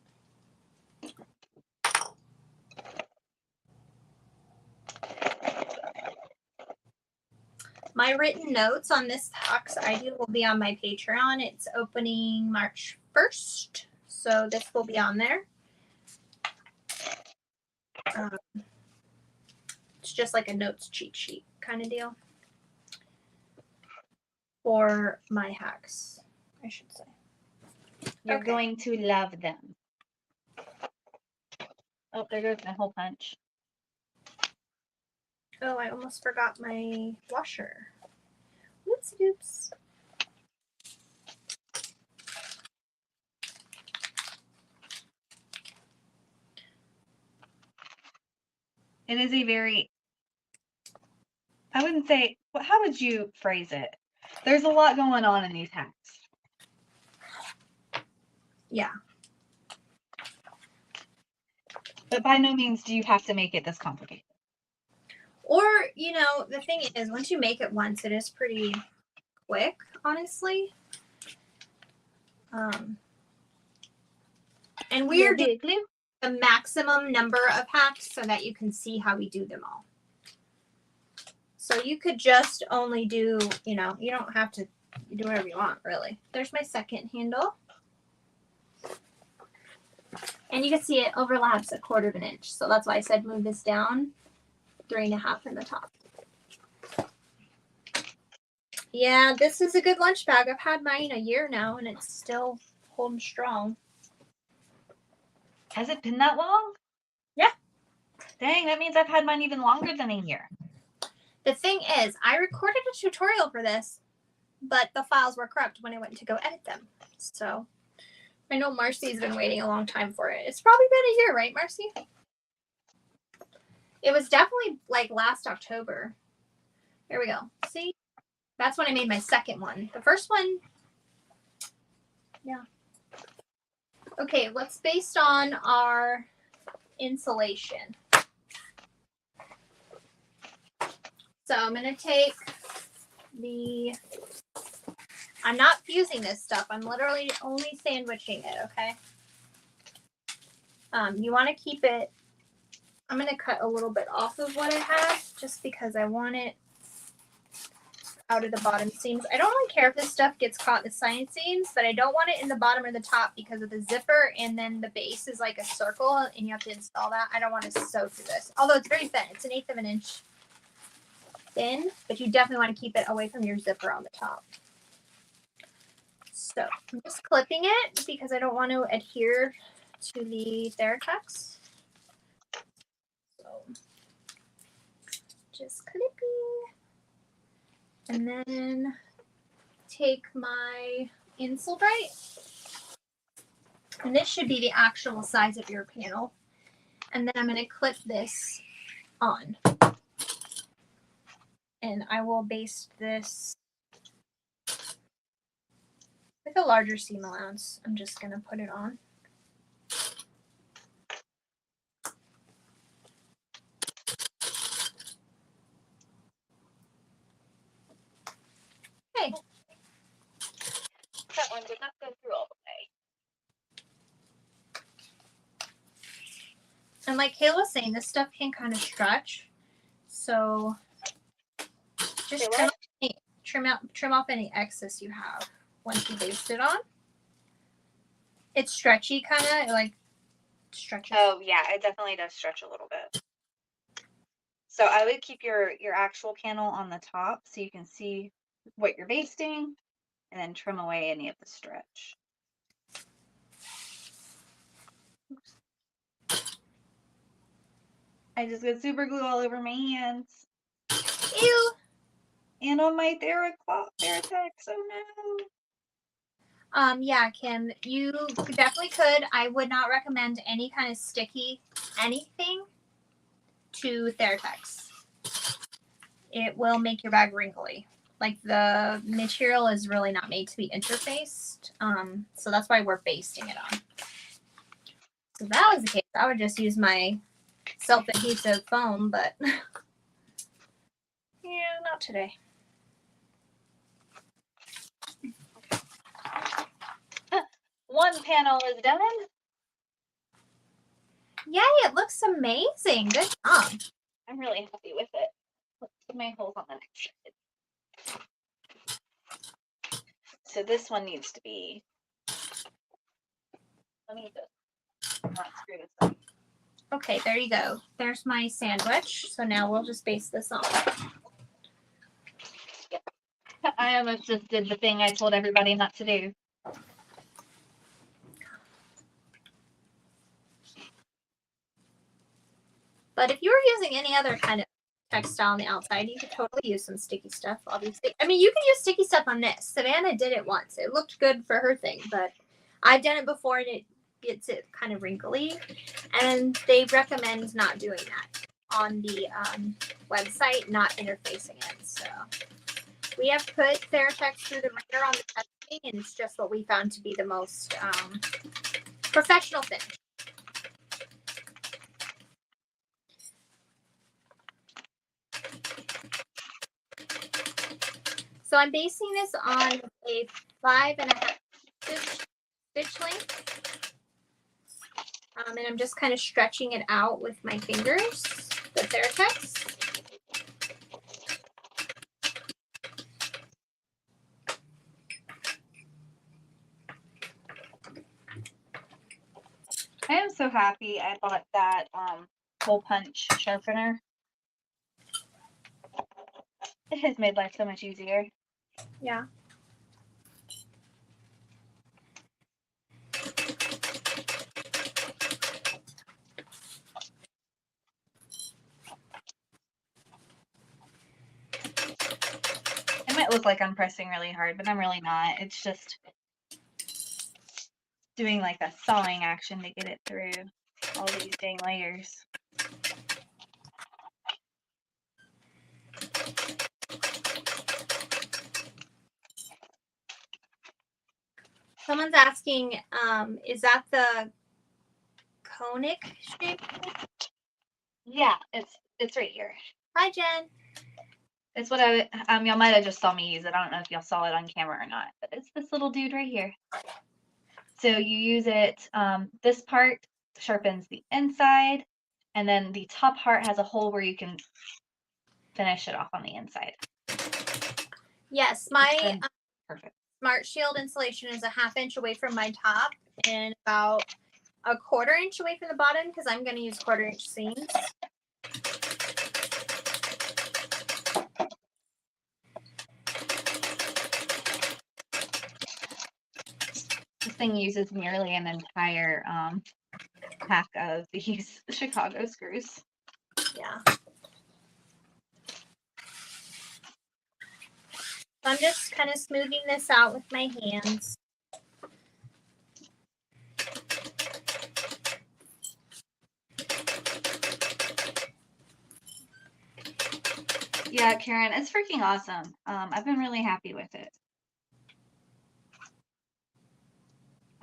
My written notes on this box I do will be on my Patreon. It's opening March 1st, so this will be on there. It's just like a notes cheat sheet kind of deal for my hacks, I should say. You're going to love them. Oh, there goes my hole punch. Oh, I almost forgot my washer. Whoops, oops. It is a very, I wouldn't say, how would you phrase it? There's a lot going on in these hacks. Yeah. But by no means do you have to make it this complicated. Or, you know, the thing is, once you make it once, it is pretty quick, honestly. And we are doing the maximum number of hacks so that you can see how we do them all. So you could just only do, you know, you don't have to do whatever you want, really. There's my second handle. And you can see it overlaps 1/4 inch. So that's why I said move this down 3.5 in the top. Yeah, this is a good lunch bag. I've had mine a year now and it's still holding strong. Has it been that long? Yeah. Dang, that means I've had mine even longer than a year. The thing is, I recorded a tutorial for this, but the files were corrupt when I went to go edit them. So I know Marcy's been waiting a long time for it. It's probably been a year, right, Marcy? It was definitely like last October. Here we go. See? That's when I made my second one. The first one, yeah. Okay, let's based on our insulation. So I'm going to take I'm not fusing this stuff. I'm literally only sandwiching it, okay? You want to keep it, I'm going to cut a little bit off of what I have just because I want it out of the bottom seams. I don't really care if this stuff gets caught in the side seams, but I don't want it in the bottom or the top because of the zipper, and then the base is like a circle and you have to install that. I don't want to sew through this, although it's very thin. It's 1/8 of an inch thin, but you definitely want to keep it away from your zipper on the top. So I'm just clipping it because I don't want to adhere to the Theratex. So just clipping. And then take my Insulbrite. And this should be the actual size of your panel. And then I'm going to clip this on. And I will baste this with a larger seam allowance. I'm just going to put it on. Okay. That one did not go through all the way. And like Kayla was saying, this stuff can kind of stretch. So just trim off any excess you have once you baste it on. It's stretchy, kind of like stretches. Oh yeah, it definitely does stretch a little bit. So I would keep your actual panel on the top so you can see what you're basting, and then trim away any of the stretch. Oops. I just got super glue all over my hands. Ew. And on my Theratex. Oh no. Yeah, Kim, you definitely could. I would not recommend any kind of sticky anything to Theratex. It will make your bag wrinkly. Like the material is really not made to be interfaced. So that's why we're basting it on. if that was the case, I would just use my self-adhesive foam, but yeah, not today. One panel is done. Yay, it looks amazing. Good job. I'm really happy with it. Let's put my holes on the next side. So this one needs to be, let me just not screw this up. Okay, there you go. There's my sandwich. So now we'll just base this on. I almost just did the thing I told everybody not to do. But if you were using any other kind of textile on the outside, you could totally use some sticky stuff, obviously. I mean, you can use sticky stuff on this. Savannah did it once. It looked good for her thing, but I've done it before and it gets it kind of wrinkly. And they recommend not doing that on the website, not interfacing it. So we have put Theratex through the ringer on the testing, and it's just what we found to be the most professional finish. So I'm basing this on a 5.5 stitch length. And I'm just kind of stretching it out with my fingers, the Theratex. I am so happy I bought that hole punch sharpener. It has made life so much easier. Yeah. It might look like I'm pressing really hard, but I'm really not. It's just doing like a sawing action to get it through all these dang layers. Someone's asking, is that the conic shape? Yeah, it's right here. Hi, Jen. It's what y'all might have just saw me use it. I don't know if y'all saw it on camera or not, but it's this little dude right here. So you use it, this part sharpens the inside, and then the top part has a hole where you can finish it off on the inside. Yes, my perfect. Smart Shield insulation is a 1/2 inch away from my top and about a 1/4 inch away from the bottom because I'm going to use 1/4 inch seams. This thing uses nearly an entire pack of these Chicago screws. Yeah. I'm just kind of smoothing this out with my hands. Yeah, Karen, it's freaking awesome. I've been really happy with it.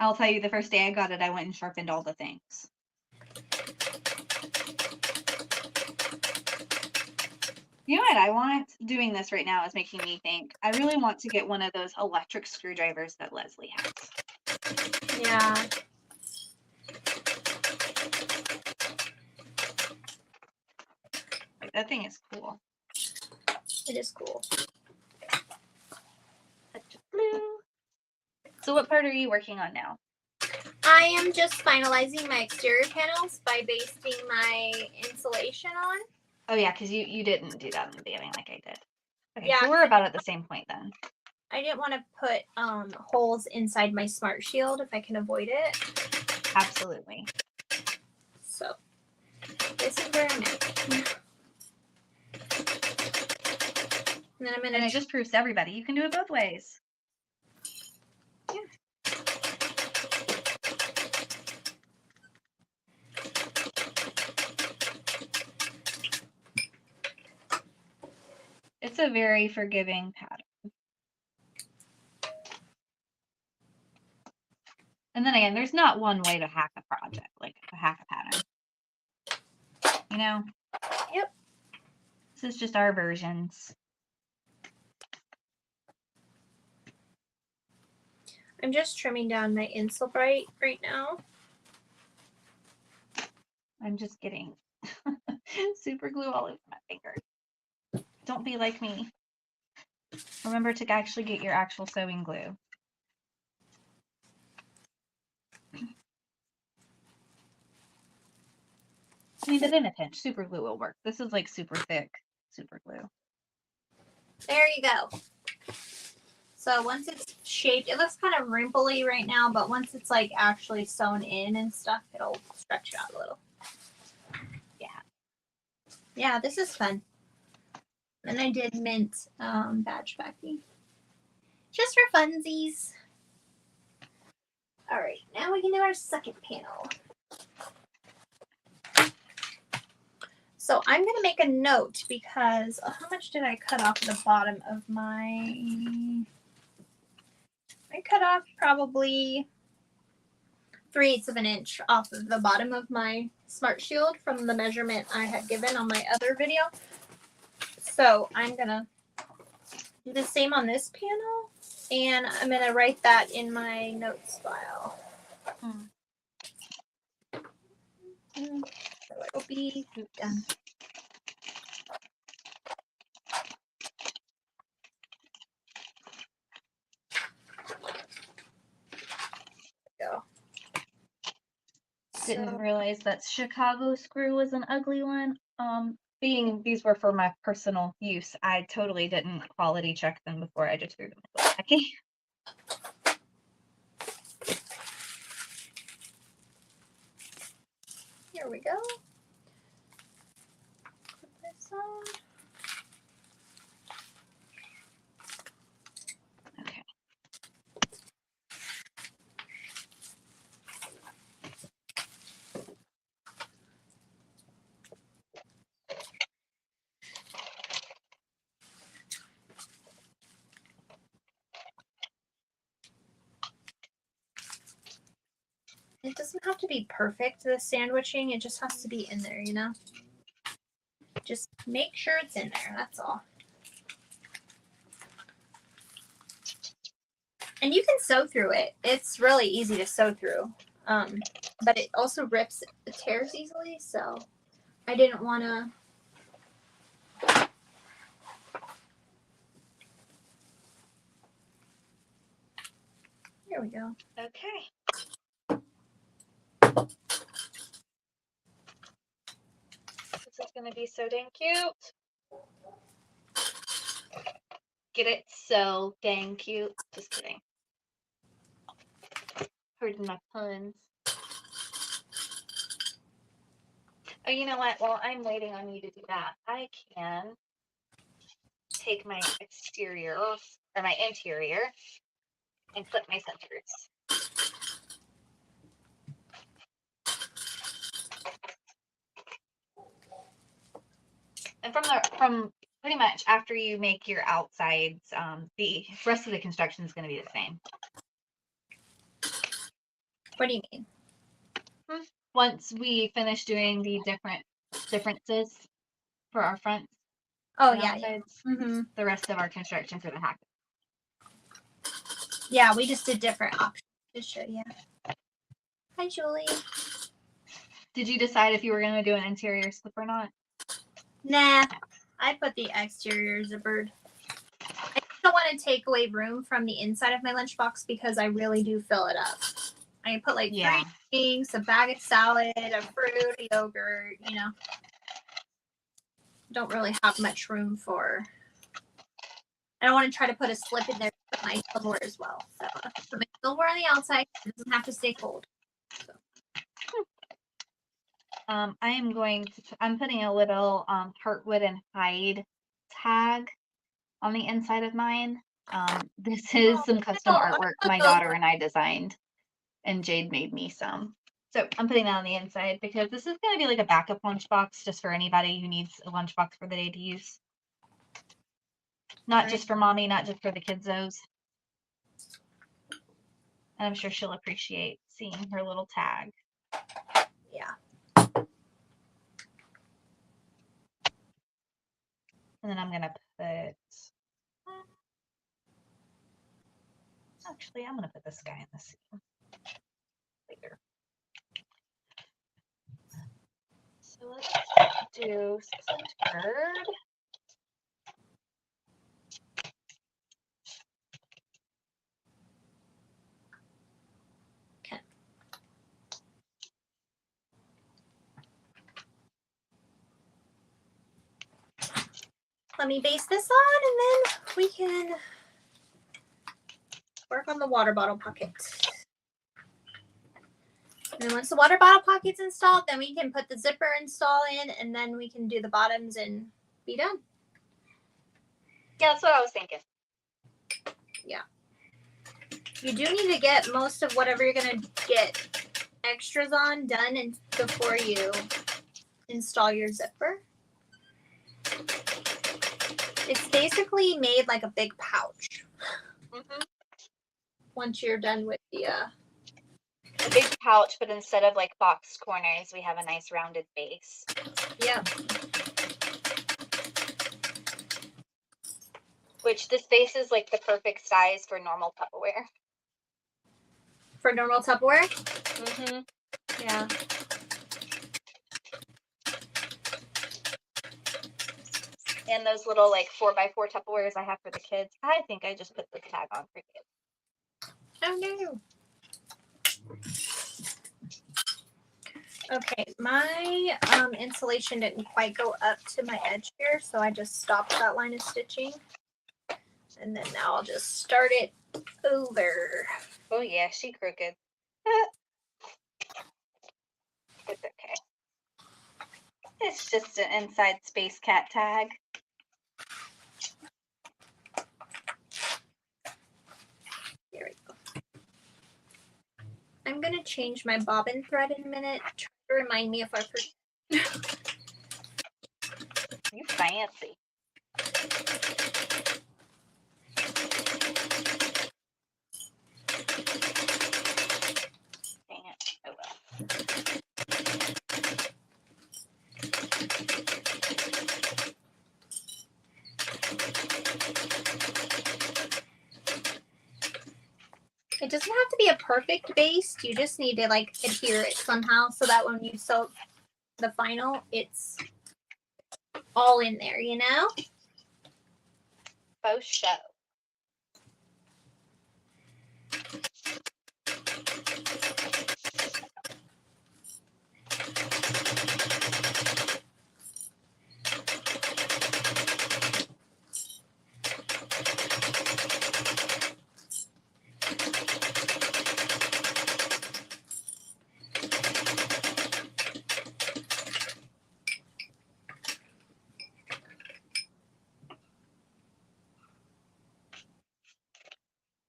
I'll tell you, the first day I got it, I went and sharpened all the things. You know what I want? Doing this right now is making me think. I really want to get one of those electric screwdrivers that Leslie has. Yeah. Like, that thing is cool. It is cool. So what part are you working on now? I am just finalizing my exterior panels by basting my insulation on. Oh yeah, because you didn't do that in the beginning like I did. Okay, Yeah. so we're about at the same point then. I didn't want to put holes inside my Smart Shield if I can avoid it. Absolutely. So this is where I'm at. And then I'm gonna. And it just proves to everybody you can do it both ways. Yeah. It's a very forgiving pattern. And then again, there's not one way to hack a project. Like, you know? Yep. This is just our versions. I'm just trimming down my Insulbright right now. I'm just getting super glue all over my finger. Don't be like me. Remember to actually get your actual sewing glue. I mean, but in a pinch, super glue will work. This is like super thick super glue. There you go. So once it's shaped, it looks kind of wrinkly right now, but once it's like actually sewn in and stuff, it'll stretch out a little. Yeah. Yeah, this is fun. And I did mint badge backing. Just for funsies. All right, now we can do our second panel. So I'm going to make a note because how much did I cut off the bottom of my... I cut off probably 3/8 of an inch off of the bottom of my Smart Shield from the measurement I had given on my other video. So I'm going to do the same on this panel, and I'm going to write that in my notes file. So it will be done. Go. Didn't realize that Chicago screw was an ugly one. Being these were for my personal use, I totally didn't quality check them before I just threw them in the packet. Here we go. Put this on. Okay. It doesn't have to be perfect, the sandwiching. It just has to be in there, you know? Just make sure it's in there, that's all. And you can sew through it. It's really easy to sew through. But it also rips, it tears easily, so I didn't want to... Here we go. Okay. This is gonna be so dang cute. Get it? So dang cute. Just kidding. Pardon my puns. Oh, you know what? While I'm waiting on you to do that, I can take my exterior or my interior and clip my centers. And from pretty much after you make your outsides, the rest of the construction is going to be the same. What do you mean? Once we finish doing the differences for our fronts, Oh, and yeah. outsides, Mm-hmm. the rest of our construction for the hack. Yeah, we just did different options to show you. Hi, Julie. Did you decide if you were going to do an interior slip or not? Nah, I put the exterior zippered. I don't want to take away room from the inside of my lunchbox because I really do fill it up. I put like 3 things, a bag of salad, a fruit, a yogurt, you know. Don't really have much room for... I don't want to try to put a slip in there to put my silverware as well. So I put my silverware on the outside. It doesn't have to stay cold. So. I am going to, I'm putting a little heartwood and hide tag on the inside of mine. This is some custom artwork my daughter and I designed, and Jade made me some. So I'm putting that on the inside because this is going to be like a backup lunchbox just for anybody who needs a lunchbox for the day to use. Not just for mommy, not just for the kidzos. And I'm sure she'll appreciate seeing her little tag. Yeah. And then I'm going to put, actually, I'm going to put this guy in the seam later. So let's do centered. Okay. Let me base this on and then we can work on the water bottle pocket. And then once the water bottle pocket's installed, then we can put the zipper install in and then we can do the bottoms and be done. Yeah, that's what I was thinking. Yeah. You do need to get most of whatever you're going to get extras on done and before you install your zipper. It's basically made like a big pouch. Mm-hmm. Once you're done with the A big pouch, but instead of like boxed corners, we have a nice rounded base. yeah. Which this base is like the perfect size for normal Tupperware. For normal Tupperware? Mm-hmm. Yeah. And those little like 4x4 Tupperwares I have for the kids. I think I just put the tag on for kids. Oh no. Okay, my insulation didn't quite go up to my edge here, so I just stopped that line of stitching. And then now I'll just start it over. Oh yeah, she crooked. It's okay. It's just an inside space cat tag. Here we go. I'm gonna change my bobbin thread in a minute. Try to remind me if I forget. You fancy. Dang it. Oh well. It doesn't have to be a perfect base. You just need to like adhere it somehow so that when you sew the final, it's all in there, you know? Faux show.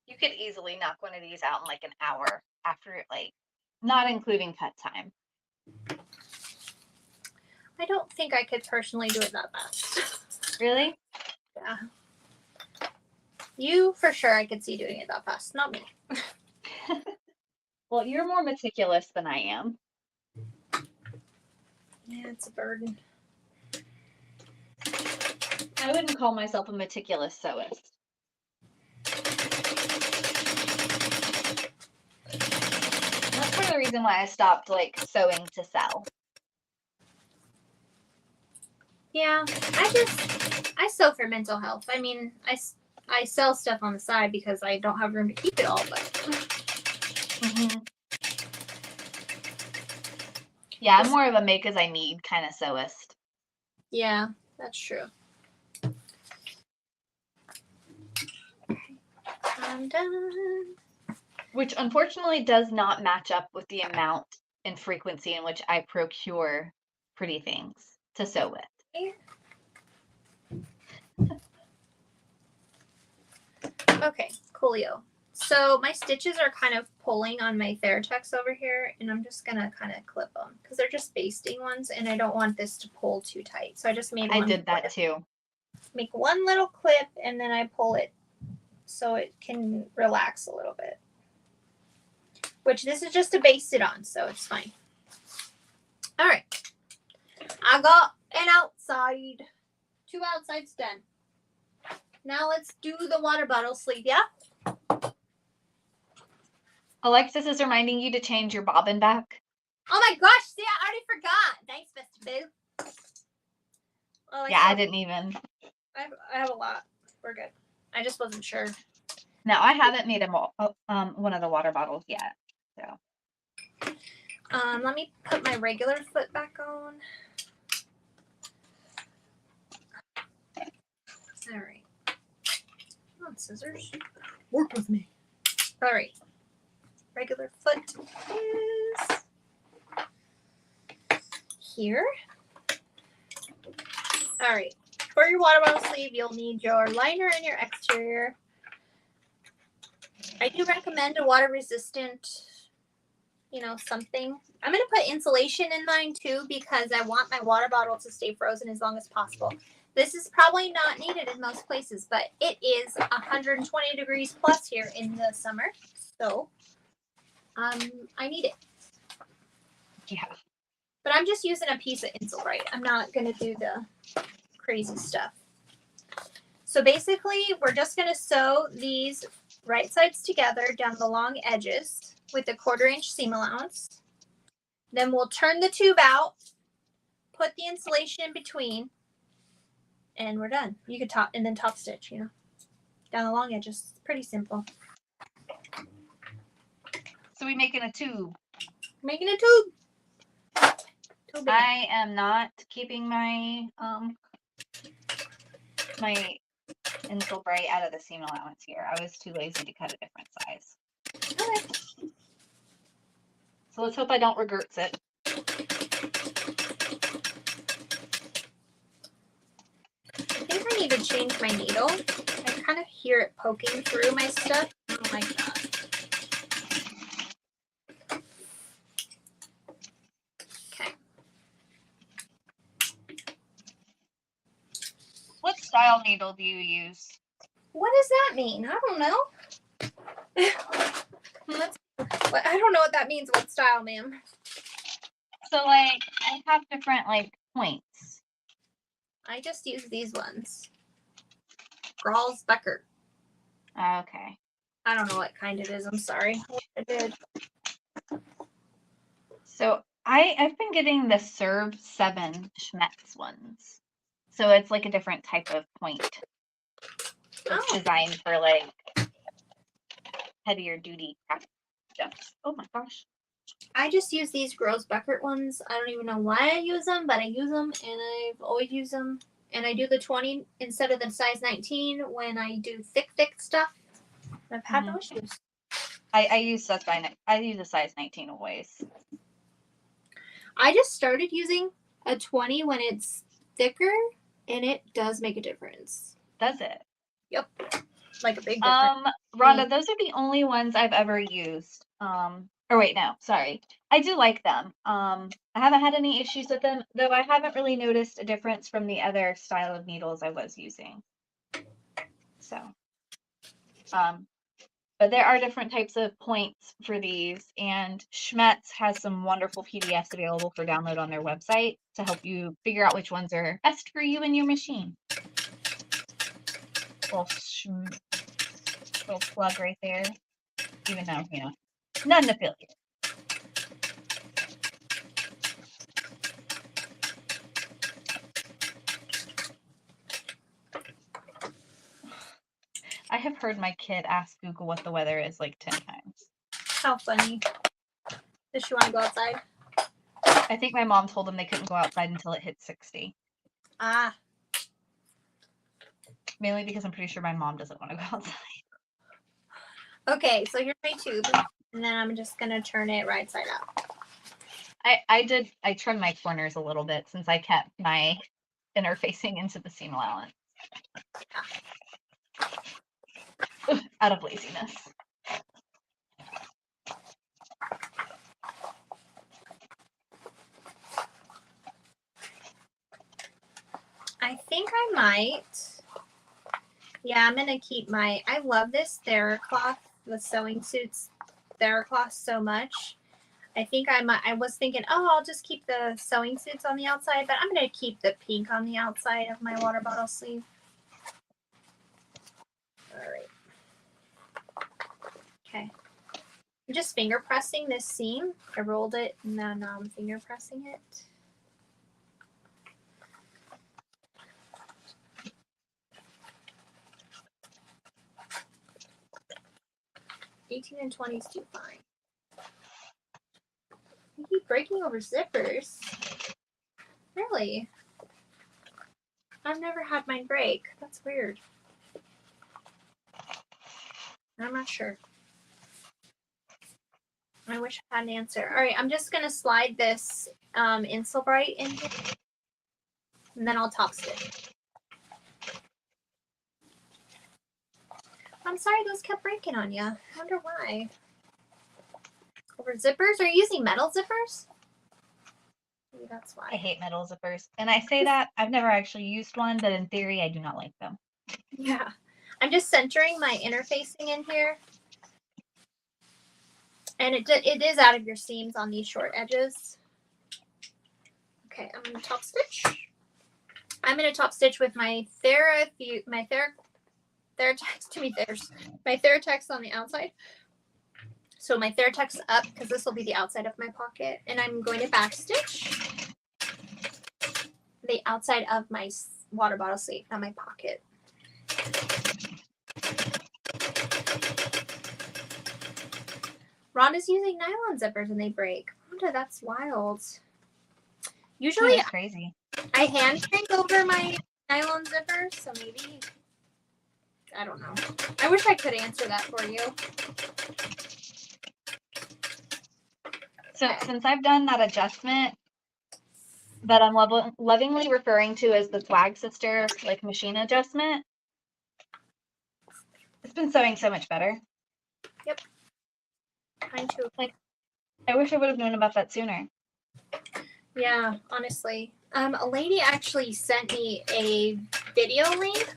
You could easily knock one of these out in like an hour after, like, not including cut time. I don't think I could personally do it that fast. Really? Yeah. You, for sure, I could see doing it that fast. Not me. Well, you're more meticulous than I am. Yeah, it's a burden. I wouldn't call myself a meticulous sewist. That's part of the reason why I stopped like sewing to sell. Yeah, I sew for mental health. I mean, I sell stuff on the side because I don't have room to keep it all, but Mm-hmm. Yeah, I'm more of a make as I need kind of sewist. yeah, that's true. I'm done. Which unfortunately does not match up with the amount and frequency in which I procure pretty things to sew with. Okay, coolio. So my stitches are kind of pulling on my Theratex over here, and I'm just gonna kind of clip them because they're just basting ones, and I don't want this to pull too tight. So I just made I one did that clip. too. Make one little clip, and then I pull it so it can relax a little bit. Which this is just to baste it on, so it's fine. All right, I got an outside 2 outsides done. Now let's do the water bottle sleeve, yeah? Alexis is reminding you to change your bobbin back. Oh my gosh, see, I already forgot. Thanks, Mr. Boo. Oh, Yeah, I didn't even. I have a lot. We're good. I just wasn't sure. No, I haven't made one of the water bottles yet. So. Let me put my regular foot back on. All right. Come on, scissors. Work with me. All right. Regular foot is here. All right. For your water bottle sleeve, you'll need your liner and your exterior. I do recommend a water resistant, something. I'm going to put insulation in mine too because I want my water bottle to stay frozen as long as possible. This is probably not needed in most places, but it is 120 degrees plus here in the summer. So I need it. Yeah. But I'm just using a piece of Insulbright. I'm not going to do the crazy stuff. So basically, we're just going to sew these right sides together down the long edges with a 1/4 inch seam allowance. Then we'll turn the tube out, put the insulation in between, and we're done. You could top stitch, down the long edges. It's pretty simple. So we making a tube. Making a tube. I am not keeping my my Insulbright out of the seam allowance here. I was too lazy to cut a different size. Okay. So let's hope I don't regret it. I think I need to change my needle. I kind of hear it poking through my stuff. I don't like that. Okay. What style needle do you use? What does that mean? I don't know. I don't know what that means. What style, ma'am? So I have different points. I just use these ones. Grawls Becker. Okay. I don't know what kind it is. I'm sorry. I did. So I've been getting the Serve 7 Schmetz ones. So it's a different type of point. It's designed for heavier duty craft jumps. Oh my gosh. I just use these Grawls Becker ones. I don't even know why I use them, but I use them and I've always used them. And I do the 20 instead of the size 19 when I do thick stuff. I've had no issues. I use a size 19 always. I just started using a 20 when it's thicker, and it does make a difference. Does it? Yep. Like a big difference. Rhonda, those are the only ones I've ever used. Or wait, no, sorry. I do like them. I haven't had any issues with them, though I haven't really noticed a difference from the other style of needles I was using. So, but there are different types of points for these, and Schmetz has some wonderful PDFs available for download on their website to help you figure out which ones are best for you and your machine. Little plug right there, even though, none affiliate. I have heard my kid ask Google what the weather is 10 times. How funny. Does she want to go outside? I think my mom told them they couldn't go outside until it hit 60. Ah. Mainly because I'm pretty sure my mom doesn't want to go outside. Okay, so here's my tube, and then I'm just going to turn it right side out. I trimmed my corners a little bit since I kept my interfacing into the seam allowance. Out of laziness. I think I might. Yeah, I'm going to keep I love this TheraCloth, the sewing suits TheraCloth so much. I think I was thinking, oh, I'll just keep the sewing suits on the outside, but I'm going to keep the pink on the outside of my water bottle sleeve. All right. Okay. I'm just finger pressing this seam. I rolled it and then now I'm finger pressing it. $18 and $20 is too fine. I keep breaking over zippers. Really? I've never had mine break. That's weird. I'm not sure. I wish I had an answer. All right, I'm just going to slide this Insulbright in here. And then I'll top stitch. I'm sorry those kept breaking on you. I wonder why. Over zippers? Are you using metal zippers? Maybe that's why. I hate metal zippers. And I say that, I've never actually used one, but in theory, I do not like them. Yeah. I'm just centering my interfacing in here. And it is out of your seams on these short edges. Okay, I'm going to top stitch. I'm going to top stitch with my Theratex on the outside. So my Theratex up, because this will be the outside of my pocket. And I'm going to back stitch the outside of my water bottle sleeve, not my pocket. Rhonda's using nylon zippers and they break. Rhonda, that's wild. Usually That's crazy. I hand crank over my nylon zippers, so maybe, I don't know. I wish I could answer that for you. So since I've done that adjustment that I'm lovingly referring to as the Swag Sister like machine adjustment, it's been sewing so much better. Yep. Mine too. Like, I wish I would have known about that sooner. Yeah, honestly. A lady actually sent me a video link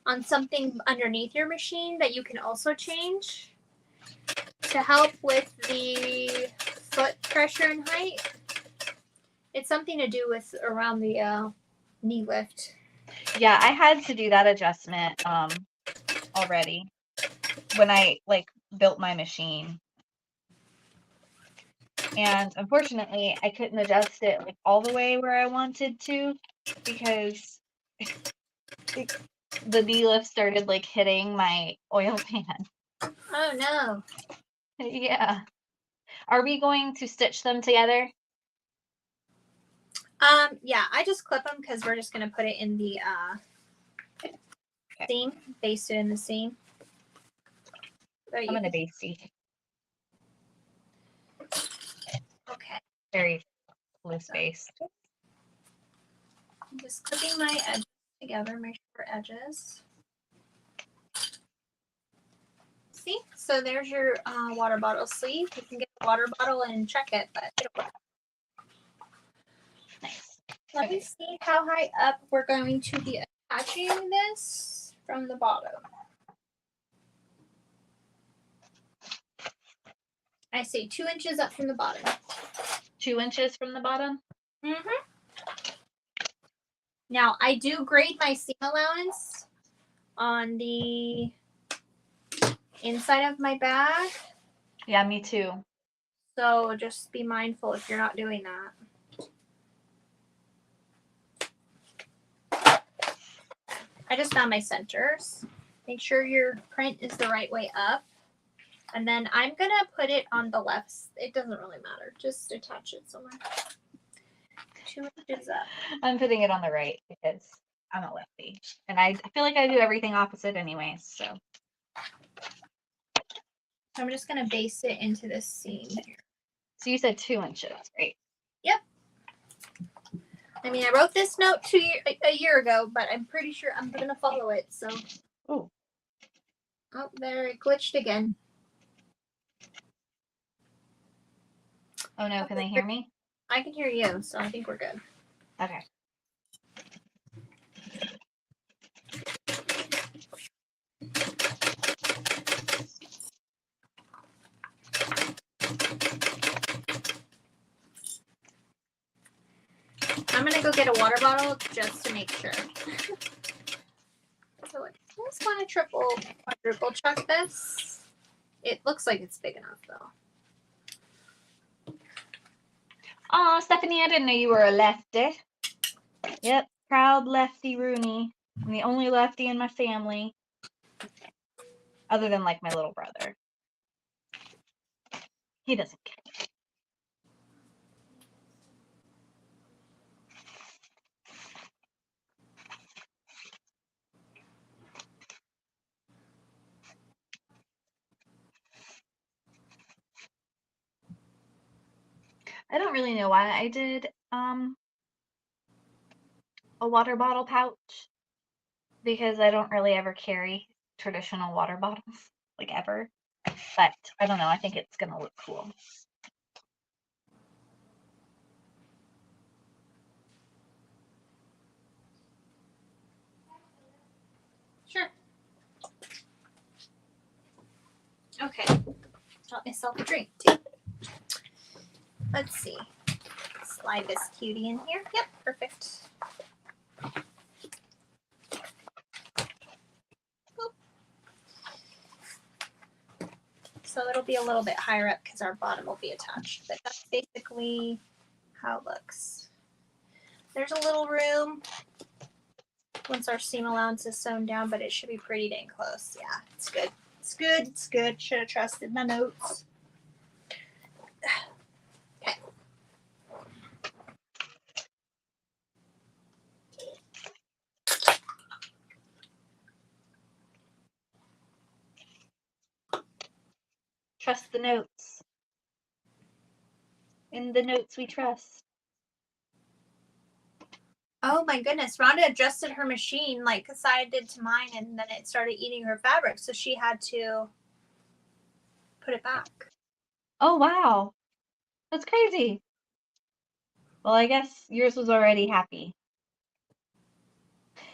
on something underneath your machine that you can also change to help with the foot pressure and height. It's something to do with around the knee lift. Yeah, I had to do that adjustment already when I like built my machine. And unfortunately, I couldn't adjust it like all the way where I wanted to because the knee lift started like hitting my oil pan. Oh no. Yeah. Are we going to stitch them together? Yeah, I just clip them because we're just gonna put it in the seam, baste it in the seam. I'm gonna baste it. Okay. Very loose based. I'm just clipping my edges together, my short edges. See? So there's your water bottle sleeve. You can get a water bottle and check it, but it'll work. Nice. Let me see how high up we're going to be attaching this from the bottom. I say 2 inches up from the bottom. 2 inches from the bottom? Mm-hmm. Now, I do grade my seam allowance on the inside of my bag. Yeah, me too. So just be mindful if you're not doing that. I just found my centers. Make sure your print is the right way up. And then I'm going to put it on the left. It doesn't really matter. Just attach it somewhere. 2 inches up. I'm putting it on the right because I'm a lefty. And I feel like I do everything opposite anyways, so. I'm just going to baste it into this seam here. So you said 2 inches, right? Yep. I mean, I wrote this note a year ago, but I'm pretty sure I'm going to follow it, so. Oh. Oh, there, it glitched again. Oh no, can they hear me? I can hear you, so I think we're good. Okay. I'm gonna go get a water bottle just to make sure. So I just want to quadruple check this. It looks like it's big enough though. Oh, Stephanie, I didn't know you were a lefty. Yep, proud lefty Rooney. I'm the only lefty in my family. Other than like my little brother. He doesn't care. I don't really know why I did a water bottle pouch, because I don't really ever carry traditional water bottles, like ever. But I don't know, I think it's gonna look cool. Sure. Okay. Got myself a drink too. Let's see. Slide this cutie in here. Yep, perfect. Boop. So it'll be a little bit higher up because our bottom will be attached. But that's basically how it looks. There's a little room once our seam allowance is sewn down, but it should be pretty dang close. Yeah, it's good. It's good. It's good. Should have trusted my notes. Okay. Trust the notes. In the notes we trust. Oh my goodness, Rhonda adjusted her machine like Kasaya did to mine, and then it started eating her fabric, so she had to put it back. Oh wow. That's crazy. Well, I guess yours was already happy.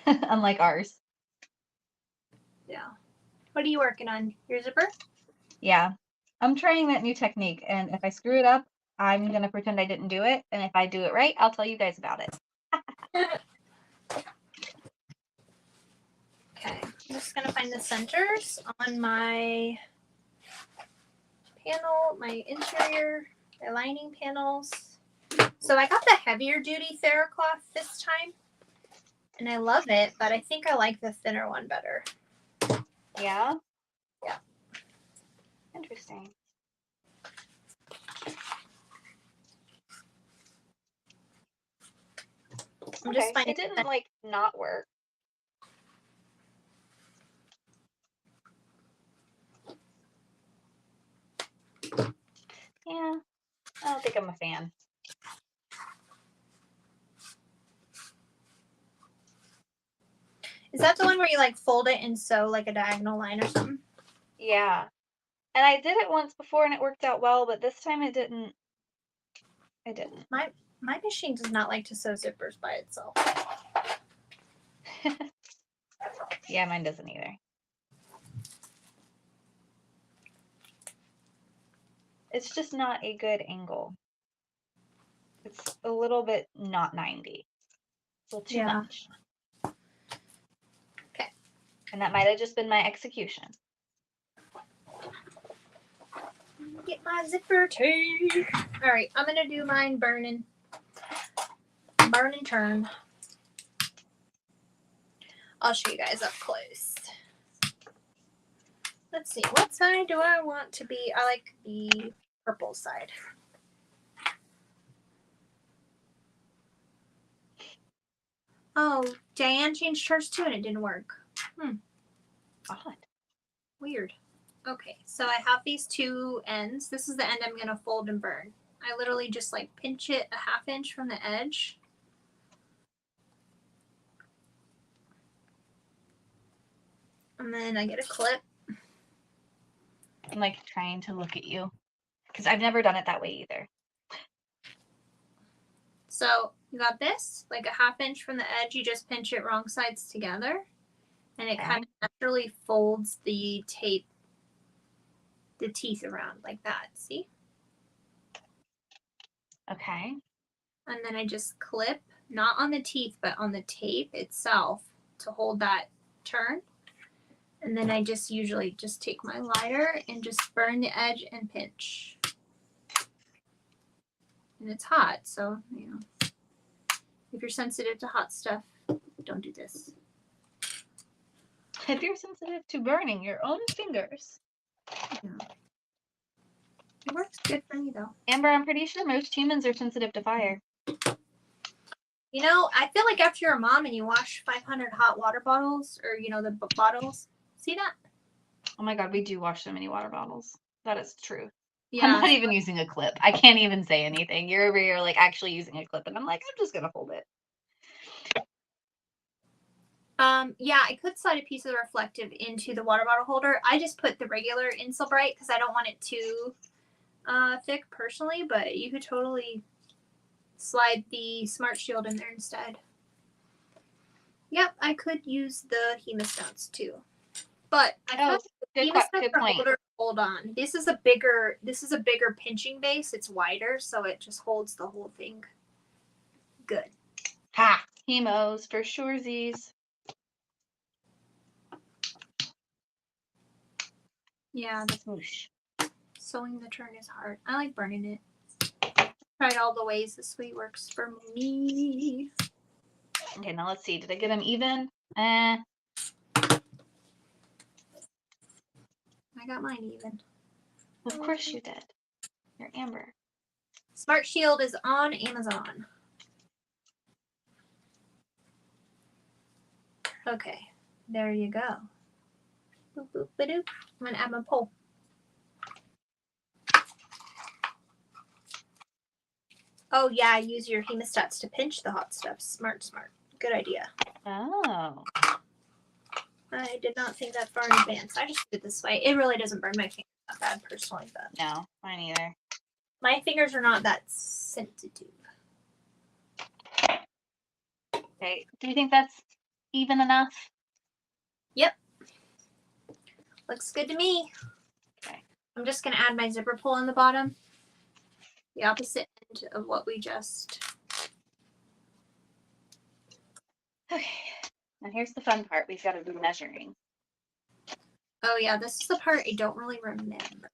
Unlike ours. Yeah. What are you working on? Your zipper? Yeah. I'm trying that new technique, and if I screw it up, I'm gonna pretend I didn't do it, and if I do it right, I'll tell you guys about it. Okay, I'm just gonna find the centers on my panel, my interior, my lining panels. So I got the heavier duty TheraCloth this time, and I love it, but I think I like the thinner one better. Yeah? Yeah. Interesting. I'm just finding it didn't like not work. Yeah, I don't think I'm a fan. Is that the one where you like fold it and sew like a diagonal line or something? Yeah. And I did it once before and it worked out well, but this time it didn't. It didn't. My machine does not like to sew zippers by itself. Yeah, mine doesn't either. It's just not a good angle. It's a little bit not 90. A little too much. Okay. And that might have just been my execution. Get my zipper too. All right, I'm gonna do mine burn and turn. I'll show you guys up close. Let's see, what side do I want to be? I like the purple side. Oh, Diane changed hers too and it didn't work. Odd. Weird. Okay, so I have these two ends. This is the end I'm gonna fold and burn. I literally just like pinch it a 1/2 inch from the edge. And then I get a clip. I'm like trying to look at you because I've never done it that way either. So you got this, like a 1/2 inch from the edge. You just pinch it wrong sides together, and it kind of naturally folds the tape, the teeth around like that. See? Okay. And then I just clip not on the teeth, but on the tape itself to hold that turn. And then I just usually just take my lighter and just burn the edge and pinch. And it's hot, so, you know, if you're sensitive to hot stuff, don't do this. If you're sensitive to burning your own fingers. Yeah. It works good for me, though. Amber, I'm pretty sure most humans are sensitive to fire. You know, I feel like after you're a mom and you wash 500 hot water bottles, or, you know, the bottles, see that? Oh my God, we do wash so many water bottles. That is true. Yeah. I'm not even using a clip. I can't even say anything. You're over here like actually using a clip, and I'm like, I'm just gonna hold it. Yeah, I could slide a piece of the reflective into the water bottle holder. I just put the regular Insulbright because I don't want it too thick personally, but you could totally slide the Smart Shield in there instead. Yep, I could use the hemostats too. But I thought the hemostats are holder hold on. This is a bigger pinching base. It's wider, so it just holds the whole thing good. Ha! Hemos for surezies. Yeah, the swoosh. Sewing the turn is hard. I like burning it. Tried all the ways this way works for me. Okay, now let's see. Did I get them even? I got mine even. Of course you did. You're Amber. Smart Shield is on Amazon. Okay, there you go. Boop, boop, ba-doop. I'm going to add my pole. Oh, yeah, use your hemostats to pinch the hot stuff. Smart, smart. Good idea. Oh. I did not think that far in advance. I just did it this way. It really doesn't burn my fingers that bad personally, but No, mine either. my fingers are not that sensitive. Okay, do you think that's even enough? Yep. Looks good to me. Okay. I'm just going to add my zipper pull on the bottom. The opposite end of what we just... Okay. And here's the fun part. We've got to do measuring. Oh, yeah, this is the part I don't really remember.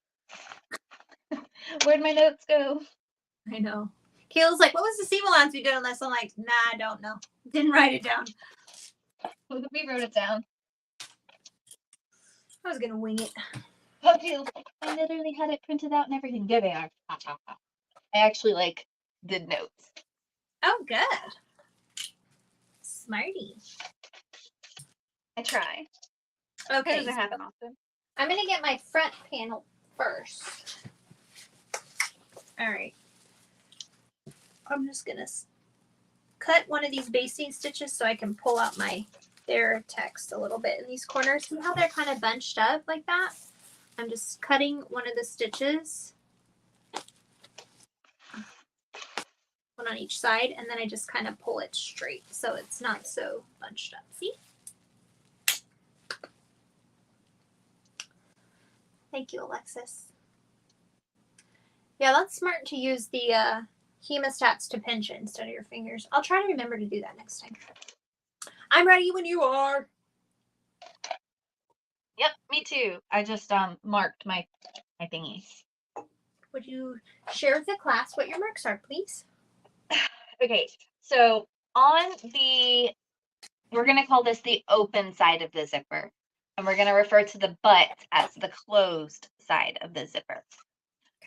Where'd my notes go? I know. Kayla's like, what was the seam allowance we did on this? I'm like, nah, I don't know. Didn't write it down. We wrote it down. I was going to wing it. Okay, I literally had it printed out and everything. There they are. I actually did notes. Oh, good. Smarty. I try. Okay. Doesn't happen often. I'm going to get my front panel first. All right. I'm just going to cut one of these basting stitches so I can pull out their text a little bit in these corners. See how they're kind of bunched up like that? I'm just cutting one of the stitches, one on each side, and then I just kind of pull it straight so it's not so bunched up. See? Thank you, Alexis. Yeah, that's smart to use the hemostats to pinch it instead of your fingers. I'll try to remember to do that next time. I'm ready when you are. Yep, me too. I just marked my thingies. Would you share with the class what your marks are, please? Okay, so on we're going to call this the open side of the zipper. And we're going to refer to the butt as the closed side of the zipper.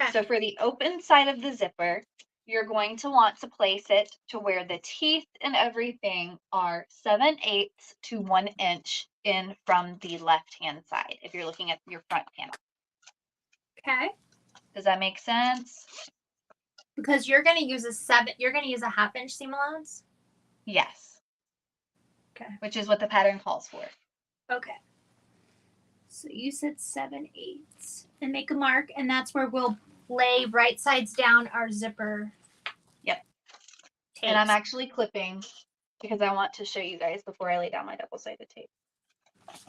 Okay. So for the open side of the zipper, you're going to want to place it to where the teeth and everything are 7/8 to 1 inch in from the left-hand side, if you're looking at your front panel. Okay. Does that make sense? Because you're going to use a 1/2 inch seam allowance? Yes. Okay. Which is what the pattern calls for. Okay. So you said 7/8 and make a mark, and that's where we'll lay right sides down our zipper. Yep. Tapes. And I'm actually clipping because I want to show you guys before I lay down my double-sided tape.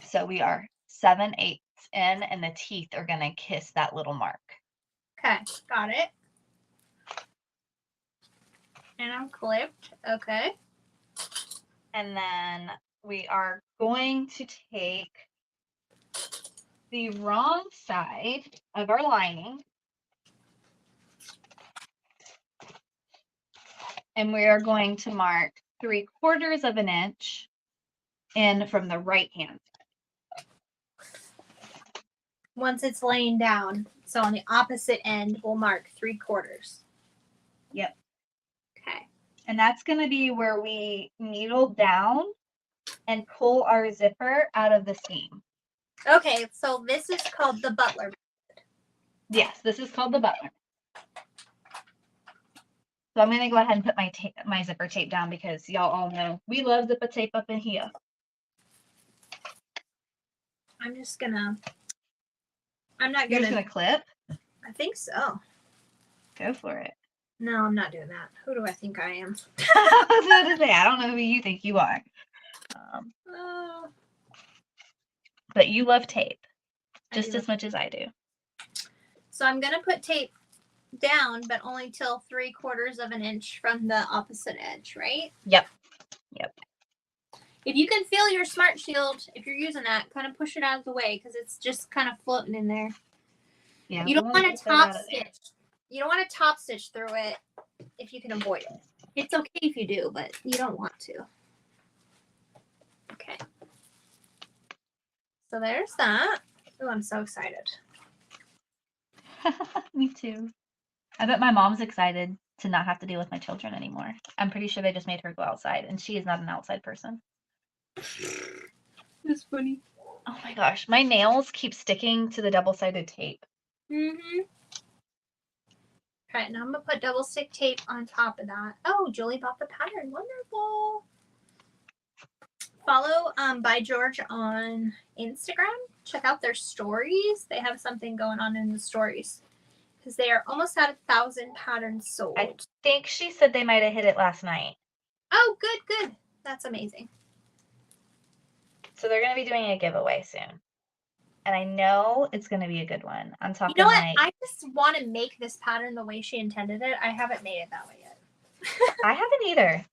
So we are 7/8 in, and the teeth are going to kiss that little mark. Okay, got it. And I'm clipped. Okay. And then we are going to take the wrong side of our lining and we are going to mark 3/4 of an inch in from the right hand. Once it's laying down. So on the opposite end, we'll mark 3/4. Yep. Okay. And that's going to be where we needle down and pull our zipper out of the seam. Okay, so this is called the butler. Yes, this is called the butler. So I'm going to go ahead and put my zipper tape down because y'all all know we love zipper tape up in here. I'm not You're gonna. just going to clip? I think so. Go for it. No, I'm not doing that. Who do I think I am? I was about to say, I don't know who you think you are. But you love tape just as much as I do. So I'm going to put tape down, but only till 3/4 of an inch from the opposite edge, right? Yep. If you can feel your Smart Shield, if you're using that, kind of push it out of the way because it's just kind of floating in there. Yeah. You don't want to top stitch. You don't want to top stitch through it if you can avoid it. It's okay if you do, but you don't want to. Okay. So there's that. Oh, I'm so excited. Me too. I bet my mom's excited to not have to deal with my children anymore. I'm pretty sure they just made her go outside, and she is not an outside person. That's funny. Oh my gosh, my nails keep sticking to the double-sided tape. Mm-hmm. Okay, now I'm going to put double stick tape on top of that. Oh, Julie bought the pattern. Wonderful. Follow ByGeorge on Instagram. Check out their stories. They have something going on in the stories because they are almost at 1,000 patterns sold. I think she said they might have hit it last night. Oh, good. That's amazing. So they're going to be doing a giveaway soon. And I know it's going to be a good one. I'm talking You know what? like... I just want to make this pattern the way she intended it. I haven't made it that way yet. I haven't either.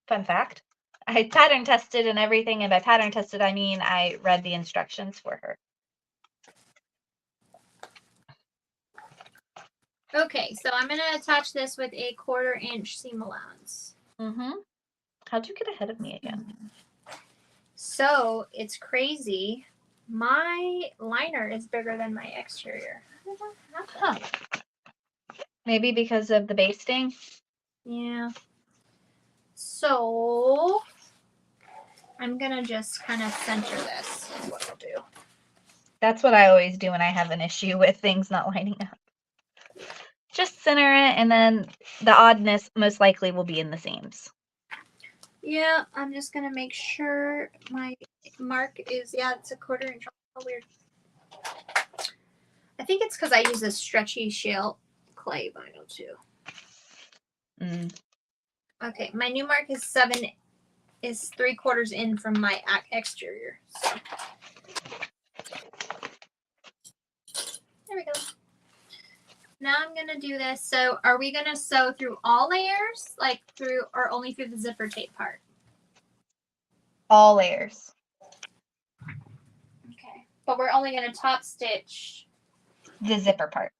Fun fact. I pattern tested and everything, and by pattern tested, I mean I read the instructions for her. Okay, so I'm going to attach this with a 1/4 inch seam allowance. Mm-hmm. How'd you get ahead of me again? So it's crazy. My liner is bigger than my exterior. How did that happen? Huh. Maybe because of the basting? Yeah. So I'm going to just kind of center this. Is what I'll do. That's what I always do when I have an issue with things not lining up. Just center it, and then the oddness most likely will be in the seams. Yeah, I'm just going to make sure my mark is, it's a 1/4 inch. Oh, weird. I think it's because I use a stretchy shale clay vinyl too. Okay, my new mark is 3/4 in from my exterior. So there we go. Now I'm gonna do this. So are we gonna sew through all layers, like through, or only through the zipper tape part? All layers. Okay, but we're only gonna top stitch The zipper part.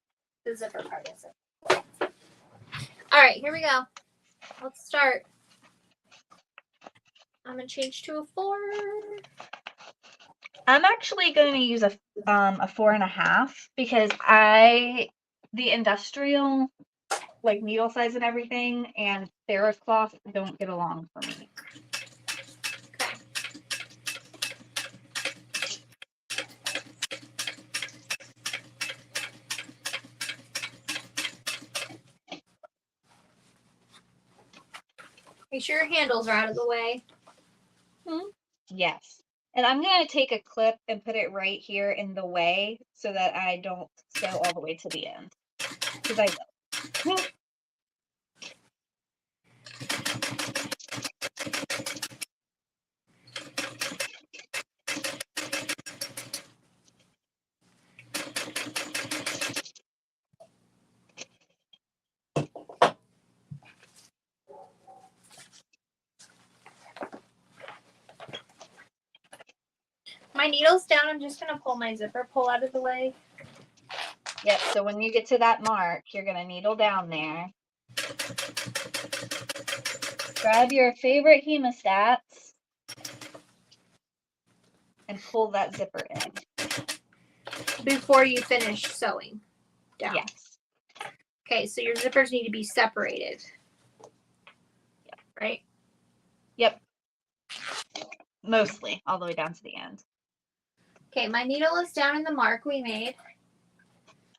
the zipper part. Is it? All right, here we go. Let's start. I'm gonna change to a 4. I'm actually going to use a 4.5 because the industrial like needle size and everything and Sarah's cloth don't get along for me. Make sure your handles are out of the way. Yes. And I'm going to take a clip and put it right here in the way so that I don't sew all the way to the end. Because I will. my needle's down. I'm just gonna pull my zipper pull out of the way. Yep, so when you get to that mark, you're gonna needle down there. Grab your favorite hemostats and pull that zipper in. Before you finish sewing down. Yes. Okay, so your zippers need to be separated. Yep. Right? Yep. Mostly, all the way down to the end. Okay, my needle is down in the mark we made.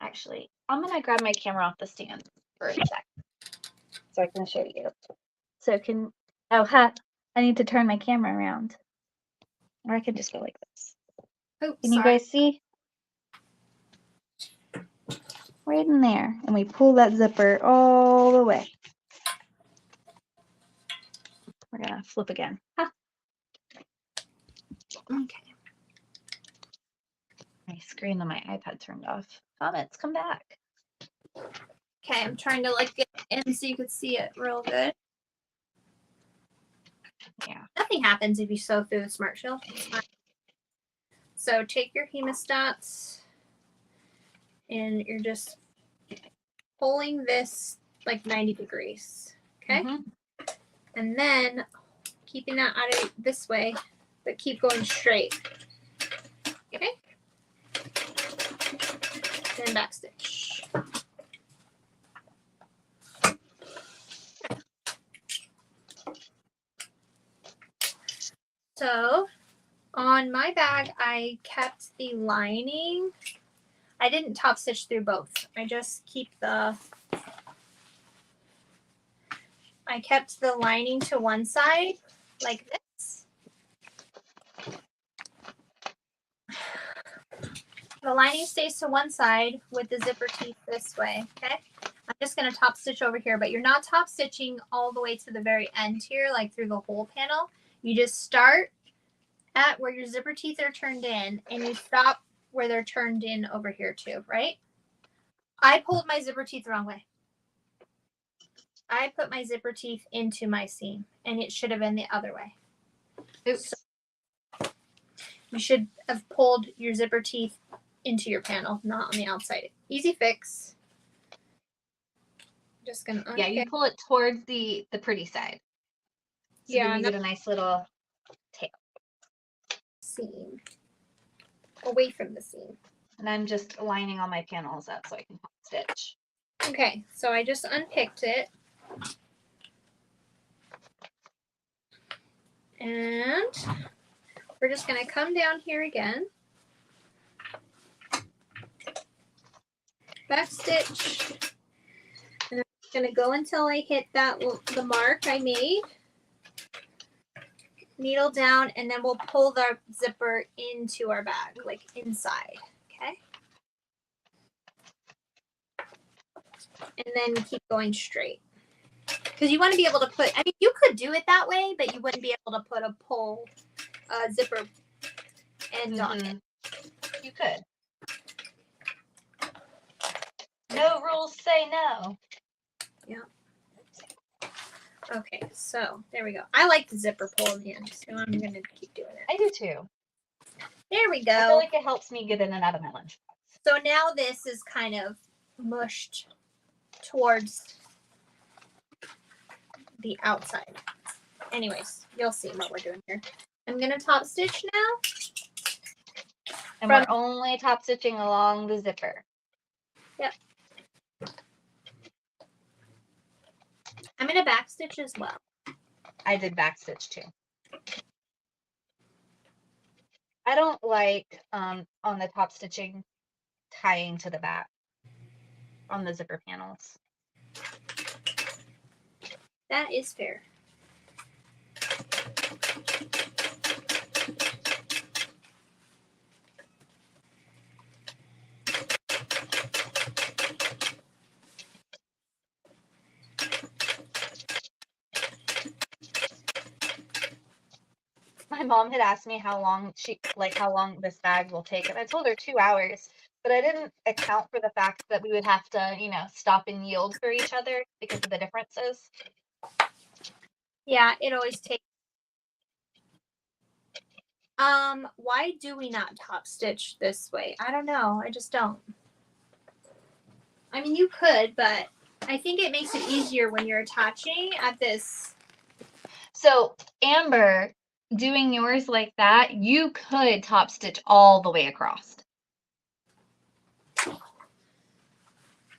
Actually, I'm gonna grab my camera off the stand for a sec, so I can show you. So I need to turn my camera around. Or I can just go like this. Oops, Can you guys see? Right in there. And we pull that zipper all the way. We're gonna flip again. Ha. Okay. My screen on my iPad turned off. Comments, come back. Okay, I'm trying to like get in so you could see it real good. Yeah. Nothing happens if you sew through the Smart Shield. So take your hemostats and you're just pulling this like 90 degrees. Okay. And then keeping that out of this way, but keep going straight. Okay. Then back stitch. So on my bag, I kept the lining. I didn't top stitch through both. I kept the lining to one side like this. The lining stays to one side with the zipper teeth this way, okay? I'm just going to top stitch over here, but you're not top stitching all the way to the very end here, like through the whole panel. You just start at where your zipper teeth are turned in, and you stop where they're turned in over here too, right? I pulled my zipper teeth the wrong way. I put my zipper teeth into my seam, and it should have been the other way. Oops. So you should have pulled your zipper teeth into your panel, not on the outside. Easy fix. Just gonna Yeah, you pull it towards the pretty side. So yeah, then you get a nice little tail. Seam. Away from the seam. And I'm just lining all my panels up so I can stitch. Okay, so I just unpicked it. And we're just going to come down here again. Back stitch. And I'm going to go until I hit the mark I made. Needle down, and then we'll pull the zipper into our bag, like inside, okay? And then keep going straight. Because you want to be able to put, I mean, you could do it that way, but you wouldn't be able to put a pull zipper end on it. You could. No rules say no. Yeah. Okay, so there we go. I like the zipper pull in the end, so I'm going to keep doing it. I do too. There we I go. feel like it helps me get in and out of my lunchbox. So now this is kind of mushed towards the outside. Anyways, you'll see what we're doing here. I'm going to top stitch now. And we're only top stitching along the zipper. Yep. I'm going to back stitch as well. I did back stitch too. I don't like on the top stitching tying to the back on the zipper panels. That is fair. My mom had asked me how long this bag will take, and I told her 2 hours, but I didn't account for the fact that we would have to, stop and yield for each other because of the differences. Yeah, it always takes. Why do we not top stitch this way? I don't know. I just don't. I mean, you could, but I think it makes it easier when you're attaching at this. So Amber, doing yours like that, you could top stitch all the way across.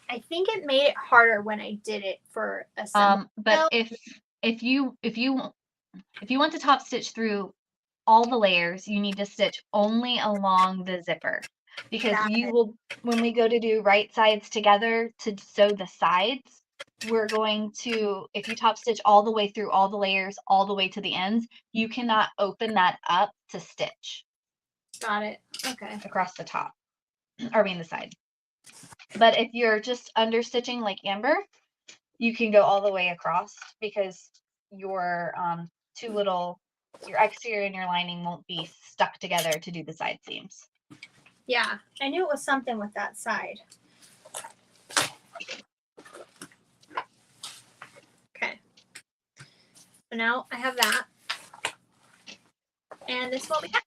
I think it made it harder when I did it for a But if you want to top stitch through all the layers, you need to stitch only along the zipper, because you will, when we go to do right sides together to sew the sides, we're going to, if you top stitch all the way through all the layers, all the way to the ends, you cannot open that up to stitch. Got it. Okay. Across the top, or I mean the side. But if you're just under stitching like Amber, you can go all the way across, because your your exterior and your lining won't be stuck together to do the side seams. Yeah, I knew it was something with that side. Okay. So now I have that. And this is what we have.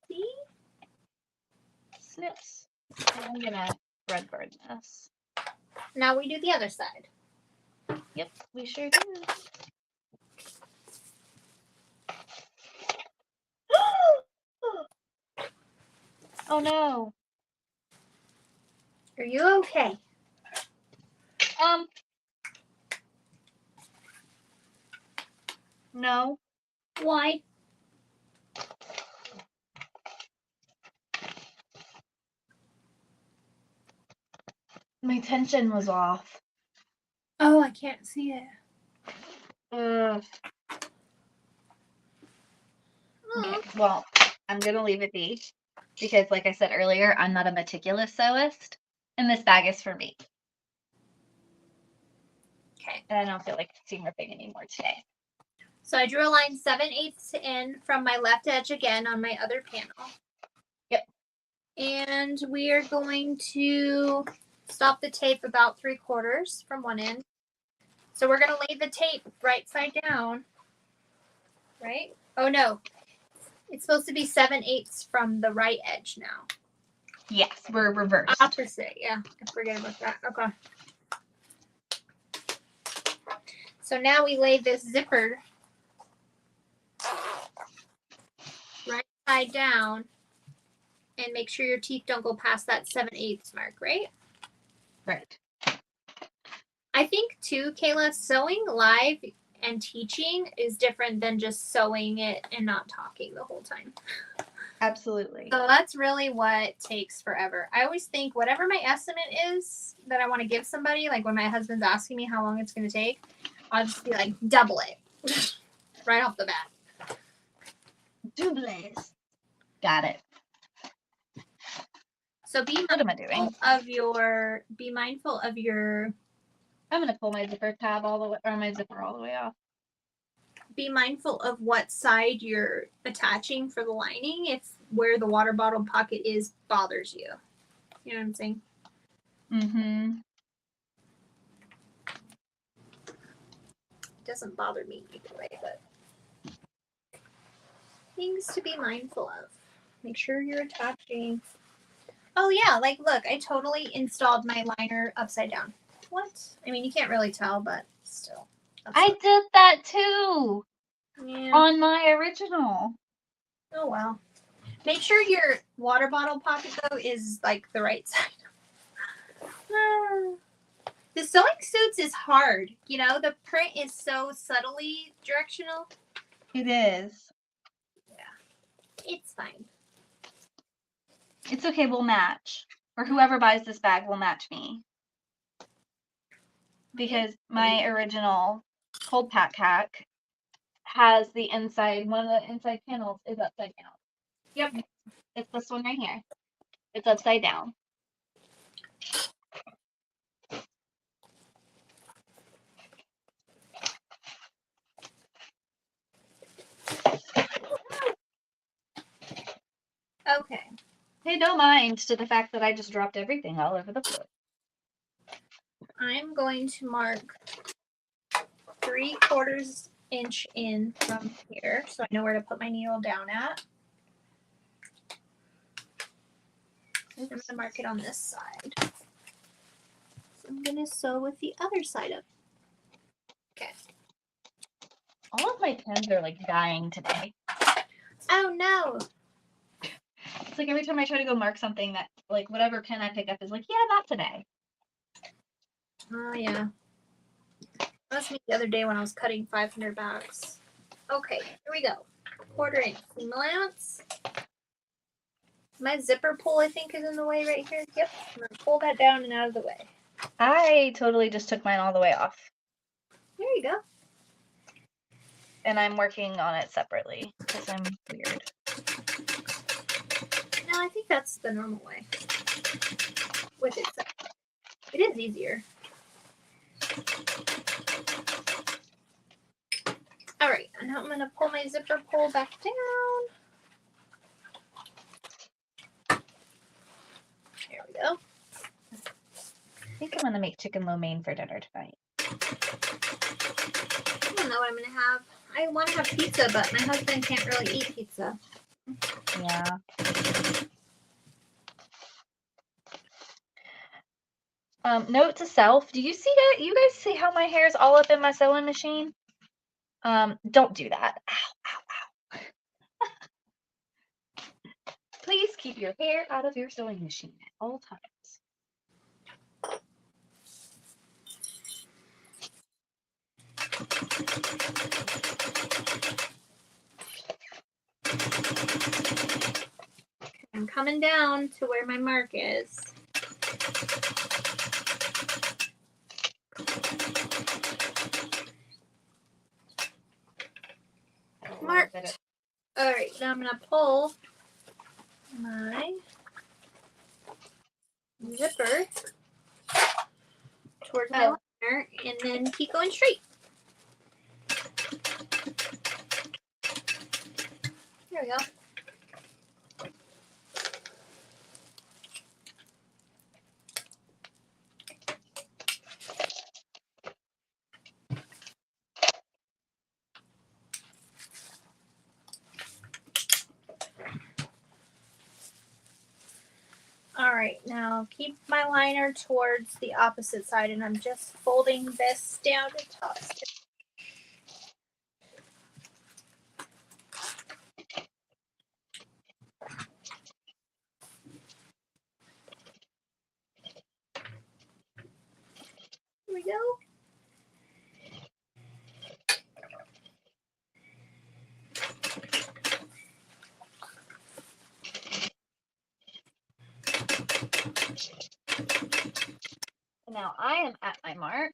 See? Snips. I'm gonna red burn this. Now we do the other side. Yep, we sure do. Oh no. Are you okay? No. Why? My tension was off. Oh, I can't see it. Okay, well, I'm gonna leave it be, because like I said earlier, I'm not a meticulous sewist, and this bag is for me. Okay. And I don't feel like seam ripping anymore today. So I drew a line 7/8 in from my left edge again on my other panel. Yep. And we are going to stop the tape about 3/4 from one end. So we're going to lay the tape right side down. Right? Oh no. It's supposed to be 7/8 from the right edge now. Yes, we're reversed. Opposite, yeah. I forget about that. Okay. So now we lay this zipper right side down and make sure your teeth don't go past that 7/8 mark, right? Right. I think too, Kayla, sewing live and teaching is different than just sewing it and not talking the whole time. Absolutely. So that's really what takes forever. I always think whatever my estimate is that I want to give somebody, like when my husband's asking me how long it's going to take, I'll just be like, double it right off the bat. Doubles. Got it. So be What am I doing? Be mindful of your. I'm gonna pull my zipper tab all the way, or my zipper all the way off. Be mindful of what side you're attaching for the lining if where the water bottle pocket is bothers you. You know what I'm saying? Mm-hmm. It doesn't bother me either way, but things to be mindful of. Make sure you're attaching. Oh yeah, like look, I totally installed my liner upside down. What? I mean, you can't really tell, but still. I did that too. Yeah. On my original. Oh well. Make sure your water bottle pocket though is like the right side. The sewing suits is hard. You know, the print is so subtly directional. It is. Yeah. It's fine. It's okay, we'll match. Or whoever buys this bag will match me. Because my original cold pack hack has the inside, one of the inside panels is upside down. Yep. It's this one right here. It's upside down. Okay. Hey, don't mind to the fact that I just dropped everything all over the floor. I'm going to mark 3/4 inch in from here, so I know where to put my needle down at. I'm going to mark it on this side. So I'm going to sew with the other side up. Okay. All of my pens are like dying today. Oh no. It's like every time I try to go mark something that like whatever pen I pick up is like, yeah, not today. Oh yeah. That was me the other day when I was cutting 500 bags. Okay, here we go. 1/4 inch seam allowance. My zipper pull, I think, is in the way right here. Yep. I'm going to pull that down and out of the way. I totally just took mine all the way off. There you go. And I'm working on it separately because I'm weird. No, I think that's the normal way. With it separate. It is easier. Alright, and now I'm going to pull my zipper pull back down. There we go. I think I'm going to make chicken lo mein for dinner tonight. I don't know what I'm going to have. I want to have pizza, but my husband can't really eat pizza. Yeah. Note to self, do you see that? You guys see how my hair is all up in my sewing machine? Don't do that. Ow, ow, ow. Please keep your hair out of your sewing machine at all times. I'm coming down to where my mark is. Marked. Alright, now I'm going to pull my zipper towards my liner and then keep going straight. There we go. Alright, now keep my liner towards the opposite side and I'm just folding this down to top stitch. Here we go. Now I am at my mark.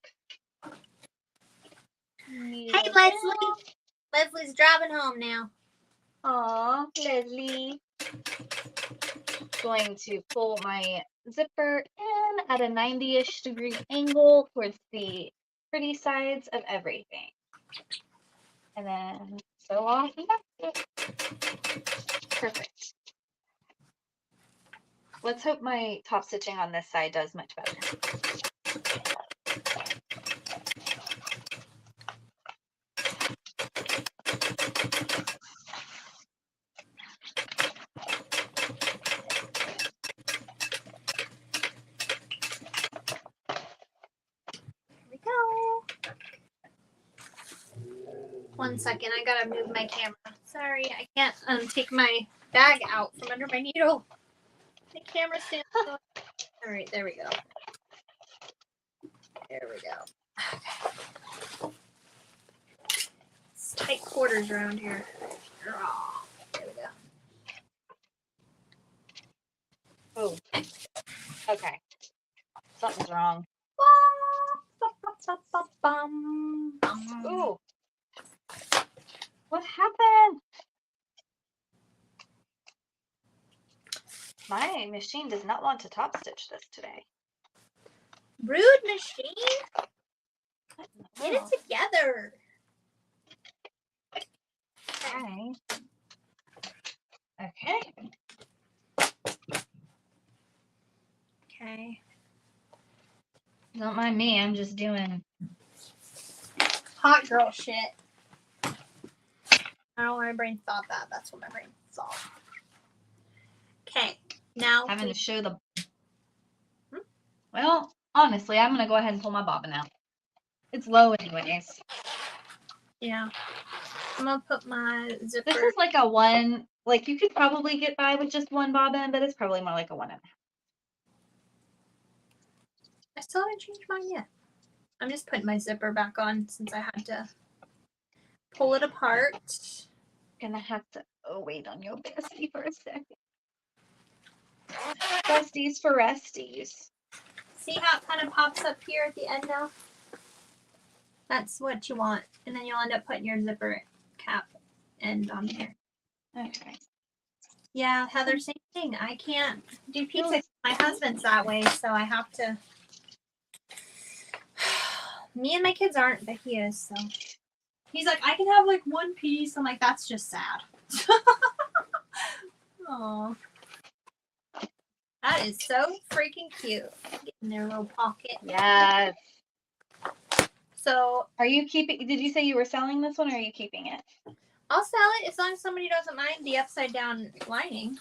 Hey, Leslie. Leslie's driving home now. Aw, Leslie. Going to pull my zipper in at a 90-ish degree angle towards the pretty sides of everything. And then sew off and back it. Perfect. Let's hope my top stitching on this side does much better. Here we go. 1 second, I gotta move my camera. Sorry, I can't take my bag out from under my needle. The camera stands up. All right, there we go. There we go. Okay. It's tight quarters around here. Oh, there we go. Oh, okay. Something's wrong. Ooh. What happened? My machine does not want to top stitch this today. Rude machine. Get it together. Okay. Okay. Okay. Don't mind me, I'm just doing Hot girl shit. I don't know why my brain thought that. That's what my brain thought. Okay, now Having to show the. Well, honestly, I'm gonna go ahead and pull my bobbin out. It's low anyways. yeah, I'm gonna put my zipper. This is like a 1. Like you could probably get by with just 1 bobbin, but it's probably more like a 1.5. I still haven't changed mine yet. I'm just putting my zipper back on since I had to pull it apart. Gonna have to wait on your bestie for a second. Besties for resties. See how it kind of pops up here at the end now? That's what you want. And then you'll end up putting your zipper cap end on here. Okay. Yeah, Heather, same thing. I can't do pizza. My husband's that way, so I have to. Me and my kids aren't, but he is, so. He's like, I can have like 1 piece. I'm like, that's just sad. Aw. That is so freaking cute. Get in their little pocket. Yes. So Are you keeping? Did you say you were selling this one, or are you keeping it? I'll sell it as long as somebody doesn't mind the upside down lining.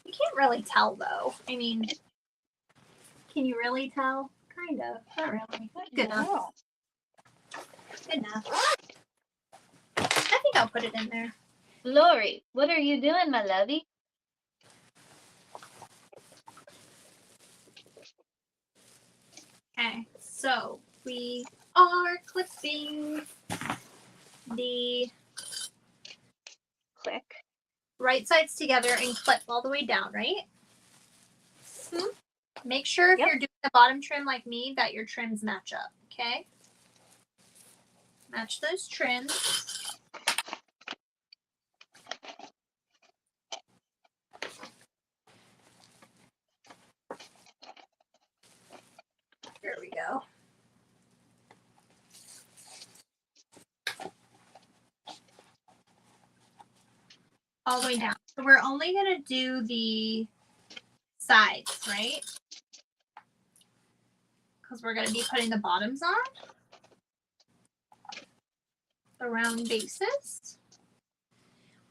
You can't really tell though. I mean, can you really tell? Kind of. Not really. Good enough. Good enough. I think I'll put it in there. Lori, what are you doing, my lovey? Okay, so we are clipping the Click. right sides together and clip all the way down, right? Make sure if Yep. you're doing the bottom trim like me that your trims match up, okay? Match those trims. There we go. All the way down. So we're only going to do the sides, right? Because we're going to be putting the bottoms on. The round bases.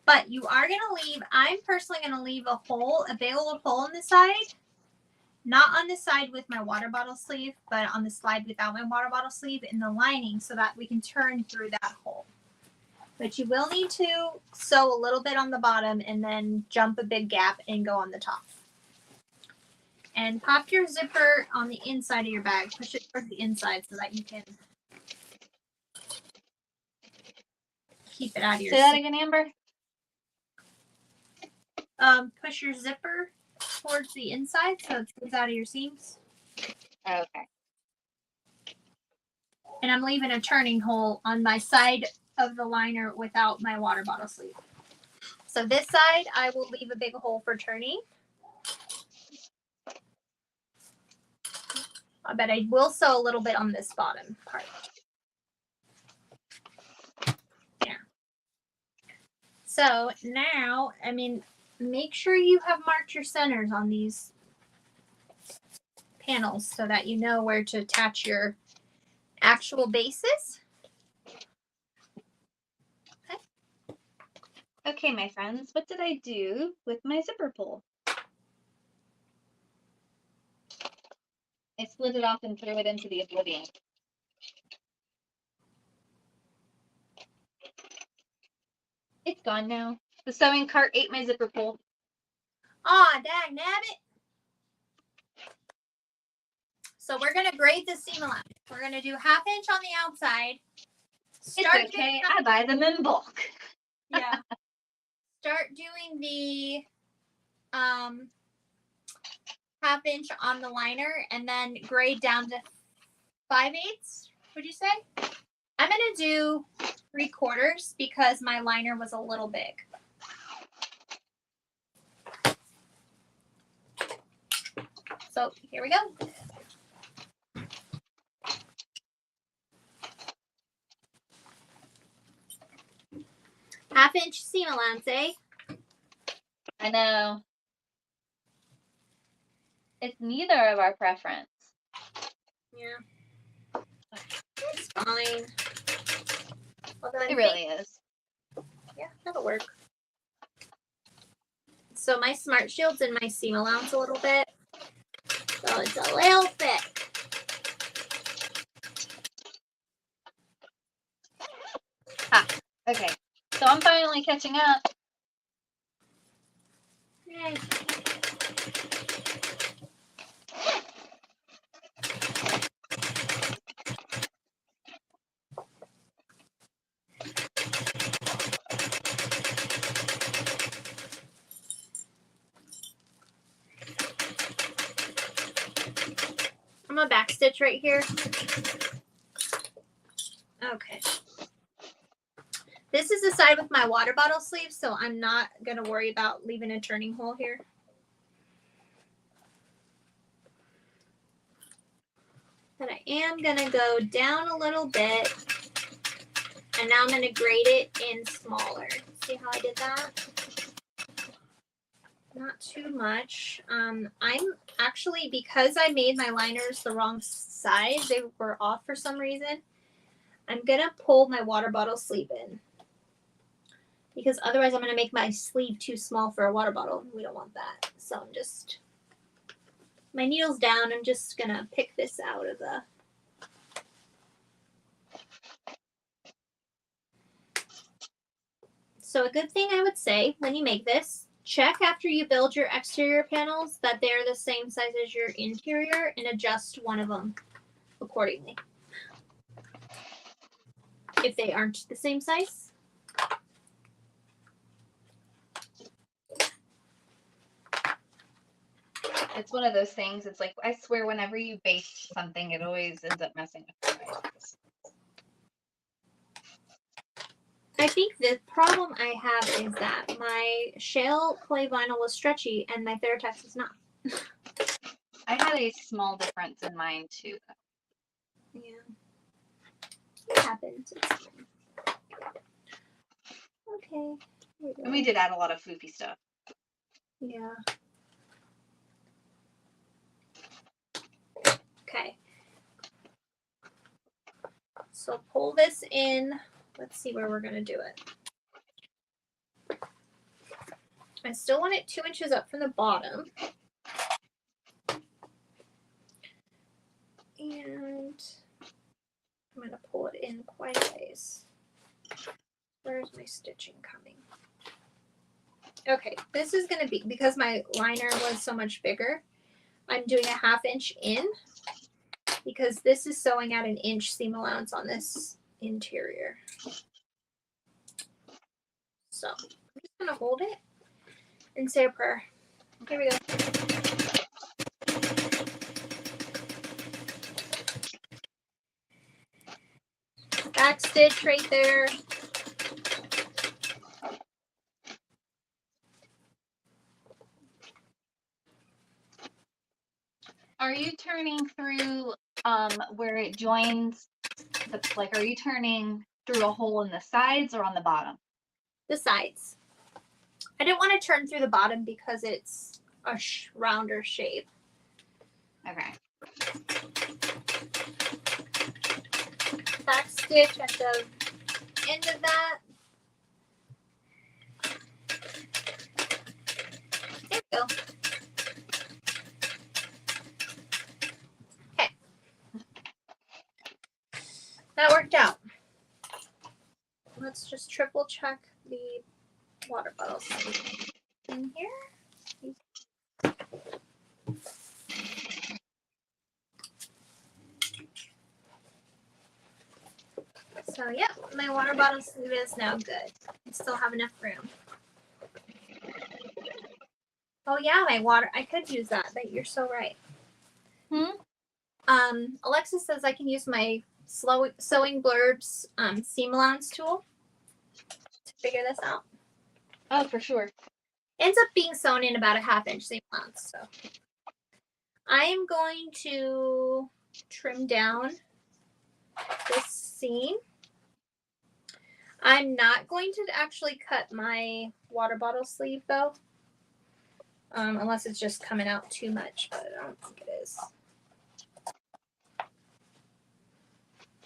But you are going to leave, I'm personally going to leave a hole, a big old hole in the side. Not on the side with my water bottle sleeve, but on the side without my water bottle sleeve in the lining so that we can turn through that hole. But you will need to sew a little bit on the bottom and then jump a big gap and go on the top. And pop your zipper on the inside of your bag. Push it towards the inside so that you can keep it out of your Say that again, Amber. push your zipper towards the inside so it stays out of your seams. Okay. And I'm leaving a turning hole on my side of the liner without my water bottle sleeve. So this side, I will leave a big hole for turning. But I will sew a little bit on this bottom part. There. So now, I mean, make sure you have marked your centers on these panels so that you know where to attach your actual bases. Okay, my friends, what did I do with my zipper pull? I split it off and threw it into the oblivion. It's gone now. The sewing cart ate my zipper pull. Aw, dag nabbit. So we're going to grade the seam allowance. We're going to do 1/2 inch on the outside. It's okay. I buy them in bulk. Yeah. Start doing the 1/2 inch on the liner and then grade down to 5/8. Would you say? I'm going to do 3/4 because my liner was a little big. So here we go. Half-inch seam allowance, eh? I know. It's neither of our preference. Yeah. It's fine. Although It really is. That'll work. So my Smart Shield's in my seam allowance a little bit. So it's a little thick. Ah, okay. So I'm finally catching up. Yay. I'm gonna back stitch right here. Okay. This is the side with my water bottle sleeve, so I'm not gonna worry about leaving a turning hole here. But I am gonna go down a little bit, and now I'm gonna grade it in smaller. See how I did that? Not too much. I'm actually, because I made my liners the wrong size, they were off for some reason, I'm gonna pull my water bottle sleeve in. Because otherwise I'm gonna make my sleeve too small for a water bottle. We don't want that. So I'm just, my needle's down, I'm just gonna pick this out of the, so a good thing I would say when you make this, check after you build your exterior panels that they're the same size as your interior and adjust one of them accordingly. If they aren't the same size. It's one of those things. It's like, I swear, whenever you base something, it always ends up messing up the sizes. I think the problem I have is that my shale clay vinyl was stretchy and my Theratex is not. I had a small difference in mine too. Yeah. It happens. It's fine. Okay. And we did add a lot of floofy stuff. Yeah. Okay. So pull this in. Let's see where we're going to do it. I still want it 2 inches up from the bottom. And I'm going to pull it in quite a ways. Where's my stitching coming? Okay, this is going to be, because my liner was so much bigger, I'm doing a 1/2 inch in because this is sewing at an inch seam allowance on this interior. So I'm just going to hold it and say a prayer. Here we go. Back stitch right there. Are you turning through where it joins the, like, are you turning through a hole in the sides or on the bottom? The sides. I didn't want to turn through the bottom because it's a rounder shape. Okay. Back stitch at the end of that. There we go. Okay. That worked out. Let's just triple check the water bottles in here. So yeah, my water bottle sleeve is now good. I still have enough room. Oh yeah, my water, I could use that, but you're so right. Alexis says I can use my sewing blurbs seam allowance tool to figure this out. Oh, for sure. Ends up being sewn in about a 1/2 inch seam allowance. So I am going to trim down this seam. I'm not going to actually cut my water bottle sleeve though, unless it's just coming out too much, but I don't think it is.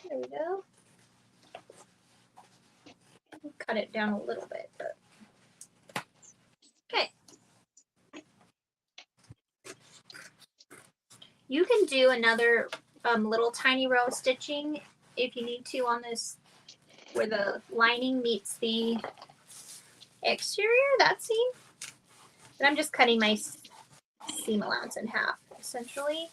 There we go. Cut it down a little bit, but You can do another little tiny row of stitching if you need to on this where the lining meets the exterior, that seam. And I'm just cutting my seam allowance in half, essentially.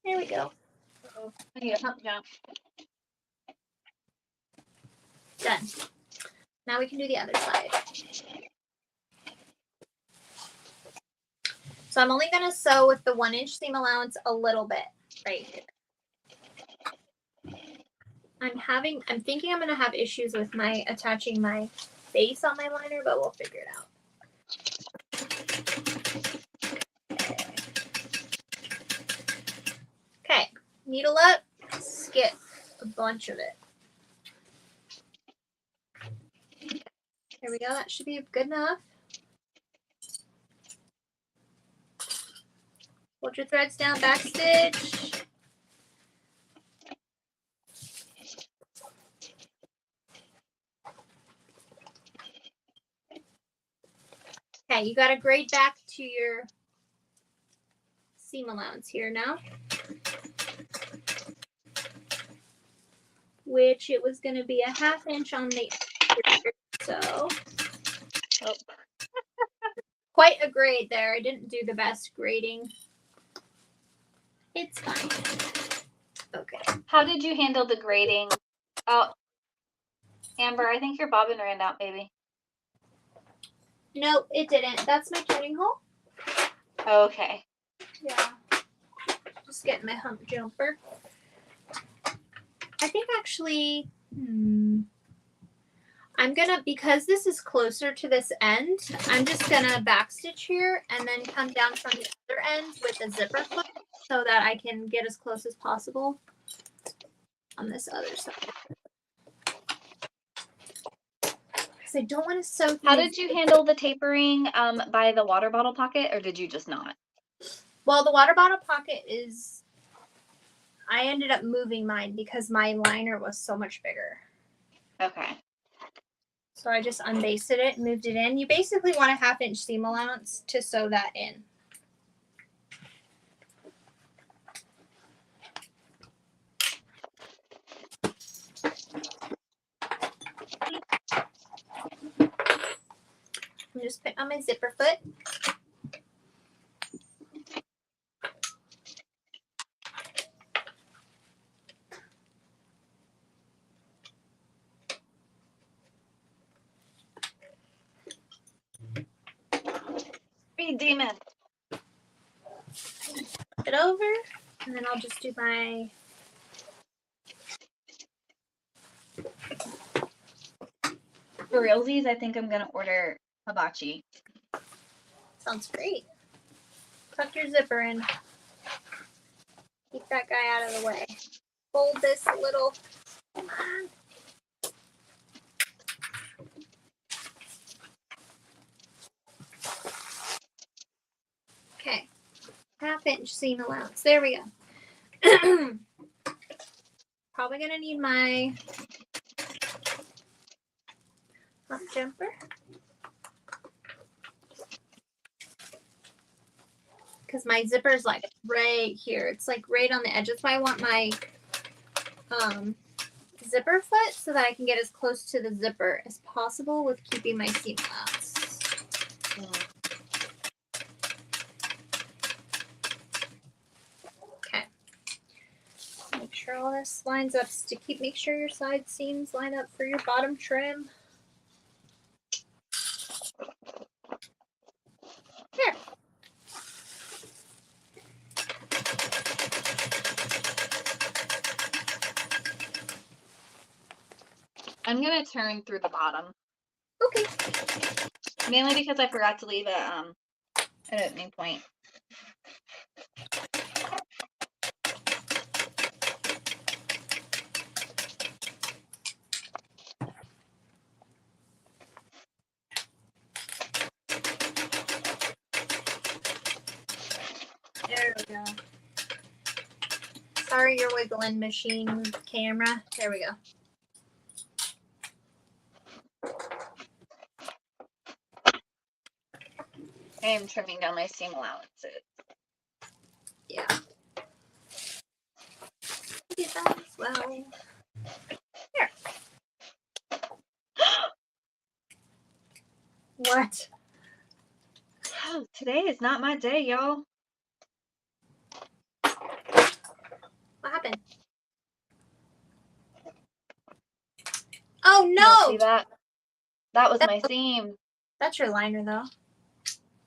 There we go. I need a hump jump. Done. Now we can do the other side. So I'm only going to sew with the 1 inch seam allowance a little bit right here. I'm thinking I'm going to have issues with my attaching my base on my liner, but we'll figure it out. Okay, needle up, skip a bunch of it. There we go, that should be good enough. Hold your threads down, back stitch. Okay, you got to grade back to your seam allowance here now. Which it was going to be a 1/2 inch on the so quite a grade there. I didn't do the best grading. It's fine. Okay. How did you handle the grading? Oh, Amber, I think your bobbin ran out, baby. No, it didn't. That's my turning hole. Okay. Yeah. Just getting my hump jumper. I think actually, I'm gonna, because this is closer to this end, I'm just gonna backstitch here and then come down from the other end with a zipper foot so that I can get as close as possible on this other side. Because I don't want to sew. How did you handle the tapering by the water bottle pocket, or did you just not? Well, the water bottle pocket is, I ended up moving mine because my liner was so much bigger. Okay. So I just unbasted it and moved it in. You basically want a 1/2 inch seam allowance to sew that in. I'm just putting on my zipper foot. Be demon. It over, and then I'll just do my For realsies, I think I'm gonna order hibachi. sounds great. Tuck your zipper in. Keep that guy out of the way. Fold this a little. Come on. Okay. 1/2 inch seam allowance. There we go. Probably gonna need my hump jumper. Because my zipper's like right here. It's like right on the edge. That's why I want my zipper foot so that I can get as close to the zipper as possible with keeping my seam allowance. Okay. Make sure all this lines up. Make sure your side seams line up for your bottom trim. Here. I'm gonna turn through the bottom. Okay. Mainly because I forgot to leave an opening point. There we go. Sorry, your wiggling machine camera. There we go. I am trimming down my seam allowances. Yeah. Do that as well. Here. What? Oh, today is not my day, y'all. What happened? Oh Y'all see no! that? That was my seam. That's your liner though.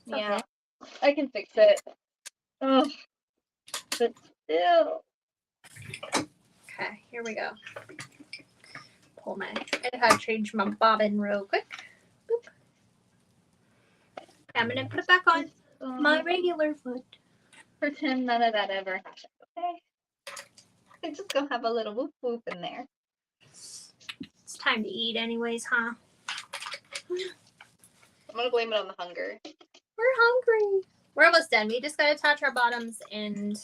Yeah, Okay. I can fix it. Oh, but still. Okay, here we go. Pull my. I gotta change my bobbin real quick. Boop. I'm gonna put it back on my regular foot. Pretend none of that ever happened. Okay. I'm just gonna have a little whoop whoop in there. It's time to eat, anyways, huh? I'm gonna blame it on the hunger. We're hungry. We're almost done. We just gotta attach our bottoms and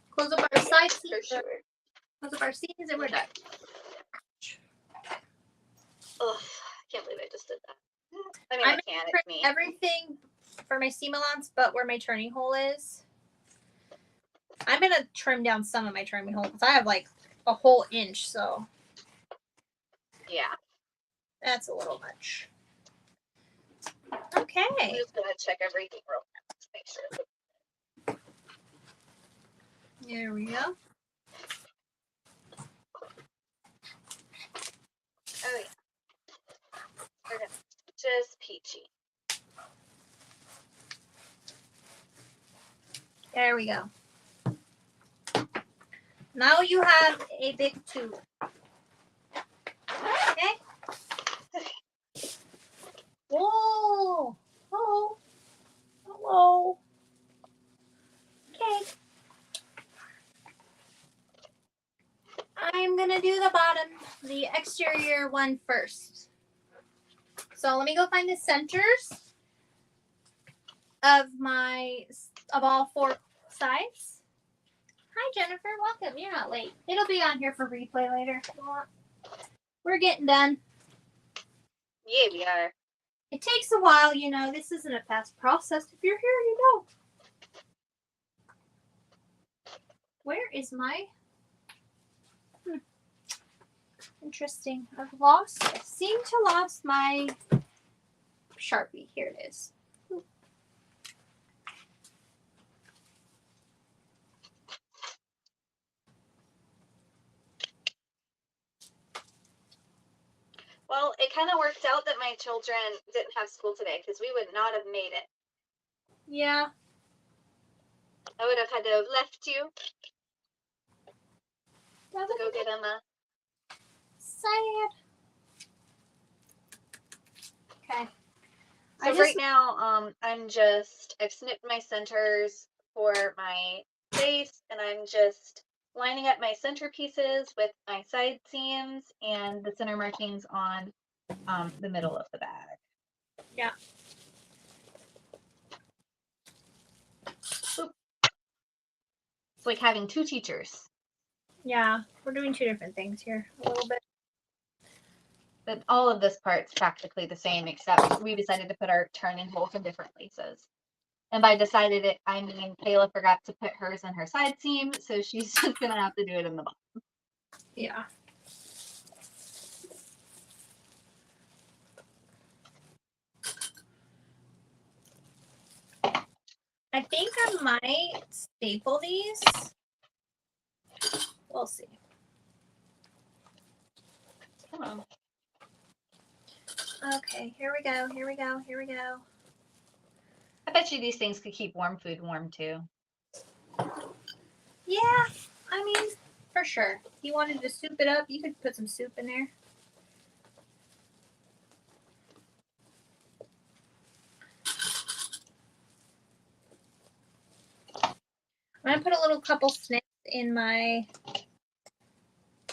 close up our side seams. For sure. Close up our seams, and we're done. Oh, I can't believe I just did that. I mean, I'm I can. gonna It's me. everything for my seam allowance, but where my turning hole is. I'm gonna trim down some of my turning hole because I have like a whole inch, so Yeah. that's a little much. Okay. I'm just gonna check everything real fast to make sure. There we go. Oh yeah. We're gonna just peachy. There we go. Now you have a big tube. Okay. Whoa. Hello. Hello. Okay. I'm gonna do the bottom, the exterior one first. So let me go find the centers of all four sides. Hi Jennifer, welcome. You're not late. It'll be on here for replay later if you want. We're getting done. Yeah, we are. It takes a while, you know. This isn't a fast process. If you're here, you know. Where is my... Interesting. I seem to lost my Sharpie. Here it is. Well, it kind of worked out that my children didn't have school today because we would not have made it. Yeah. I would have had to have left you to go get Emma. Sad. Okay. So right now, I've snipped my centers for my face, and I'm just lining up my center pieces with my side seams and the center markings on the middle of the bag. Yeah. Oop. It's like having two teachers. Yeah, we're doing two different things here a little bit. But all of this part's practically the same, except we decided to put our turning holes in different places. And by decided it, I mean Kayla forgot to put hers in her side seam, so she's just gonna have to do it in the bottom. Yeah. I think I might staple these. We'll see. Come on. Okay, here we go, here we go, here we go. I bet you these things could keep warm food warm too. Yeah, I mean, for sure. If you wanted to soup it up, you could put some soup in there. I'm going to put a little couple snips in my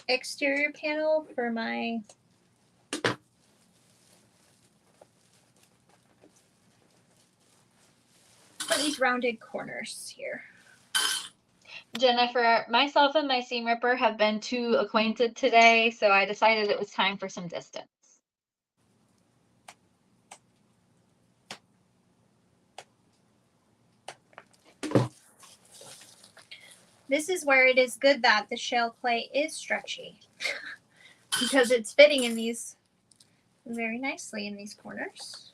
exterior panel for my these rounded corners here. Jennifer, myself and my seam ripper have been too acquainted today, so I decided it was time for some distance. this is where it is good that the shale clay is stretchy because it's fitting in these very nicely in these corners.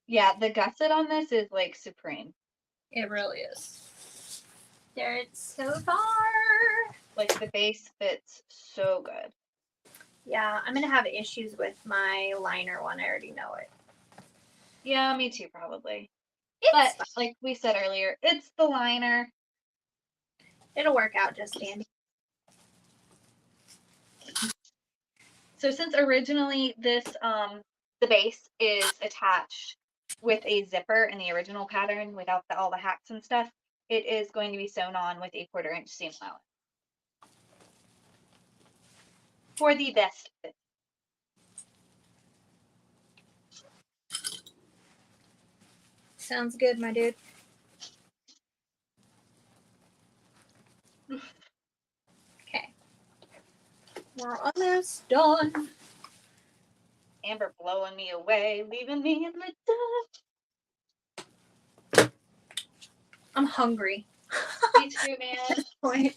Yeah, the gusset on this is like supreme. It really is. There it's so far. Like the base fits so good. Yeah, I'm gonna have issues with my liner one. I already know it. Yeah, me too, probably. It's But like we said earlier, it's the liner. It'll work out just dandy. So since originally this the base is attached with a zipper in the original pattern without all the hacks and stuff, it is going to be sewn on with a 1/4 inch seam allowance for the best fit. Sounds good, my dude. Okay. We're almost done. Amber blowing me away, leaving me in the dust. I'm hungry. Me too, man.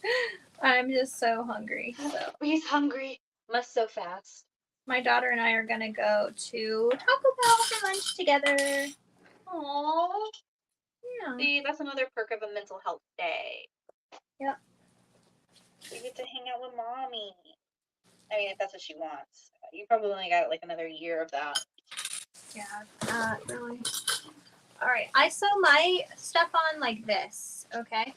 I'm just so hungry. So He's hungry. Must so fast. my daughter and I are gonna go to Taco Bell for lunch together. Aww. Yeah. See, that's another perk of a mental health day. Yep. You get to hang out with mommy. I mean, if that's what she wants. You probably only got like another year of that. Yeah, not really. All right, I sew my stuff on like this, okay?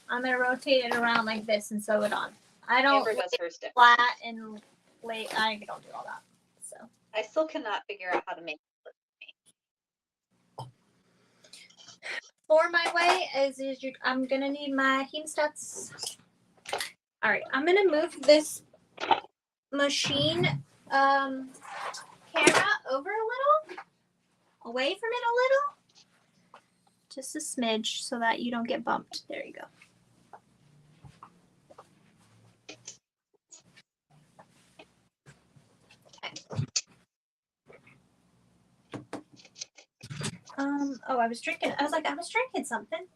I'm going to rotate it around like this and sew it on. I don't Amber does hers different. flat and lay. I don't do all that. So I still cannot figure out how to make it. for my way I'm going to need my hemostats. All right, I'm going to move this machine camera over a little, away from it a little, just a smidge so that you don't get bumped. There you go. Oh, I was drinking something.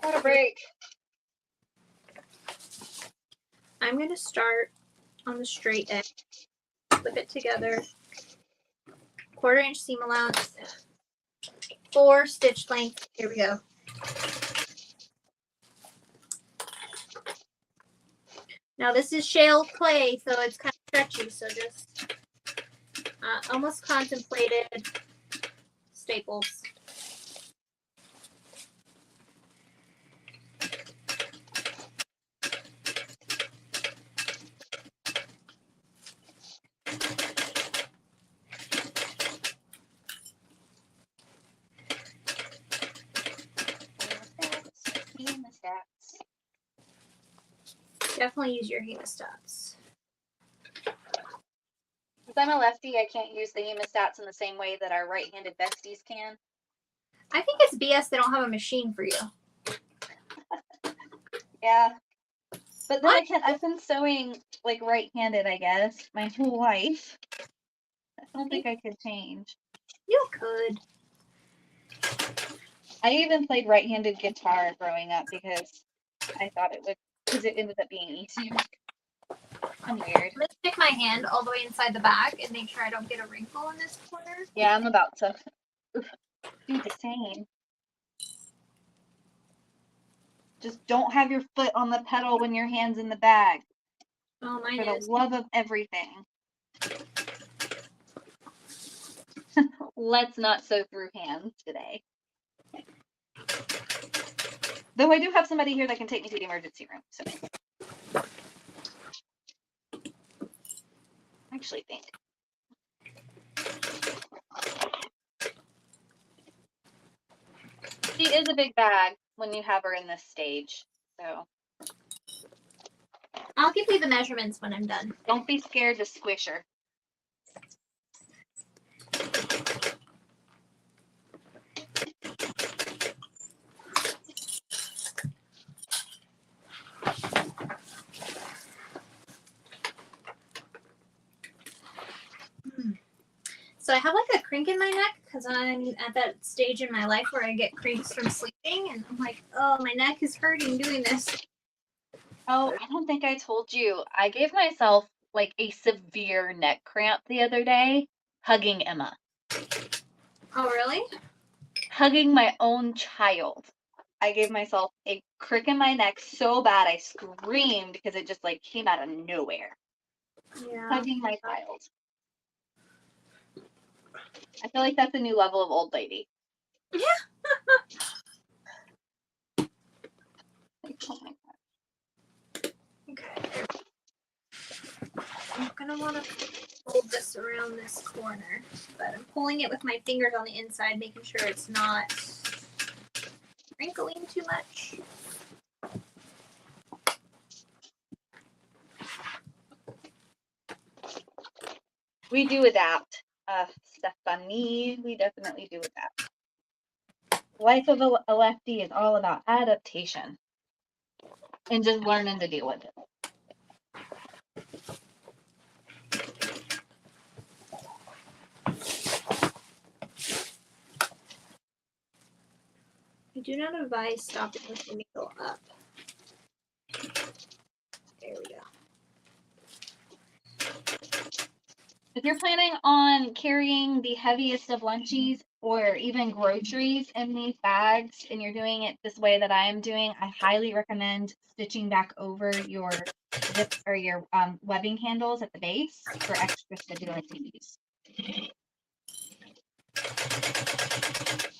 What a break. I'm going to start on the straight edge, flip it together, 1/4 inch seam allowance, 4 stitch length. Here we go. Now this is shale clay, so it's kind of stretchy, so just almost contemplated staples. Hemostats. Definitely use your hemostats. Since I'm a lefty, I can't use the hemostats in the same way that our right-handed besties can. I think it's BS they don't have a machine for you. Yeah. But then again, I've been sewing like right-handed, I guess, my whole life. I don't think I could change. You could. I even played right-handed guitar growing up because I thought it would, because it ended up being easier. I'm weird. I'm going to stick my hand all the way inside the bag and make sure I don't get a wrinkle in this corner. Yeah, I'm about to do the same. Just don't have your foot on the pedal when your hand's in the bag. Oh, mine For is. the love of everything. Let's not sew through hands today. Though I do have somebody here that can take me to the emergency room. So I actually think. She is a big bag when you have her in this stage. So I'll give you the measurements when I'm done. don't be scared to squish her. So I have like a crink in my neck because I'm at that stage in my life where I get cramps from sleeping, and I'm like, oh, my neck is hurting doing this. Oh, I don't think I told you. I gave myself like a severe neck cramp the other day hugging Emma. Oh, really? Hugging my own child. I gave myself a crick in my neck so bad I screamed because it just like came out of nowhere. Yeah. Hugging my child. I feel like that's a new level of old lady. Yeah. Oh my God. Okay. I'm gonna want to fold this around this corner, but I'm pulling it with my fingers on the inside, making sure it's not wrinkling too much. We do adapt, Stephanie. We definitely do adapt. Life of a lefty is all about adaptation and just learning to deal with it. I do not advise stopping with the needle up. There we go. If you're planning on carrying the heaviest of lunchies or even groceries in these bags and you're doing it this way that I am doing, I highly recommend stitching back over your zip or your webbing handles at the base for extra stability.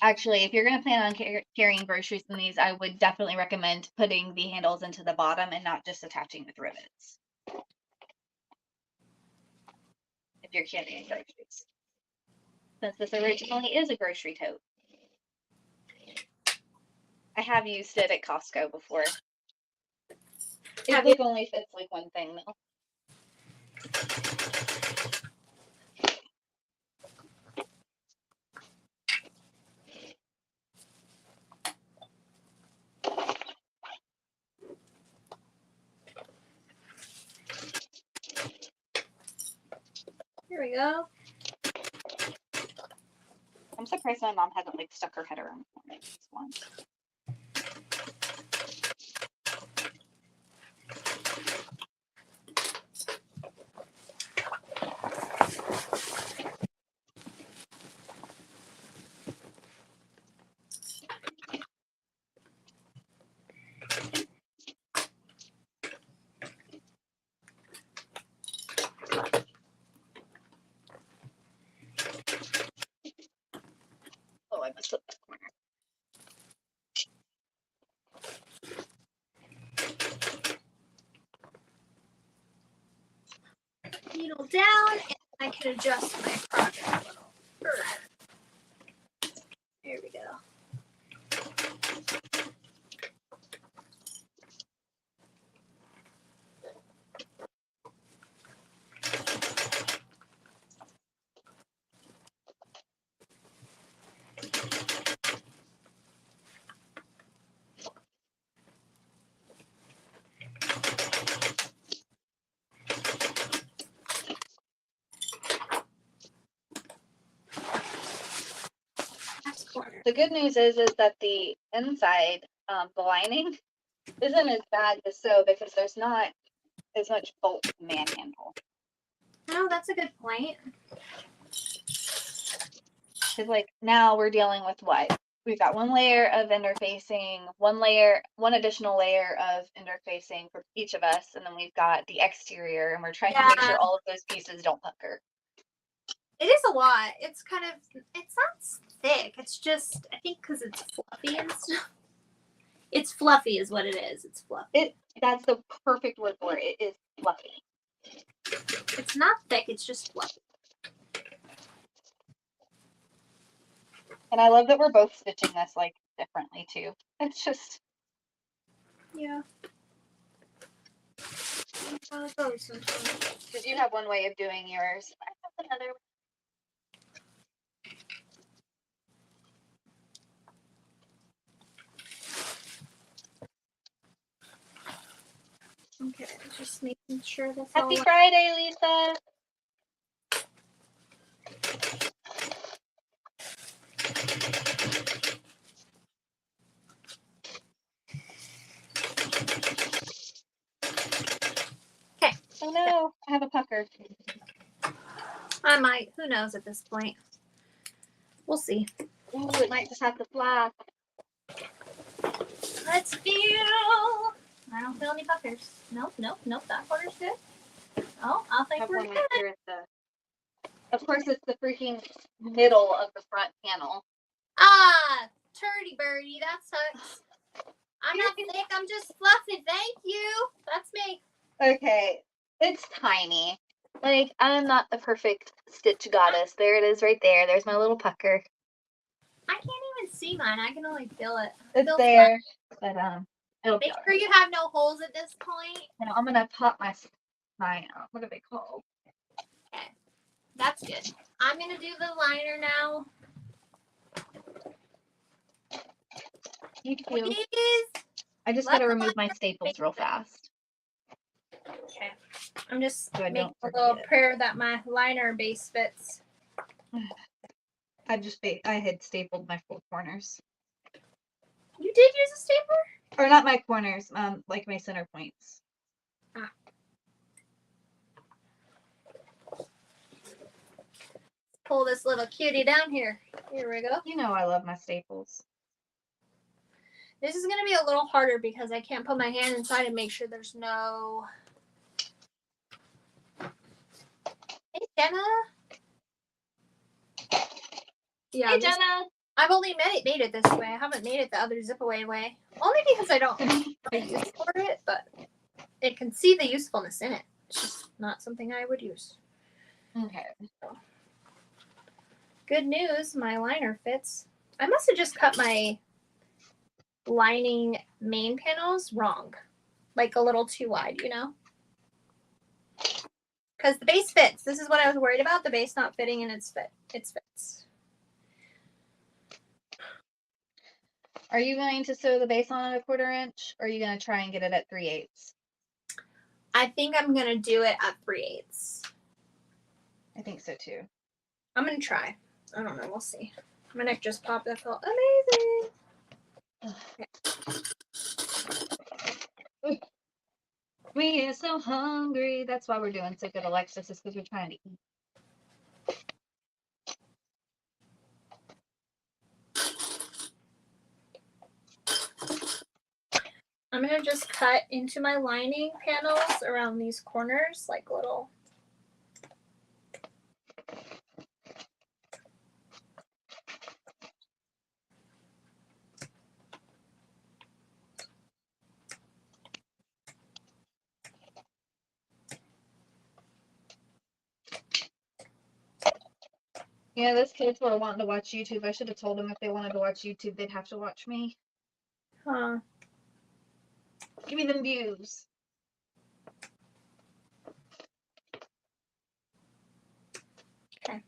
Actually, if you're going to plan on carrying groceries in these, I would definitely recommend putting the handles into the bottom and not just attaching with rivets. If you're carrying groceries. Since this originally is a grocery tote. I have used it at Costco before. It like only fits like one thing though. Here we go. I'm surprised my mom hasn't like stuck her head around this one. Oh, I must flip that corner. Needle down, and I can adjust my project a little further. There we go. The good news is that the inside, the lining, isn't as bad to sew because there's not as much bulk manhandle. Oh, that's a good point. Because like now we're dealing with what? We've got one layer of interfacing, one additional layer of interfacing for each of us, and then we've got the exterior, and we're trying to make sure all of those pieces don't pucker. It is a lot. It's kind of, it's not thick. It's just, I think because it's fluffy and stuff. It's fluffy is what it is. It's fluffy. That's the perfect word for it. It is fluffy. It's not thick. It's just fluffy. And I love that we're both stitching this like differently too. It's just. Yeah. Because you have one way of doing yours. I have another. Okay, just making sure that's Happy all. Friday, Lisa. have a pucker. I might. Who knows at this point? We'll see. Ooh, it might just have to fly. Let's feel. I don't feel any puckers. Nope. That corner's good. Oh, I'll think Have we're one good. right here at the. Of course, it's the freaking middle of the front panel. Ah, turdy birdie. That sucks. I'm not thick. I'm just fluffy. Thank you. That's me. Okay, it's tiny. Like, I'm not the perfect stitch goddess. There it is right there. There's my little pucker. I can't even see mine. I can only feel it. It's Feels there, but it'll be Make all sure right. you have no holes at this point. Now I'm gonna pop my what are they called? Okay, that's good. I'm gonna do the liner now. You too. Please. I just Let gotta the remove my liner staples make real it. fast. Okay. I'm just So I making don't a forget little it. prayer that my liner base fits. I had stapled my 4 corners. You did use a stapler? Or not my corners, like my center points. Ah. Pull this little cutie down here. Here we go. You know I love my staples. This is going to be a little harder because I can't put my hand inside and make sure there's no... Hey, Jenna. Yeah, Hey, Jenna! I've only made it this way. I haven't made it the other zip away way. Only because I don't have a use for it, but it can see the usefulness in it. It's just not something I would use. Okay. Good news, my liner fits. I must have just cut my lining main panels wrong. Like a little too wide, you know? Because the base fits. This is what I was worried about, the base not fitting in its fits. Are you going to sew the base on at 1/4 inch, or are you going to try and get it at 3/8? I think I'm going to do it at 3/8. I think so too. I'm going to try. I don't know. We'll see. My neck just popped. That felt amazing. Okay. We are so hungry. That's why we're doing so good, Alexis, is because we're trying to eat. I'm going to just cut into my lining panels around these corners, like little. Yeah, those kids were wanting to watch YouTube. I should have told them if they wanted to watch YouTube, they'd have to watch me. Huh. Give me them views. Okay.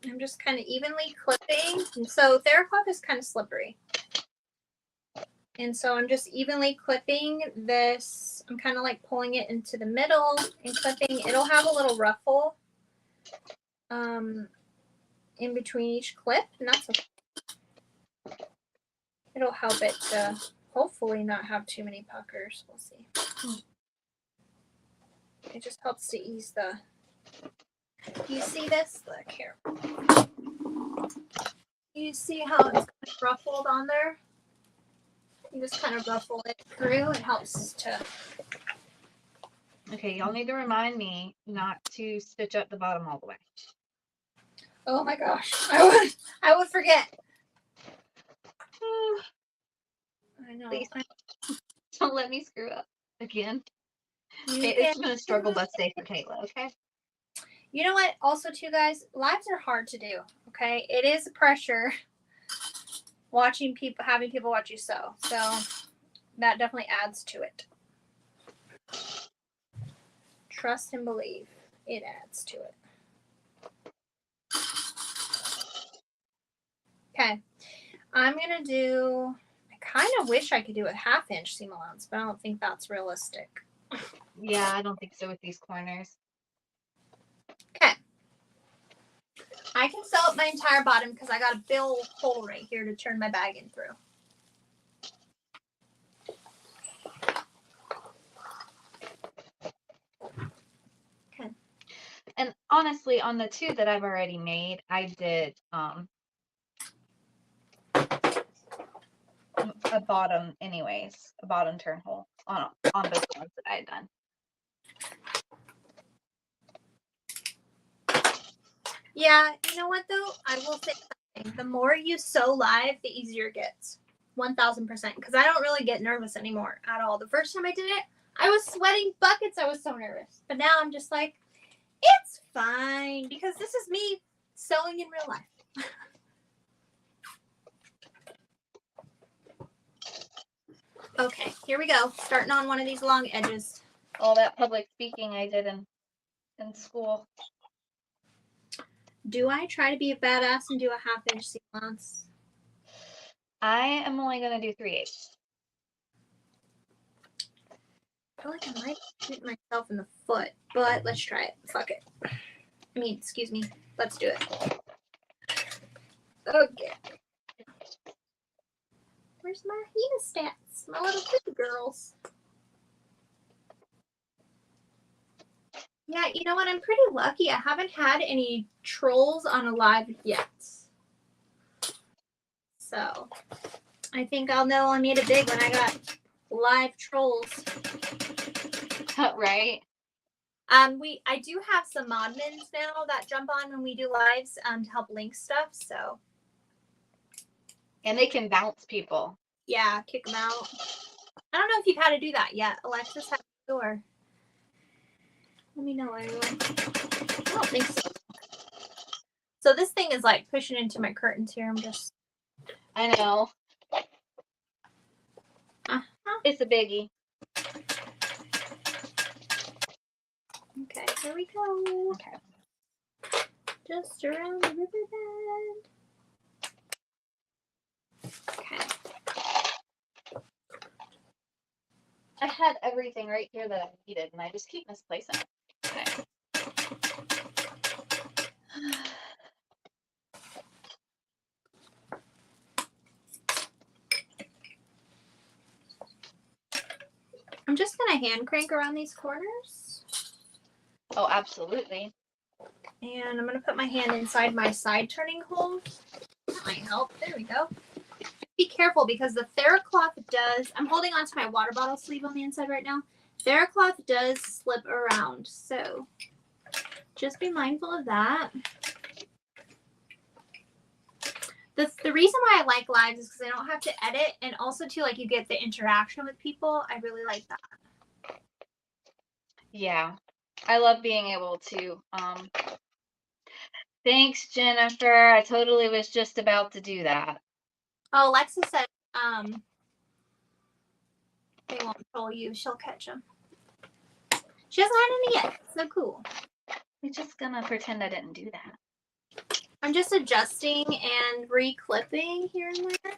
I'm just kind of evenly clipping. And so TheraCloth is kind of slippery. And so I'm just evenly clipping this. I'm kind of like pulling it into the middle and clipping. It'll have a little ruffle in between each clip, and that's okay. It'll help it to hopefully not have too many puckers. We'll see. It just helps to ease the... You see this? Look here. You see how it's kind of ruffled on there? You just kind of ruffle it through. It helps to... Okay, y'all need to remind me not to stitch up the bottom all the way. Oh my gosh. I would forget. I know. Please. Don't let me screw up again. You Okay, it's been a struggle bus day for Kayla, okay? You know what? Also, too, guys, lives are hard to do, okay? It is a pressure watching people, having people watch you sew. So that definitely adds to it. Trust and believe. It adds to it. Okay. I'm going to do, I kind of wish I could do a 1/2 inch seam allowance, but I don't think that's realistic. Yeah, I don't think so with these corners. Okay. I can sew up my entire bottom because I got a bill hole right here to turn my bag in through. honestly, on the 2 that I've already made, I did a bottom anyways, a bottom turn hole on both the ones that I had done. Yeah, you know what though? I will say something. The more you sew live, the easier it gets. 1000%. Because I don't really get nervous anymore at all. The first time I did it, I was sweating buckets. I was so nervous. But now I'm just like, it's fine. Because this is me sewing in real life. Okay, here we go. Starting on one of these long edges. All that public speaking I did in school. Do I try to be a badass and do a 1/2 inch seam allowance? I am only going to do 3/8. I feel like I might shoot myself in the foot, but let's try it. Fuck it. I mean, excuse me. Let's do it. Okay. Where's my hemostats? My little pretty girls. Yeah, you know what? I'm pretty lucky. I haven't had any trolls on a live yet. So, I think I'll know I made it big when I got live trolls. Right? I do have some modmins now that jump on when we do lives to help link stuff. So, And they can bounce people. yeah, kick them out. I don't know if you've had to do that yet. Alexis, have you or? Let me know, everyone. I don't think so. So this thing is like pushing into my curtains here. I'm just. I know. It's a biggie. Okay, here we go. Okay. Just around the riverbed. Okay. I had everything right here that I needed, and I just keep misplacing it. Okay. I'm just gonna hand crank around these corners. Oh, absolutely. And I'm gonna put my hand inside my side turning hole. That might help. There we go. Be careful because the TheraCloth does, I'm holding onto my water bottle sleeve on the inside right now. TheraCloth does slip around, so just be mindful of that. The reason why I like lives is because I don't have to edit, and also too, like, you get the interaction with people. I really like that. Yeah. I love being able to thanks, Jennifer. I totally was just about to do that. Oh, Alexa said they won't troll you. She'll catch them. She hasn't had any yet. So cool. I'm just gonna pretend I didn't do that. I'm just adjusting and re-clipping here and there.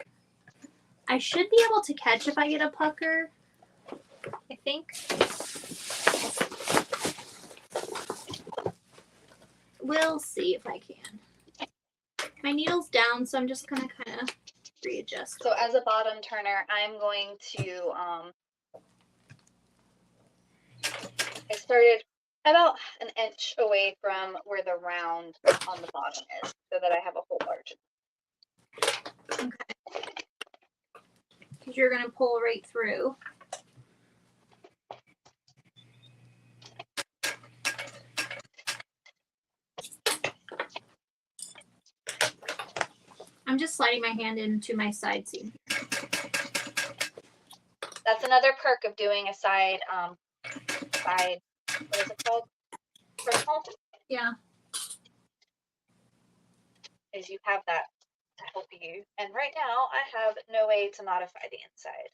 I should be able to catch if I get a pucker. I think. We'll see if I can. My needle's down, so I'm just gonna kind of readjust. So as a bottom turner, I'm going to I started about an inch away from where the round on the bottom is, so that I have a whole margin. Okay. Because you're gonna pull right through. I'm just sliding my hand into my side seam. That's another perk of doing a side, what is it called? Frontal? Yeah. Is you have that to help you. And right now, I have no way to modify the inside.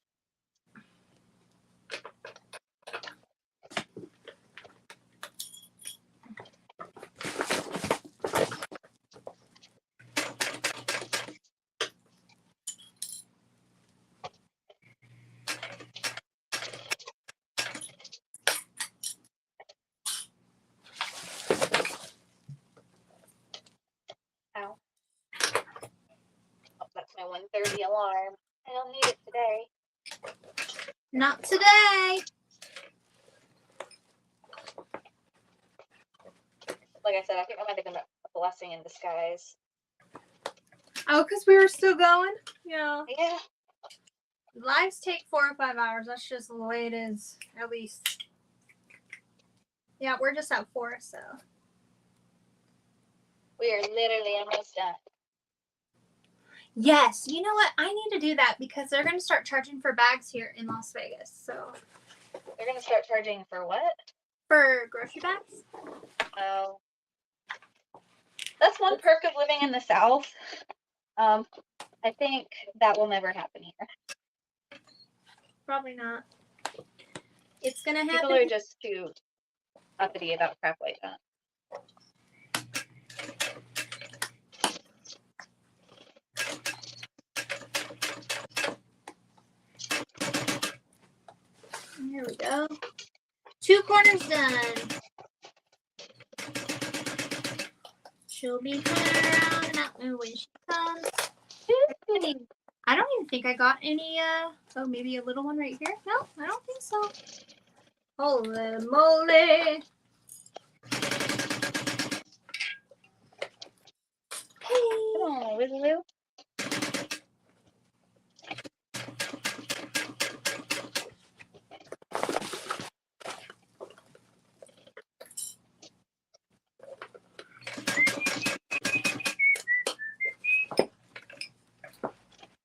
Ow. Oh, that's my 1:30 alarm. I don't need it today. Not today. like I said, I think that might have been a blessing in disguise. Oh, because we were still going? Yeah. Yeah. Lives take 4 or 5 hours. That's just the way it is, at least. Yeah, we're just at 4, so. We are literally almost done. Yes, you know what? I need to do that because they're going to start charging for bags here in Las Vegas. So They're going to start charging for what? for grocery bags. Oh. That's one perk of living in the South. I think that will never happen here. Probably not. It's going to happen. People are just too uppity about crap like that. Here we go. 2 corners done. She'll be coming around and out when she comes. I don't even think I got any, oh, maybe a little one right here? No, I don't think so. Holy moly. Hey. Come on, Wizzaloo.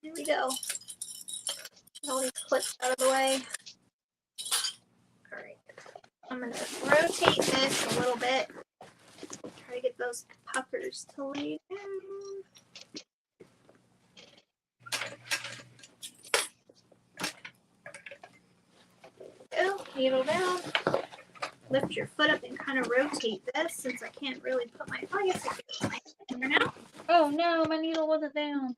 Here we go. All these clips out of the way. All right. I'm going to rotate this a little bit. Try to get those puckers to lay down. Go, needle down. Lift your foot up and kind of rotate this since I can't really put my, oh, I guess I can put my finger now. Oh no, my needle wasn't down.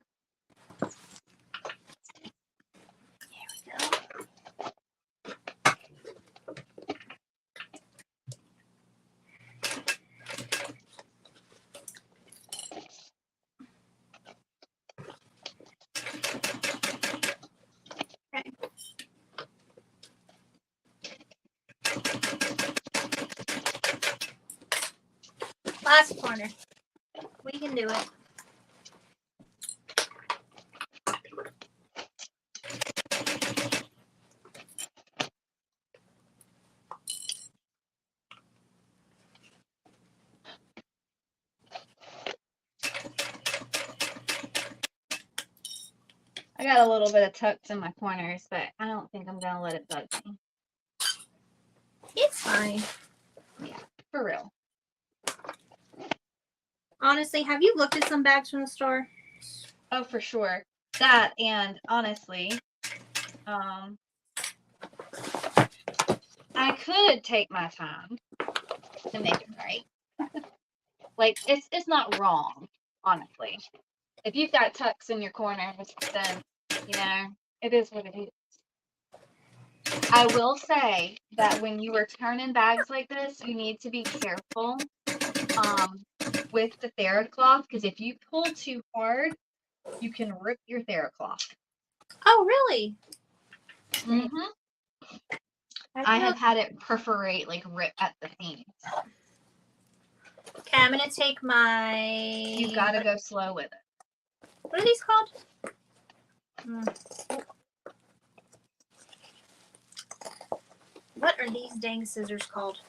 Last corner. We can do it. I got a little bit of tucks in my corners, but I don't think I'm going to let it bug me. It's fine. Yeah, for real. Honestly, have you looked at some bags from the store? Oh, for sure. That, and honestly, I could take my time to make it right. Like, it's not wrong, honestly. If you've got tucks in your corners, then, you know, it is what it is. I will say that when you are turning bags like this, you need to be careful with the TheraCloth, because if you pull too hard, you can rip your TheraCloth. Oh, really? Mm-hmm. I have had it perforate, like rip at the seams. Okay, I'm going to take my... You gotta go slow with it. What are these called? What are these dang scissors called?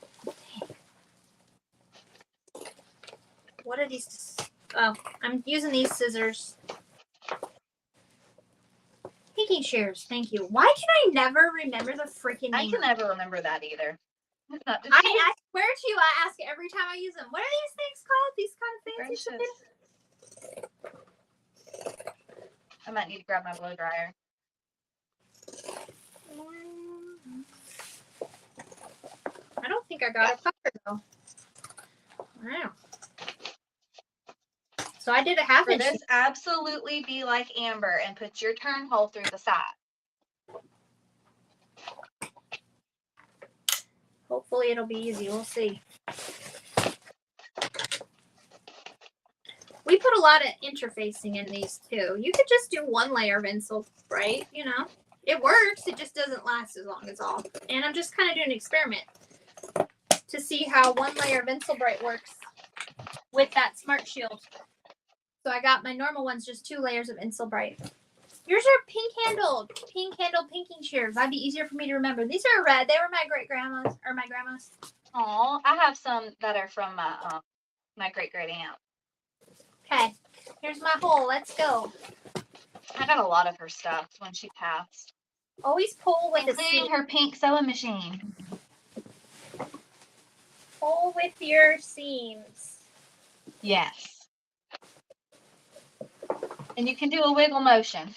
What are these? Oh, I'm using these scissors. Pinking shears. Thank you. Why can I never remember the freaking name? I can never remember that either. I swear to you, I ask it every time I use them. What are these things called? These kind of fancy things? I might need to grab my blow dryer. I don't think I got a pucker though. Wow. So I did a half For inch. this, absolutely be like Amber and put your turn hole through the side. Hopefully it'll be easy. We'll see. We put a lot of interfacing in these too. You could just do one layer of insult, right? You know, it works. It just doesn't last as long as all. And I'm just kind of doing an experiment to see how one layer of Insulbright works with that Smart Shield. So I got my normal ones, just 2 layers of Insul Bright. Yours are pink handled pinking shears. That'd be easier for me to remember. These are red. They were my grandma's. Oh, I have some that are from my great aunt. Okay, here's my hole. Let's go. I got a lot of her stuff when she passed, Always pull with a including seam. her pink sewing machine. Pull with your seams. Yes. And you can do a wiggle motion.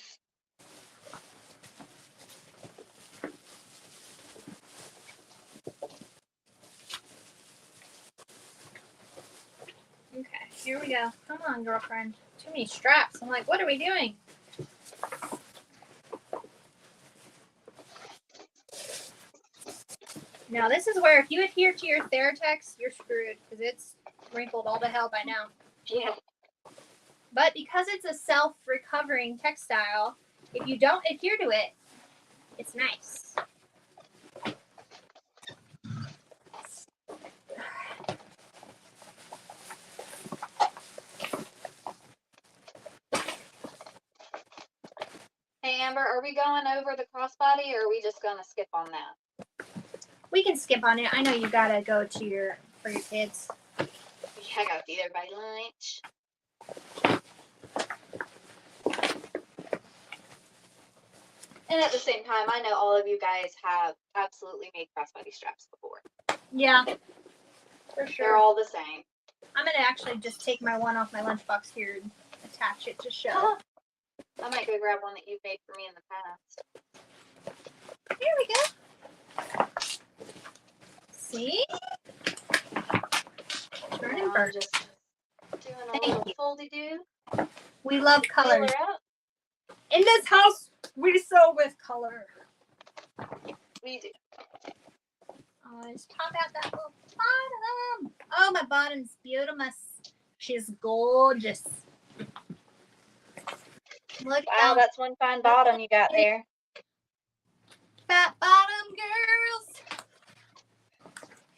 Okay, here we go. Come on, girlfriend. Too many straps. I'm like, what are we doing? Now, this is where if you adhere to your Theratex, you're screwed because it's wrinkled all to hell by now. Yeah. But because it's a self-recovering textile, if you don't adhere to it, it's nice. Hey, Amber, are we going over the crossbody or are we just going to skip on that? We can skip on it. I know you gotta go to for your kids. Yeah, I got to be there by lunch. And at the same time, I know all of you guys have absolutely made crossbody straps before. Yeah, for They're sure. all the same. I'm gonna actually just take my one off my lunchbox here and attach it to show. I might go grab one that you've made for me in the past. Here we go. See? Turn and burn. Just doing a Thank little you. foldy-do. We love colors. Color out. In this house, we sew with color. We do. Oh, let's pop out that little bottom. Oh, my bottom's beautiful. She's gorgeous. Look Wow, out. that's one fine bottom you got there. Fat bottom girls.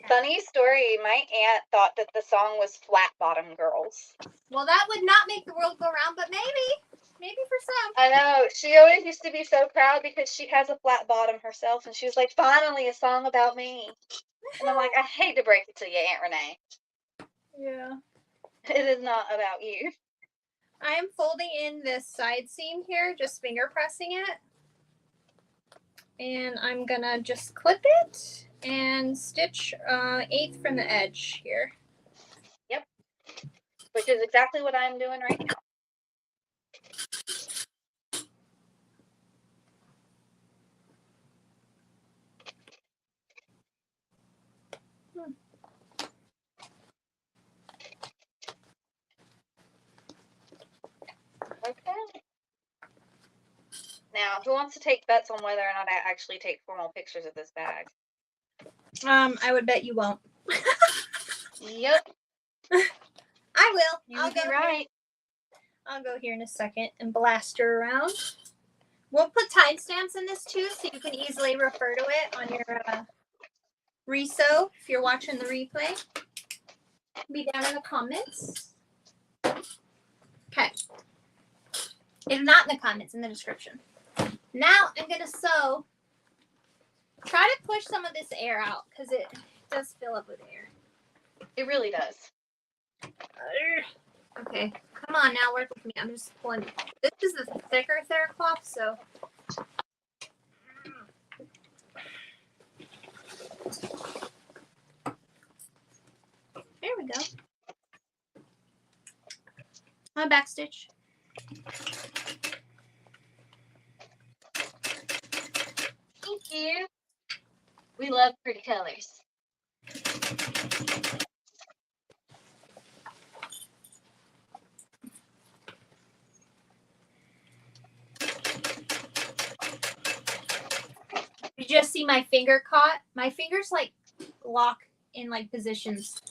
Funny story, my aunt thought that the song was Flat Bottom Girls. Well, that would not make the world go round, but maybe for some. I know. She always used to be so proud because she has a flat bottom herself, and she was like, finally, a song about me. And I'm like, I hate to break it to you, Aunt Renee. Yeah. It is not about you. I am folding in this side seam here, just finger pressing it. And I'm gonna just clip it and stitch 1/8 from the edge here. Yep. Which is exactly what I'm doing right now. Okay. Now, who wants to take bets on whether or not I actually take formal pictures of this bag? I would bet you won't. Yep. I will. You would be right. I'll go here in a second and blast her around. We'll put timestamps in this too, so you can easily refer to it on your resew if you're watching the replay. Be down in the comments. Okay. If not in the comments, in the description. Now I'm going to sew. Try to push some of this air out because it does fill up with air. It really does. Okay, come on now, work with me. I'm just pulling. This is the thicker Theracloth, so. There we go. My back stitch. Thank you. We love pretty colors. You just see my finger caught. My fingers like lock in like positions.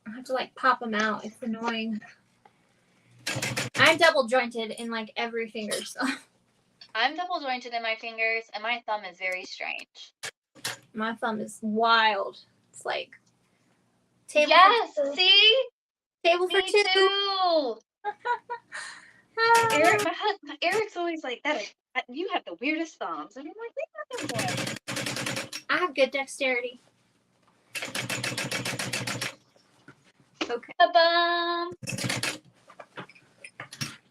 I have to like pop them out. It's annoying. I'm double jointed in like every finger. So. I'm double jointed in my fingers, and my thumb is very strange. My thumb is wild. It's like Table Yes, for two. see? Table for Me two. too. Eric, Eric's always like that. You have the weirdest thumbs, and I'm like, leave nothing one. I have good dexterity. Okay. Ba-bum.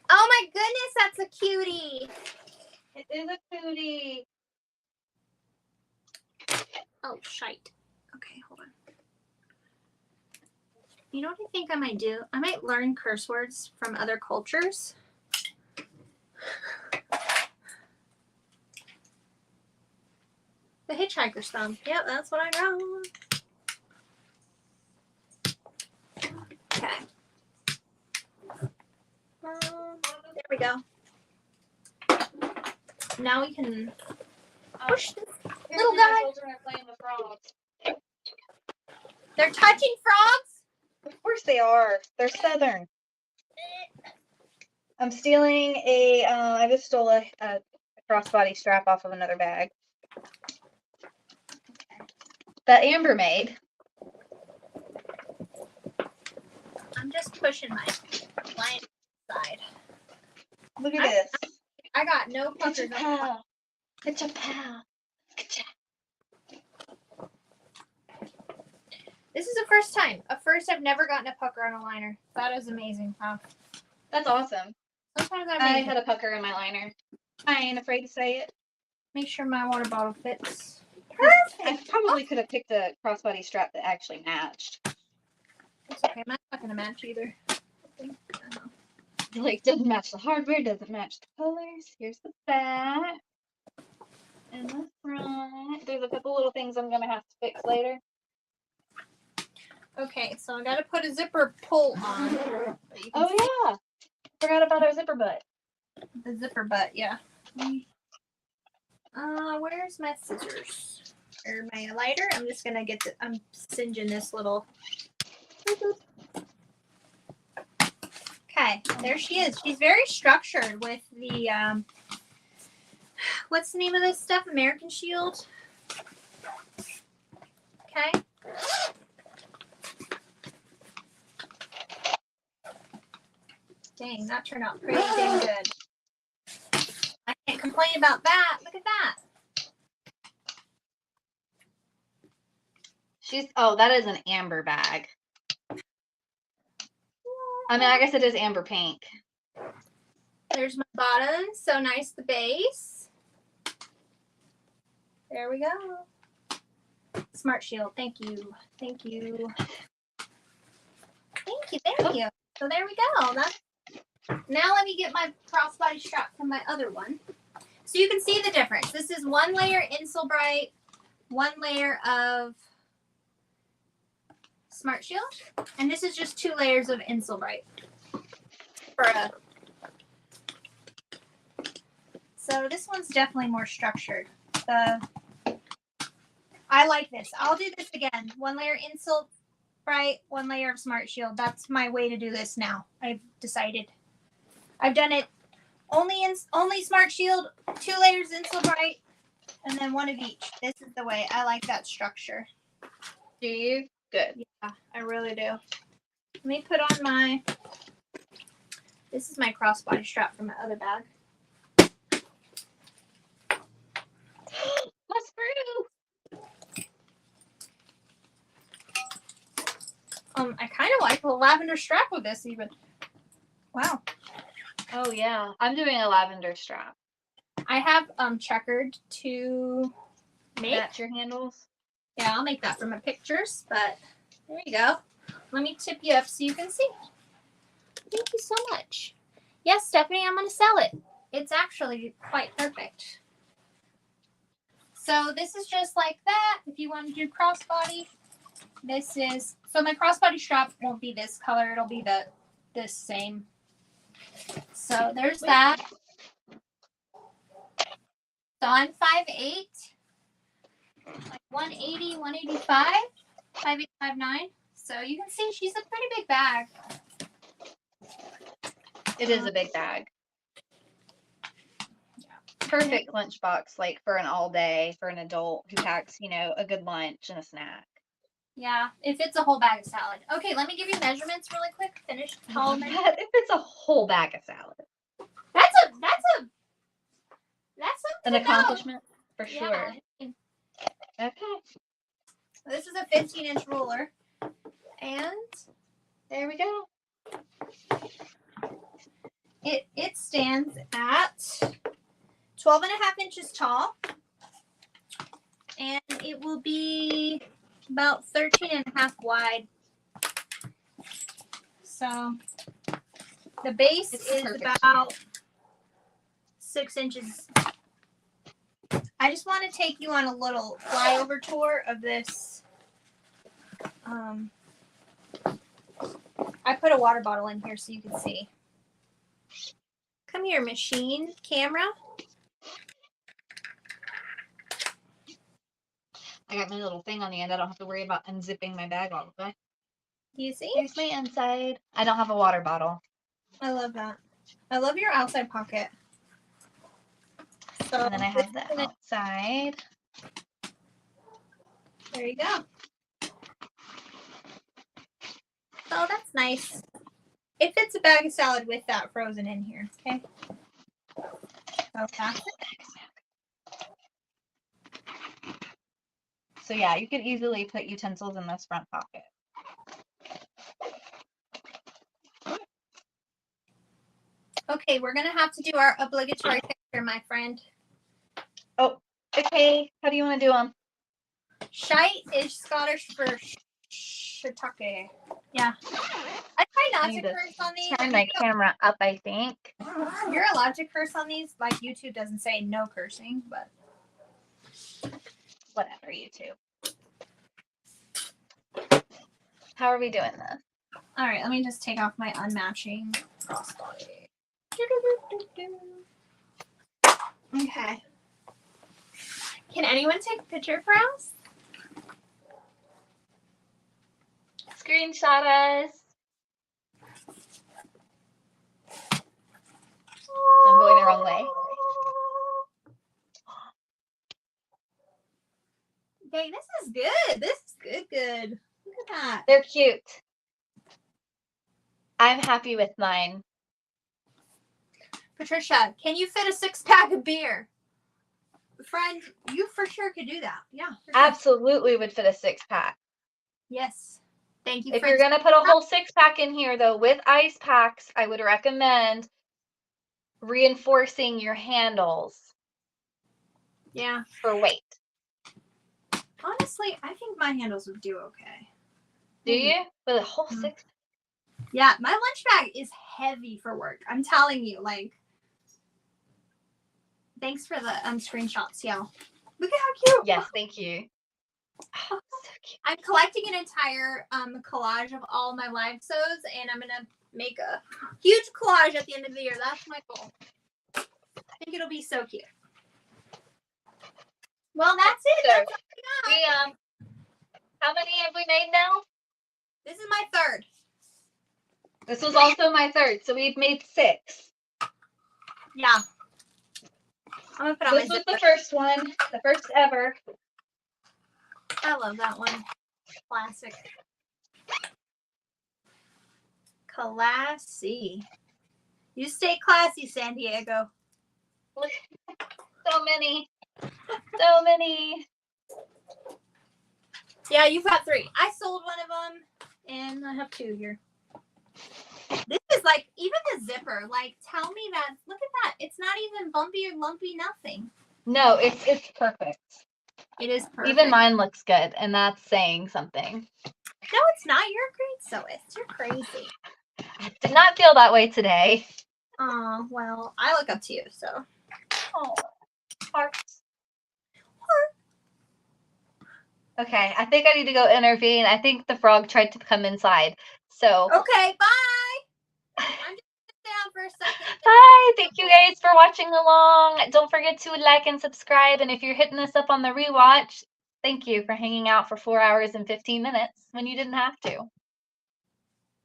Oh my goodness, that's a cutie. It is a cootie. Oh, shite. Okay, hold on. You know what I think I might do? I might learn curse words from other cultures. The hitchhiker's thumb. Yep, that's what I got. Okay. There we go. Now we can push this little guy. Children are playing with frogs. They're touching frogs? Of course they are. They're southern. I'm stealing a. I just stole a crossbody strap off of another bag that Amber made. I'm just pushing my line side. Look at this. I got no It's a puckers. pal. It's a pal. This is the first time. At first, I've never gotten a pucker on a liner. That is amazing. Wow. That's awesome. Sometimes I had a pucker in my liner. I ain't afraid to say it. make sure my water bottle fits. I probably could have picked a crossbody strap that actually matched. It's okay. Mine's not gonna match either. Like, doesn't match the hardware, doesn't match the colors. Here's the back. And the front. There's a couple little things I'm gonna have to fix later. Okay, so I gotta put a zipper pull on. Oh yeah. Forgot about our zipper butt. The zipper butt, yeah. Where's my scissors? Or my lighter? I'm just gonna get the, I'm singeing this little. Okay, there she is. She's very structured with the, what's the name of this stuff? American Shield. Okay. Dang, that turned out pretty dang good. I can't complain about that. Look at that. That is an amber bag. I mean, I guess it is amber pink. There's my bottom. So nice, the base. There we go. Smart Shield. Thank you. Thank you. Thank you. Thank you. So there we go. Now let me get my crossbody strap from my other one. So you can see the difference. This is one layer Insul Bright, one layer of Smart Shield, and this is just 2 layers of Insul Bright. So this one's definitely more structured. I like this. I'll do this again. 1 layer Insul Bright, 1 layer of Smart Shield. That's my way to do this now. I've decided. I've done it only Smart Shield, 2 layers Insul Bright, and then 1 of each. This is the way. I like that structure. Do you? Good. Yeah, I really do. Let me put on my, this is my crossbody strap from my other bag. My screw. I kind of like the lavender strap with this even. Wow. Oh yeah, I'm doing a lavender strap. I have checkered to make. Match your handles. Yeah, I'll make that for my pictures, but there you go. Let me tip you up so you can see. Thank you so much. Yes, Stephanie, I'm going to sell it. It's actually quite perfect. So this is just like that. If you want to do crossbody, this is, so my crossbody strap won't be this color. It'll be this same. So there's that. So I'm 5'8", like 180, 185, 5'8", 5'9". So you can see she's a pretty big bag. It is a big bag. Perfect lunchbox, like for an all day, for an adult who packs, a good lunch and a snack. Yeah, it fits a whole bag of salad. Okay, let me give you measurements really quick. Finish tall measurements. If it's a whole bag of salad. That's something An to know. accomplishment for sure. Yeah. Okay. This is a 15-inch ruler. And There we go. it stands at 12 and a half inches tall. And it will be about 13 and a half wide. So the base is about 6 inches. I just want to take you on a little flyover tour of this. I put a water bottle in here so you can see. Come here, machine camera. I got my little thing on the end. I don't have to worry about unzipping my bag all the way. Do you see? Here's my inside. I don't have a water bottle. I love that. I love your outside pocket. So And then I have the outside. there you go. Oh, that's nice. It fits a bag of salad with that frozen in here. Okay. Okay. So yeah, you could easily put utensils in this front pocket. Okay, we're gonna have to do our obligatory picture, my friend. Oh, okay. How do you want to do them? Shite is Scottish for shiitake. Yeah. I try not to curse on these. Turn my camera up, I think. You're allowed to curse on these. Like YouTube doesn't say no cursing, but Whatever, YouTube. How are we doing this? all right, let me just take off my unmatching crossbody. Okay. Can anyone take a picture for us? Screenshot us. I'm going the wrong way. Okay, this is good. This is good. Look at that. They're cute. I'm happy with mine. Patricia, can you fit a 6-pack of beer? Friend, you for sure could do that. Yeah. For sure. Absolutely would fit a 6-pack. Yes. Thank you. If you're going to put a whole 6-pack in here, though, with ice packs, I would recommend reinforcing your handles. Yeah. For weight. Honestly, I think my handles would do okay. Do you? With a whole 6? Yeah, my lunch bag is heavy for work. I'm telling you, like. Thanks for the screenshots, y'all. Look at how cute. Yes, thank you. Oh, so cute. I'm collecting an entire collage of all my live sews, and I'm gonna make a huge collage at the end of the year. That's my goal. I think it'll be so cute. Well, that's it. That's all we got. How many have we made now? This is my third. This was also my third, so we've made 6. Yeah. I'm gonna put on this was the first one, the first ever. I love that one. Classic. Classy. You stay classy, San Diego. So many. So many. Yeah, you've got 3. I sold one of them, and I have 2 here. This is like, even the zipper, like, tell me that, look at that. It's not even bumpy or lumpy, nothing. No, it's perfect. It is perfect. Even mine looks good, and that's saying something. No, it's not. You're a great sewist. You're crazy. I did not feel that way today. Oh, well, I look up to you, so. Oh, hearts. Okay, I think I need to go intervene. I think the frog tried to come inside. So. Okay, bye. I'm just sitting down for a second. Bye. Thank you guys for watching along. Don't forget to like and subscribe. And if you're hitting this up on the rewatch, thank you for hanging out for 4 hours and 15 minutes when you didn't have to.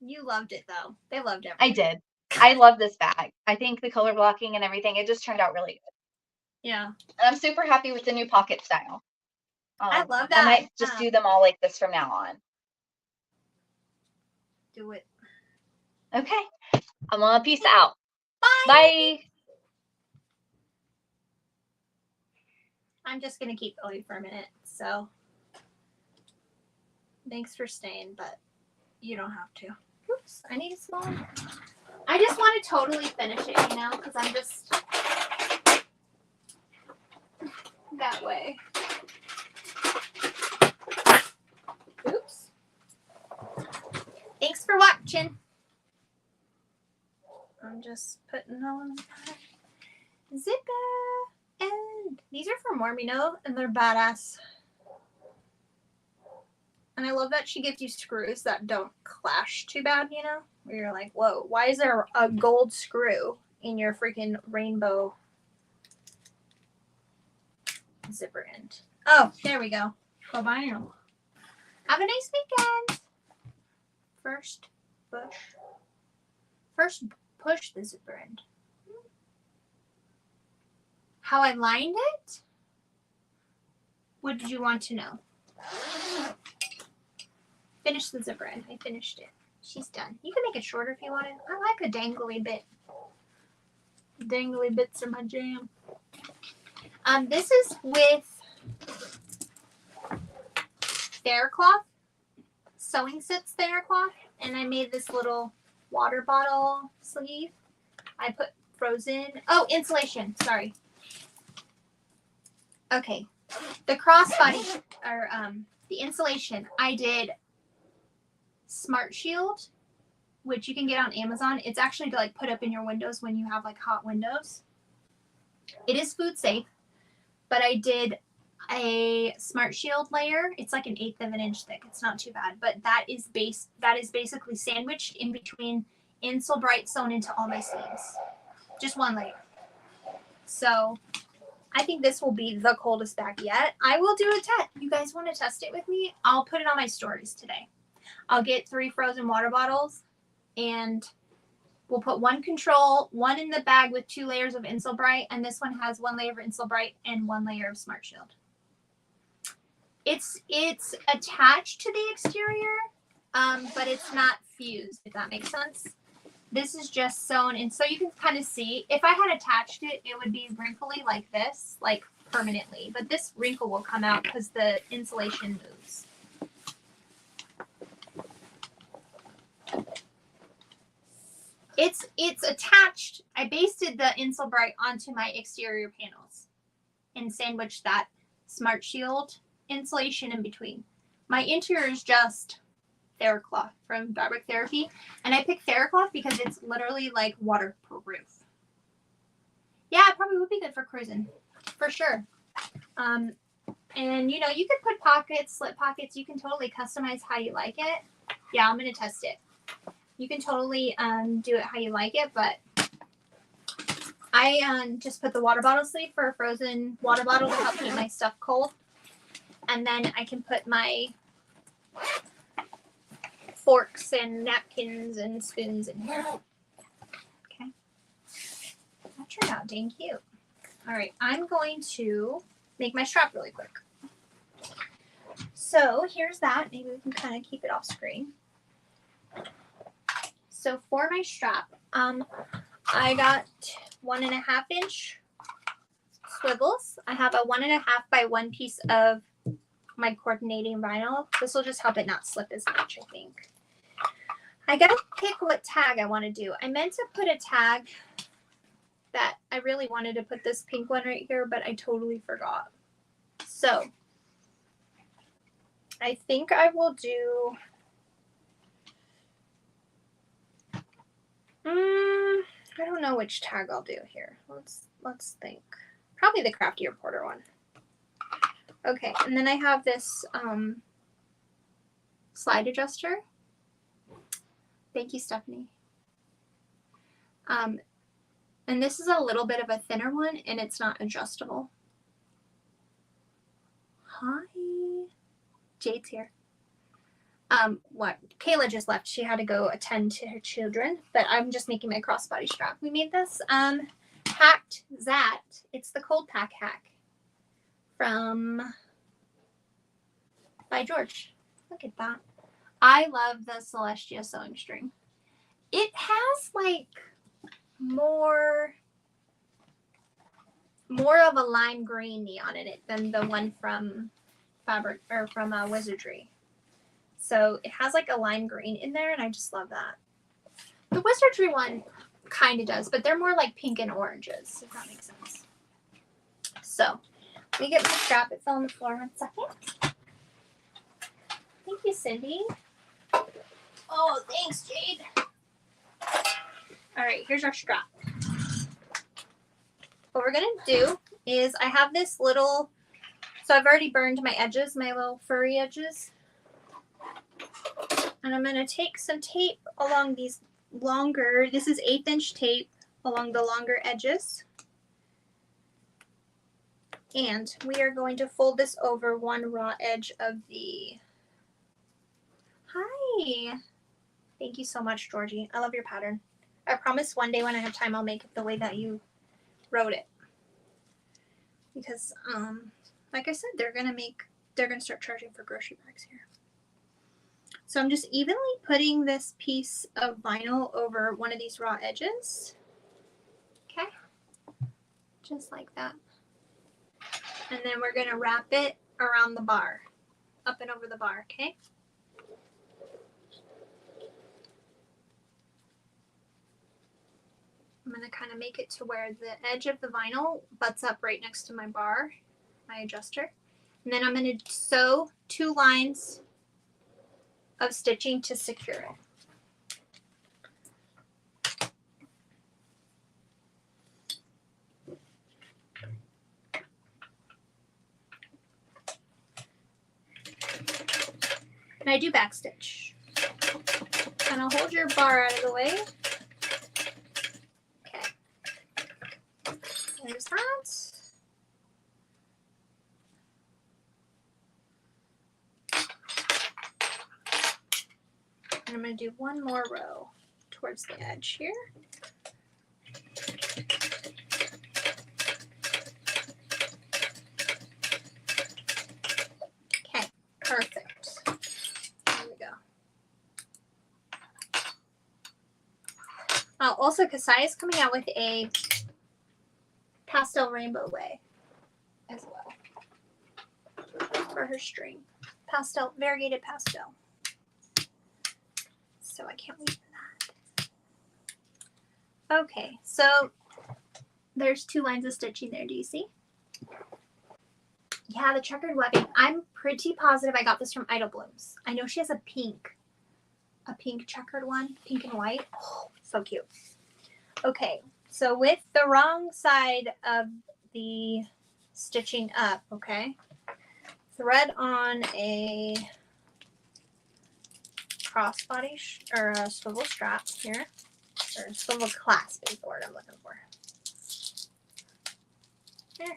You loved it, though. They loved it. I did. I love this bag. I think the color blocking and everything, it just turned out really good. Yeah. And I'm super happy with the new pocket style. I love I that. might just do them all like this from now on. Do it. Okay. I'm gonna peace out. Bye. Bye. I'm just gonna keep going for a minute. So thanks for staying, but you don't have to. Oops, I need a small one. I just want to totally finish it, you know, because I'm just that way. Oops. Thanks for watching. I'm just putting on zipper, and these are from Mormino, and they're badass. And I love that she gives you screws that don't clash too bad, you know? Where you're like, whoa, why is there a gold screw in your freaking rainbow zipper end? Oh, there we go. Bye-bye now. Have a nice weekend. First push the zipper end. How I lined it? What did you want to know? Finish the zipper end. I finished it. She's done. You can make it shorter if you want it. I like a dangly bit. Dangly bits are my jam. This is with TheraCloth, Sewing Sits TheraCloth, and I made this little water bottle sleeve. I put frozen. Oh, insulation. Sorry. Okay. The crossbody, or the insulation, I did Smart Shield, which you can get on Amazon. It's actually to like put up in your windows when you have like hot windows. It is food safe, but I did a Smart Shield layer. It's like 1/8 of an inch thick. It's not too bad, but that is basically sandwiched in between Insulbright sewn into all my sleeves. Just one layer. So I think this will be the coldest bag yet. I will do a test. You guys want to test it with me? I'll put it on my stories today. I'll get 3 frozen water bottles, and we'll put one in the bag with 2 layers of Insulbright, and this one has 1 layer of Insulbright and 1 layer of Smart Shield. It's attached to the exterior, but it's not fused, if that makes sense. This is just sewn, and so you can kind of see. If I had attached it, it would be wrinkly like this, like permanently. But this wrinkle will come out because the insulation moves. It's attached. I basted the Insulbright onto my exterior panels and sandwiched that Smart Shield insulation in between. My interior is just TheraCloth from Fabric Therapy, and I picked TheraCloth because it's literally like waterproof. Yeah, it probably would be good for cruising, for sure. And you know, you could put pockets, slip pockets. You can totally customize how you like it. Yeah, I'm gonna test it. You can totally do it how you like it, but I just put the water bottle sleeve for a frozen water bottle to help keep my stuff cold, and then I can put my forks and napkins and spoons in here. Okay. That turned out dang cute. All right, I'm going to make my strap really quick. So here's that. Maybe we can kind of keep it off screen. So for my strap, I got 1.5 inch swivels. I have a 1.5 by 1 piece of my coordinating vinyl. This will just help it not slip as much, I think. I gotta pick what tag I want to do. I meant to put a tag that I really wanted to put this pink one right here, but I totally forgot. So I think I will do I don't know which tag I'll do here. Let's think. Probably the Crafty Reporter one. Okay, and then I have this slide adjuster. Thank you, Stephanie. And this is a little bit of a thinner one, and it's not adjustable. Hi. Jade's here. What? Kayla just left. She had to go attend to her children, but I'm just making my crossbody strap. We made this hacked Zat. It's the cold pack hack from ByGeorge. Look at that. I love the Celestia sewing string. It has like more of a lime green neon in it than the one from Fabric or from Wizardry. So it has like a lime green in there, and I just love that. The Wizardry one kind of does, but they're more like pink and oranges, if that makes sense. So let me get my strap. It fell on the floor 1 second. Thank you, Cindy. Oh, thanks, Jade. All right, here's our strap. What we're gonna do is I have this little, so I've already burned my edges, my little furry edges. And I'm gonna take some tape along these longer, this is 1/8 inch tape along the longer edges. And we are going to fold this over one raw edge of the, hi. Thank you so much, Georgie. I love your pattern. I promise one day when I have time, I'll make it the way that you wrote it. Because, like I said, they're gonna start charging for grocery bags here. So I'm just evenly putting this piece of vinyl over one of these raw edges. Okay, just like that. And then we're gonna wrap it around the bar, up and over the bar, okay? I'm going to kind of make it to where the edge of the vinyl butts up right next to my bar, my adjuster. And then I'm going to sew 2 lines of stitching to secure it. And I do back stitch. Kind of hold your bar out of the way. There's that. And I'm going to do one more row towards the edge here. Okay, perfect. There we go. Also, Kasai is coming out with a pastel rainbow way as well for her string. Pastel, variegated pastel. So I can't wait for that. Okay, so there's 2 lines of stitching there. Do you see? Yeah, the checkered webbing. I'm pretty positive I got this from Idle Blooms. I know she has a pink checkered one, pink and white. Oh, so cute. Okay, so with the wrong side of the stitching up, okay, thread on a crossbody or a swivel strap here, or swivel clasp is the word I'm looking for. There.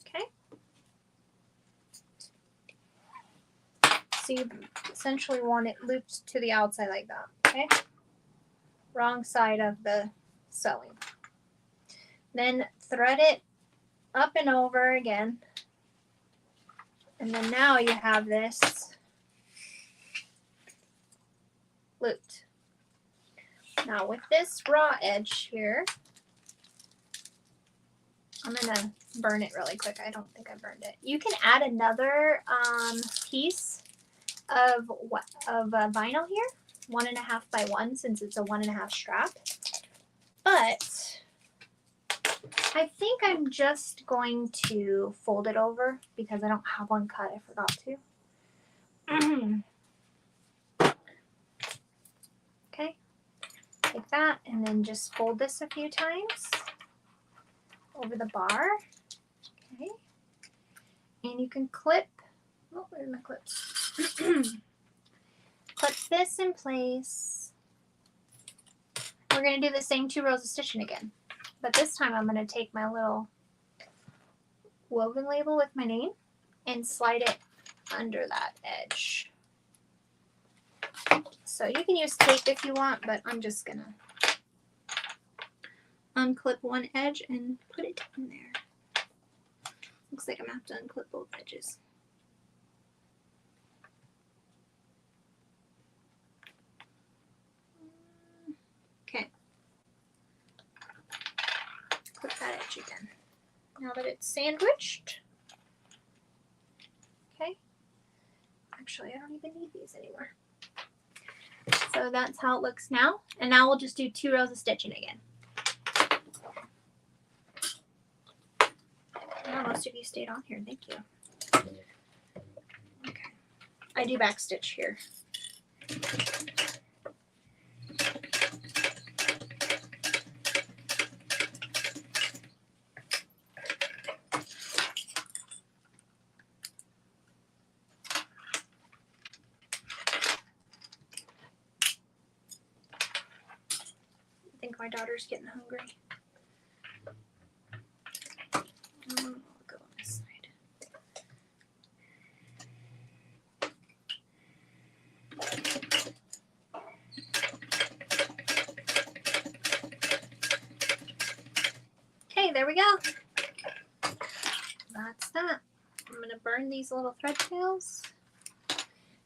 Okay. So you essentially want it looped to the outside like that, okay? Wrong side of the sewing. Then thread it up and over again. And then now you have this looped. Now with this raw edge here, I'm gonna burn it really quick. I don't think I burned it. You can add another piece of vinyl here, 1.5 by 1, since it's a 1.5 strap. But I think I'm just going to fold it over because I don't have one cut. I forgot to. Okay, like that, and then just fold this a few times over the bar. Okay, and you can clip. Oh, where's my clips? Clip this in place. We're going to do the same 2 rows of stitching again. But this time I'm going to take my little woven label with my name and slide it under that edge. So you can use tape if you want, but I'm just going to unclip one edge and put it in there. Looks like I'm going to have to unclip both edges. again. Now that it's sandwiched. Okay. Actually, I don't even need these anymore. So that's how it looks now. And now we'll just do 2 rows of stitching again. Oh, most of you stayed on here. Thank you. Okay. I do back stitch here. I think my daughter's getting hungry. I'll go on this side. Okay, there we go. That's that. I'm going to burn these little thread tails.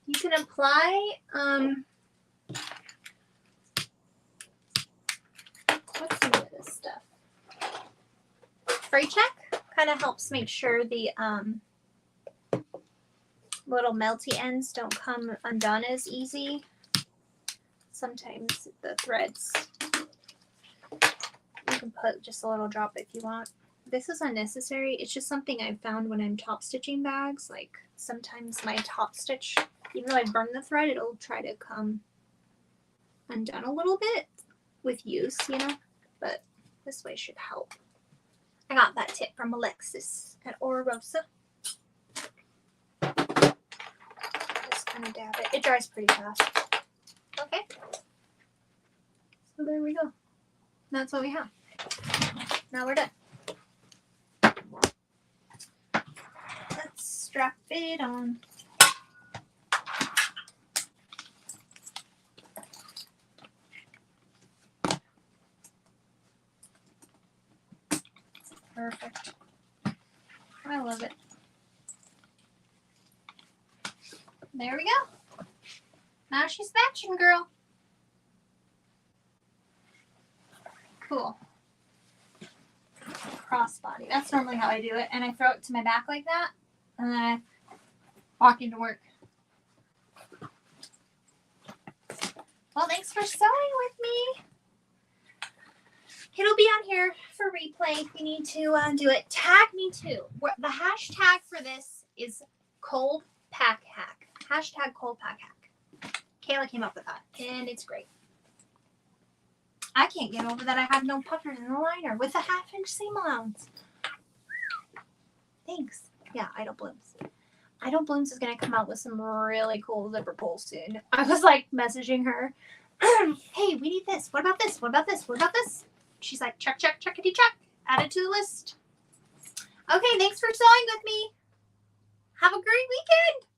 You can apply, what's the name of this stuff? Spray check kind of helps make sure the little melty ends don't come undone as easy. Sometimes the threads, you can put just a little drop if you want. This is unnecessary. It's just something I've found when I'm top stitching bags. Like sometimes my top stitch, even though I burn the thread, it'll try to come undone a little bit with use, you know, but this way should help. I got that tip from Alexis at Ora Rosa. Just kind of dab it. It dries pretty fast. Okay. So there we go. That's what we have. Now we're done. Let's strap it on. Perfect. I love it. There we go. Now she's matching, girl. Cool. Crossbody. That's normally how I do it. And I throw it to my back like that. And then I walk into work. Well, thanks for sewing with me. It'll be on here for replay if you need to do it. Tag me too. The hashtag for this is cold pack hack. Hashtag cold pack hack. Kayla came up with that, and it's great. I can't get over that I have no puckers in the liner with a 1/2-inch seam allowance. Thanks. Yeah, Idle Blooms. Idle Blooms is going to come out with some really cool zipper pulls soon. I was like messaging her. Hey, we need this. What about this? What about this? What about this? She's like, check, check, checkity check. Add it to the list. Okay, thanks for sewing with me. Have a great weekend.